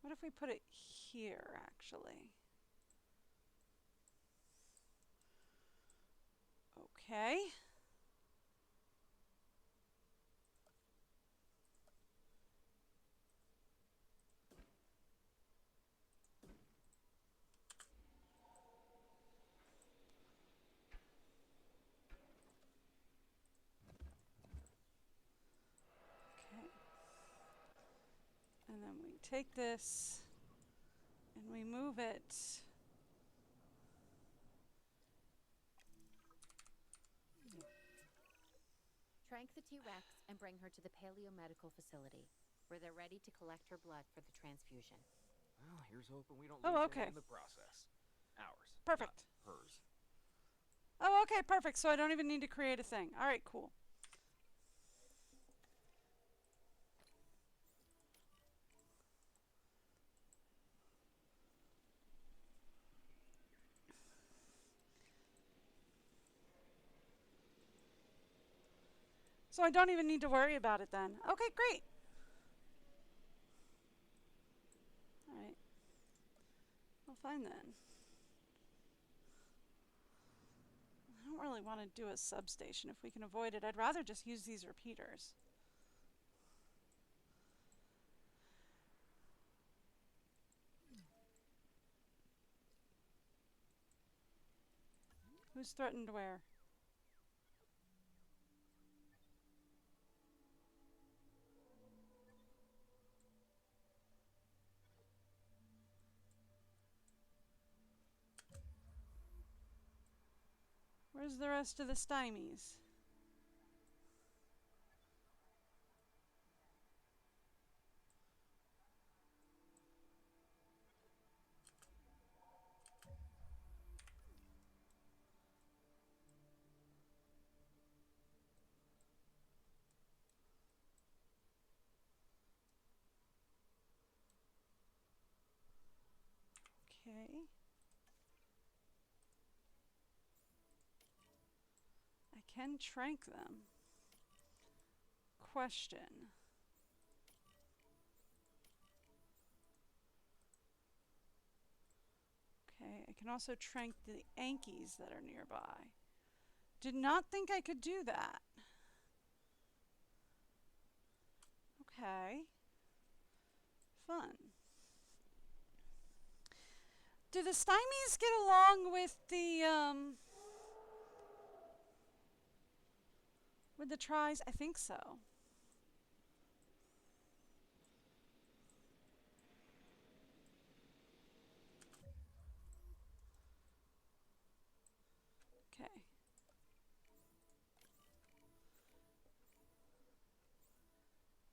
What if we put it here, actually? Okay. Okay. And then we take this and we move it. Trank the T-Rex and bring her to the paleomedical facility, where they're ready to collect her blood for the transfusion. Well, here's hoping we don't Oh, lose okay. any in the process. Ours. Perfect. Not hers. Oh, okay, perfect. So I don't even need to create a thing. All right, cool. So I don't even need to worry about it then. Okay, great. All right. Well, fine then. I don't really want to do a substation if we can avoid it. I'd rather just use these repeaters. Who's threatened where? Where's the rest of the stymies? Okay. I can trank them. Question. Okay, I can also trank the Yankees that are nearby. Did not think I could do that. Okay. Fun. Do the stymies get along with the tries? I think so. Okay.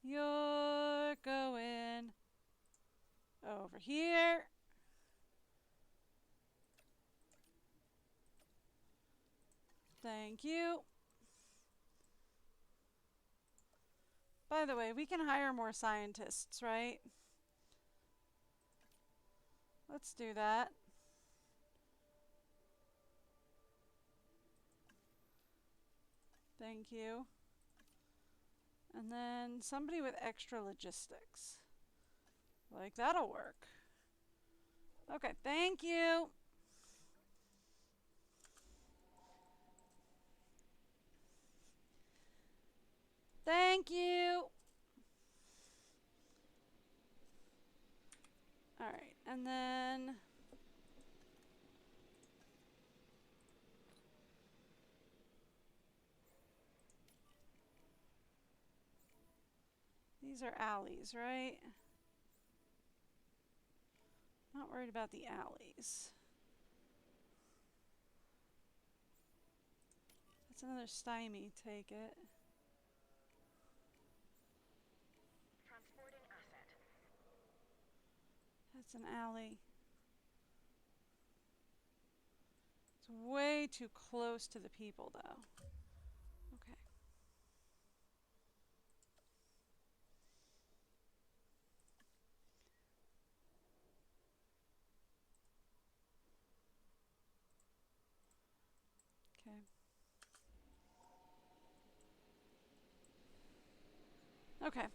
You're going over here. Thank you. By the way, we can hire more scientists, right? Let's do that. Thank you. And then somebody with extra logistics. Like, that'll work. Okay, thank you. Thank you. All right, and then these are alleys, right? Not worried about the alleys. That's another stymie, take it. Transporting asset. That's an alley. It's way too close to the people, though. Okay. Okay. Okay.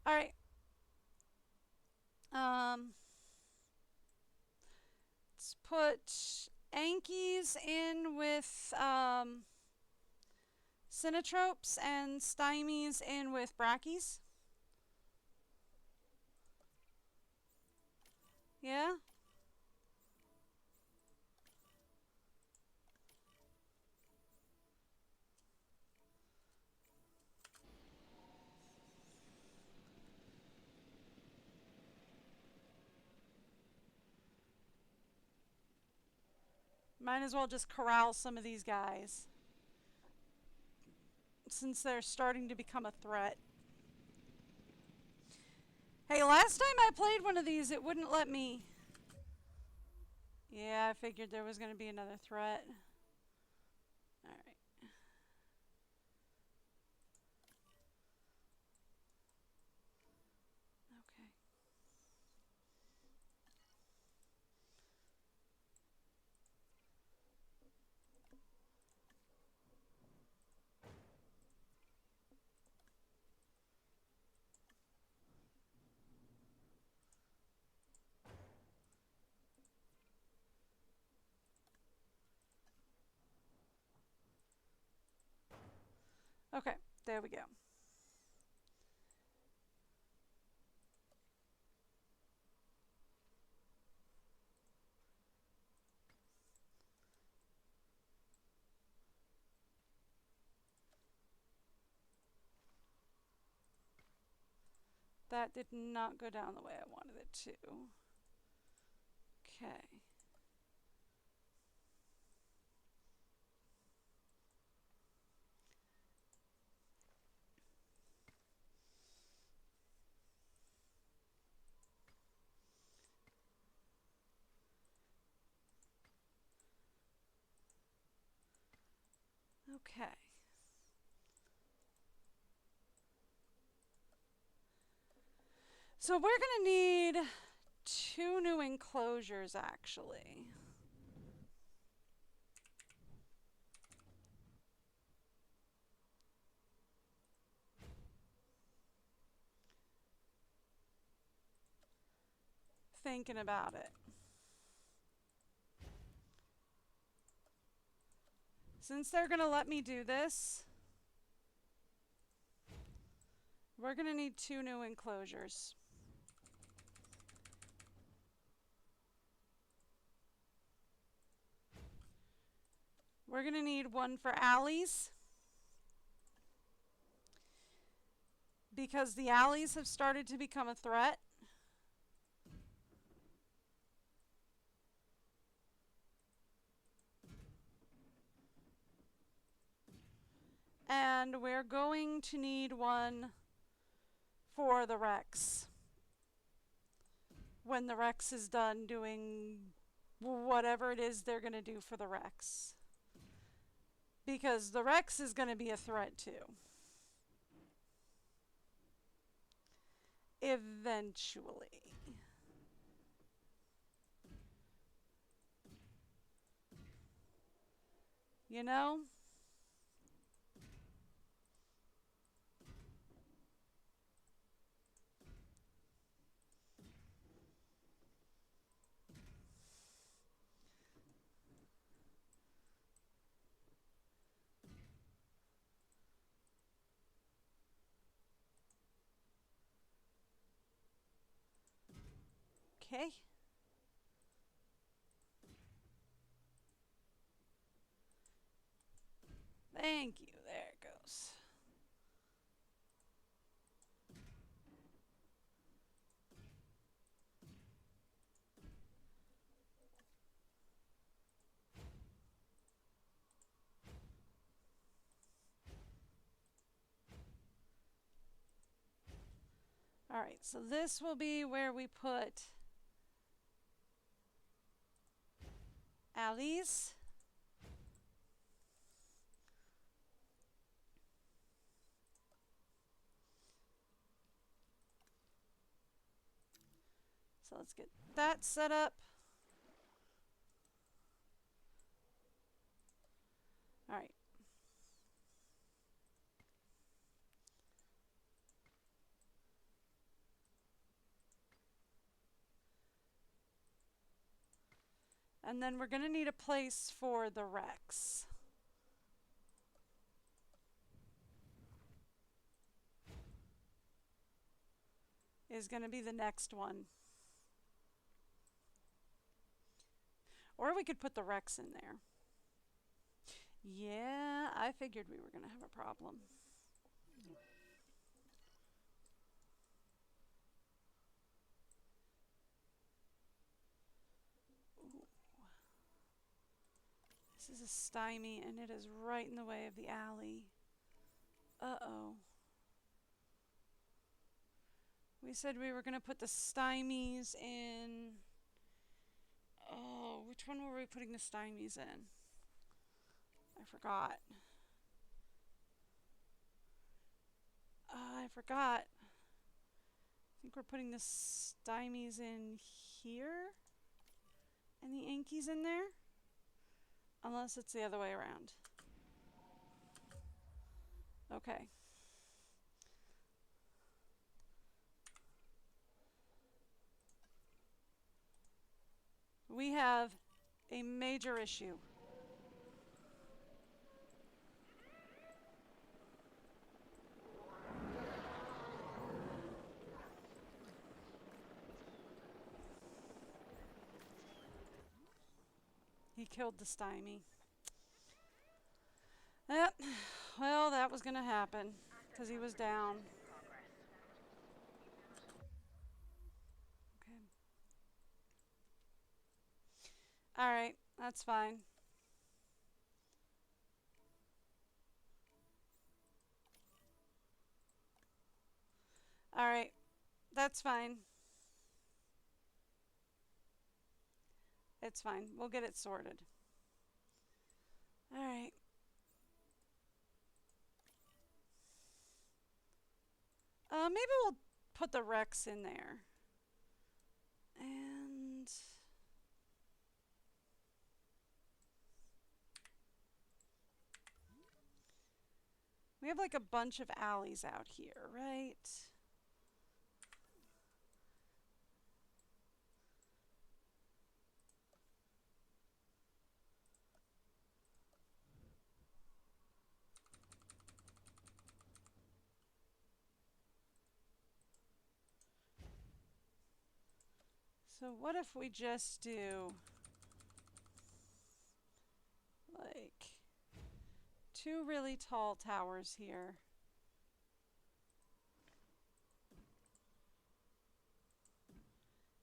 All right. Let's put Ankies in with Sinotropes and Stymies in with Brackies. Yeah? Might as well just corral some of these guys, since they're starting to become a threat. Hey, last time I played one of these, it wouldn't let me. Yeah, I figured there was going to be another threat. Alright. Okay. Okay, there we go. That did not go down the way I wanted it to. Okay. Okay. So we're going to need 2 new enclosures, actually. thinking about it. Since they're going to let me do this, we're going to need 2 new enclosures. We're going to need one for alleys, because the alleys have started to become a threat. And we're going to need one for the Rex when the Rex is done doing whatever it is they're going to do for the Rex. Because the Rex is going to be a threat too. Eventually. You know? Okay. Thank you. There it goes. All right, so this will be where we put alleys. So let's get that set up. All right. And then we're going to need a place for the Rex. Is going to be the next one. Or we could put the Rex in there. Yeah, I figured we were going to have a problem. Ooh. This is a stymie, and it is right in the way of the alley. Uh-oh. We said we were going to put the stymies in... Oh, which one were we putting the stymies in? I forgot. I forgot. I think we're putting the stymies in here. And the Yankees in there. Unless it's the other way around. Okay. We have a major issue. He killed the stymie. Yep. Well, that was going to happen because he was down. Okay. All right, that's fine. All right, that's fine. It's fine. We'll get it sorted. All right. Maybe we'll put the Rex in there. And we have like a bunch of alleys out here, right? So what if we just do like 2 really tall towers here?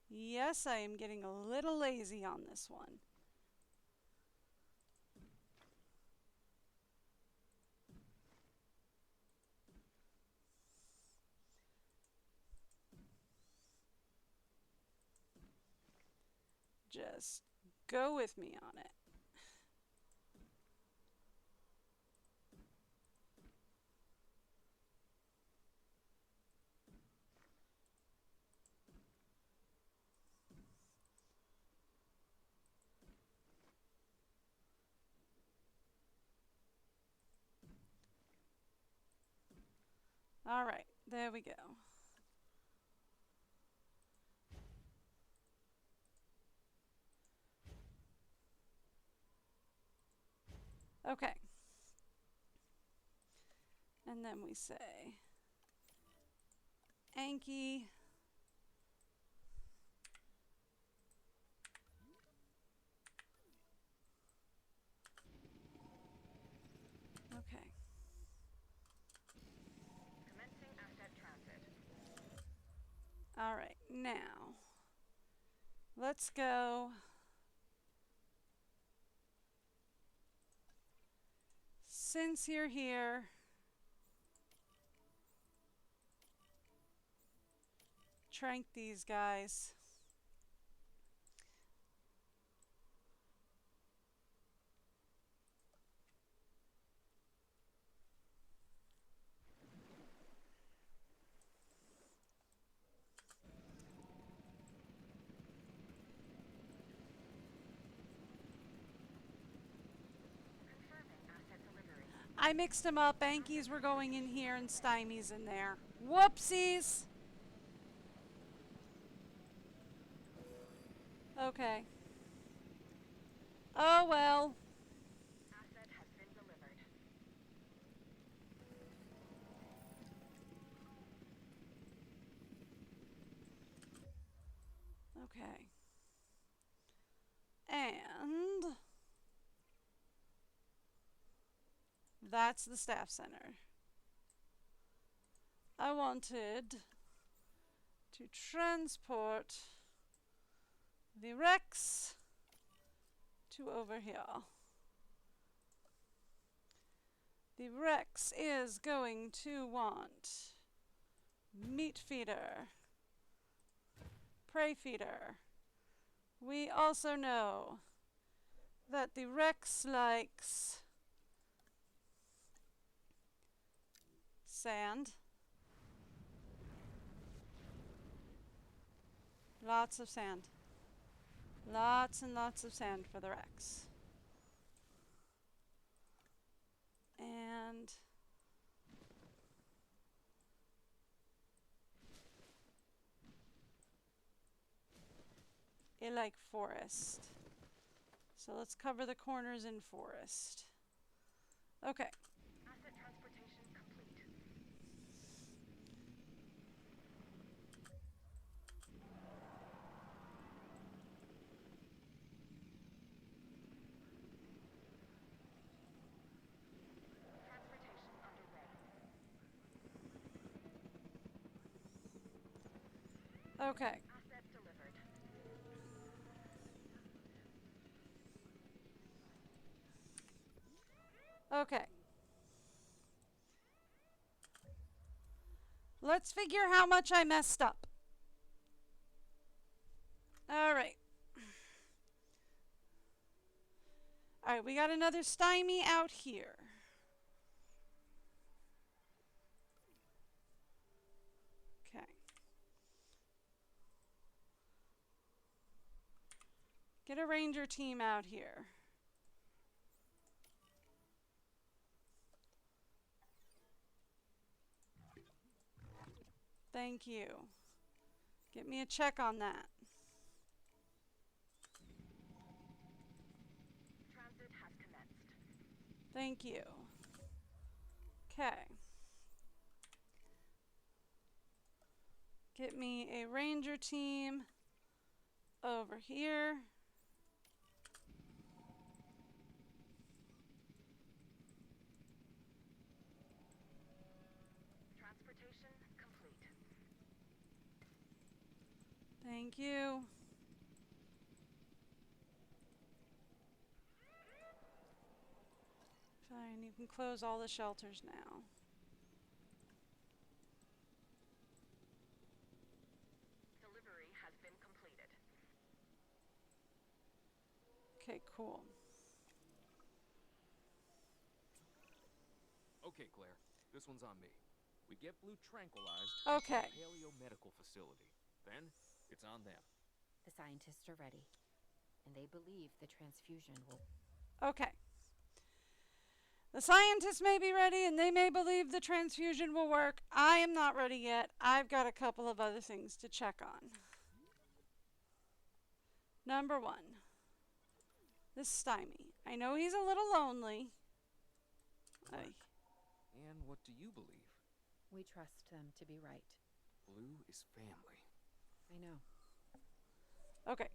Yes, I am getting a little lazy on this one. Just go with me on it. All right, there we go. Okay. And then we say Anki. Okay. Commencing asset transit. All right, now let's go. Since you're here, trank these guys. Confirming asset delivery. I mixed them up. Ankies were going in here and stymies in there. Whoopsies! Okay. Oh well. Asset has been delivered. Okay. And that's the staff center. I wanted to transport the Rex to over here. The Rex is going to want meat feeder, prey feeder. We also know that the Rex likes sand. Lots of sand. Lots and lots of sand for the Rex. And it like forest. So let's cover the corners in forest. Okay. Asset transportation complete. Transportation underway. Okay. Asset delivered. Okay. Let's figure how much I messed up. All right. All right, we got another stymie out here. Okay. Get a ranger team out here. Thank you. Get me a check on that. Transit has commenced. Thank you. Okay. Get me a ranger team over here. Transportation complete. Thank you. Fine, you can close all the shelters now. Delivery has been completed. Okay, cool. Okay, Claire. This one's on me. We get Blue tranquilized Okay. to a paleo-medical facility. Then, it's on them. The scientists are ready, and they believe the transfusion will. Okay. The scientists may be ready and they may believe the transfusion will work. I am not ready yet. I've got a couple of other things to check on. Number one, this Stymie. I know he's a little lonely. And what do you believe? We trust them to be right. Blue is family. I know. Okay.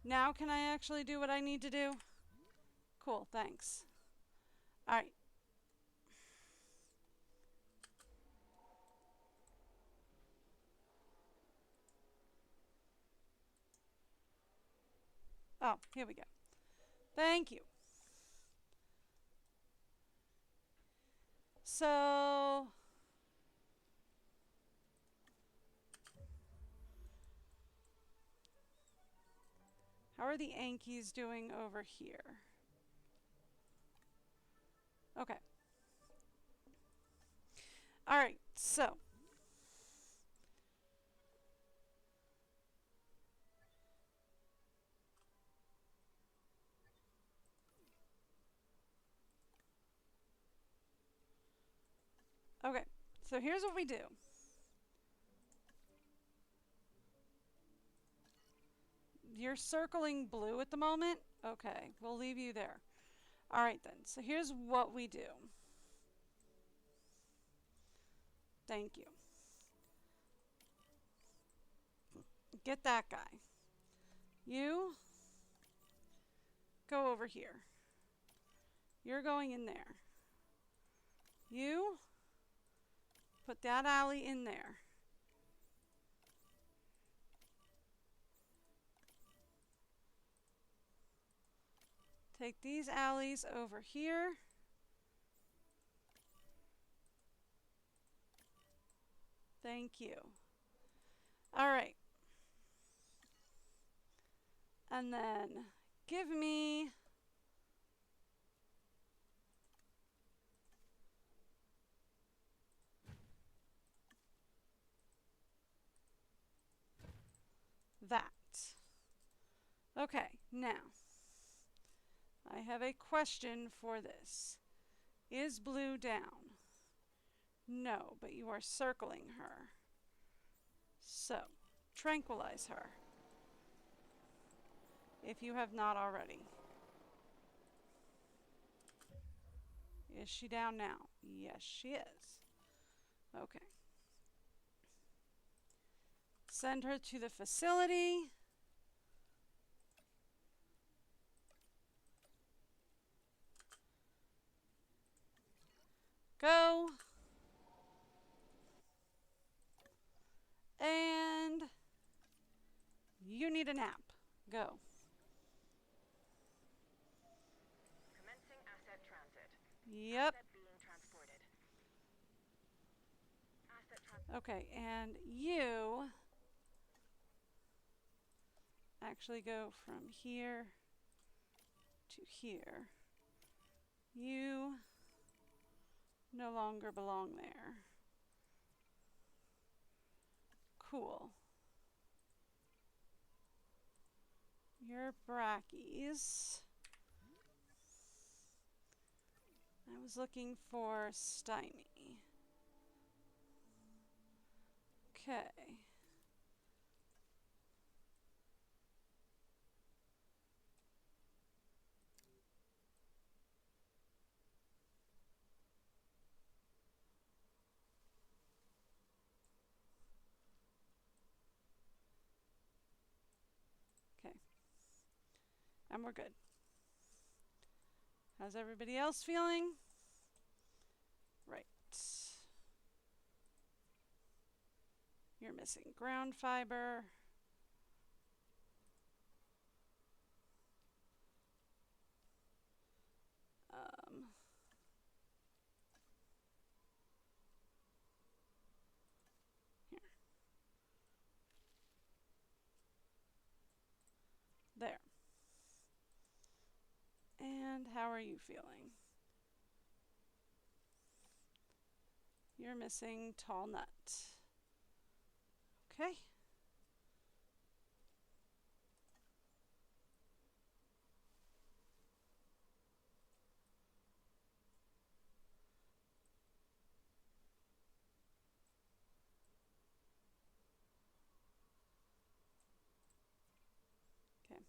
Now can I actually do what I need to do? Cool, thanks. All right. Oh, here we go. Thank you. So, how are the Yankees doing over here? Okay. All right, so. Okay, so here's what we do. You're circling blue at the moment? Okay, we'll leave you there. All right then, so here's what we do. Thank you. Get that guy. You go over here. You're going in there. You put that alley in there. Take these alleys over here. Thank you. All right. And then give me that. Okay, now I have a question for this. Is blue down? No, but you are circling her. So, tranquilize her. If you have not already. Is she down now? Yes, she is. Okay. Send her to the facility. Go. And you need a nap. Go. Commencing asset transit. Yep. Asset being transported. Okay, and you actually go from here to here. You no longer belong there. Cool. Your brackies. I was looking for Stymie. Okay. And we're good. How's everybody else feeling? Right. You're missing ground fiber. Here. There. And how are you feeling? You're missing tall nut. Okay. Okay.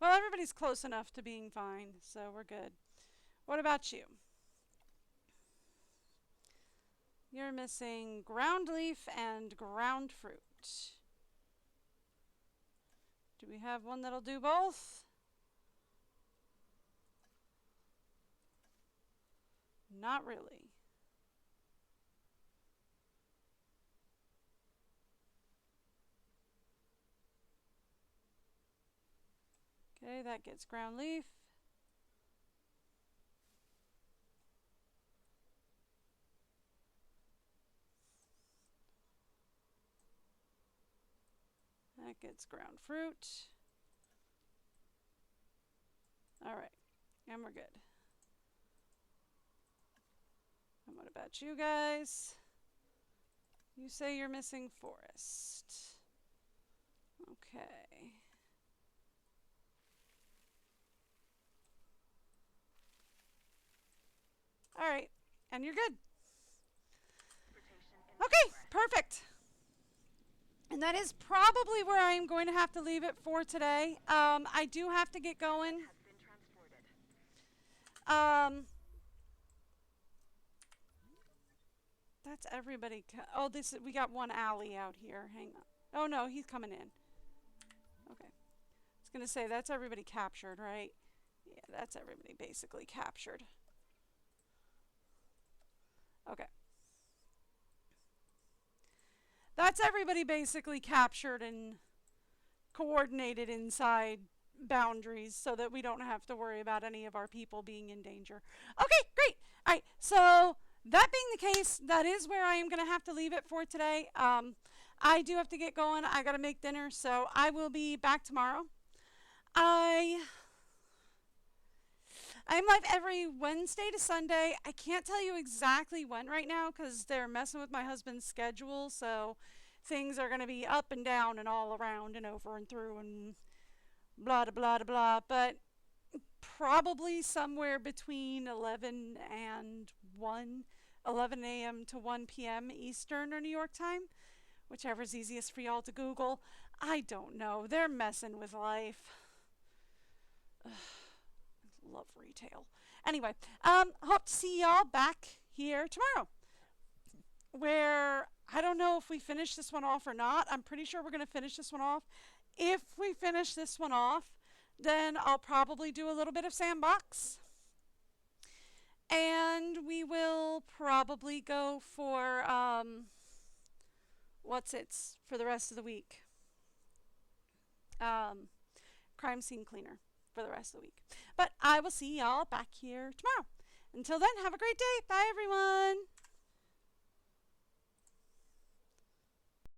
Well, everybody's close enough to being fine, so we're good. What about you? You're missing ground leaf and ground fruit. Do we have one that'll do both? Not really. Okay, that gets ground leaf. That gets ground fruit. All right, and we're good. And what about you guys? You say you're missing forest. Okay. All right, and you're good. Okay, perfect. And that is probably where I am going to have to leave it for today. I do have to get going. That's everybody. Oh, we got one alley out here. Hang on. Oh no, he's coming in. Okay. I was gonna say that's everybody captured, right? Yeah, that's everybody basically captured. Okay. That's everybody basically captured and coordinated inside boundaries so that we don't have to worry about any of our people being in danger. Okay, great. All right, so that being the case, that is where I am going to have to leave it for today. I do have to get going. I got to make dinner, so I will be back tomorrow. I'm live every Wednesday to Sunday. I can't tell you exactly when right now because they're messing with my husband's schedule, so things are going to be up and down and all around and over and through and blah, blah, blah, blah. But probably somewhere between 11 and 1, 11 a.m. to 1 p.m. Eastern or New York time, whichever's easiest for y'all to Google. I don't know. They're messing with life. Love retail. Anyway, hope to see y'all back here tomorrow, where I don't know if we finish this one off or not. I'm pretty sure we're going to finish this one off. If we finish this one off, then I'll probably do a little bit of sandbox. And we will probably go for, for the rest of the week. Crime scene cleaner for the rest of the week. But I will see y'all back here tomorrow. Until then, have a great day. Bye, everyone.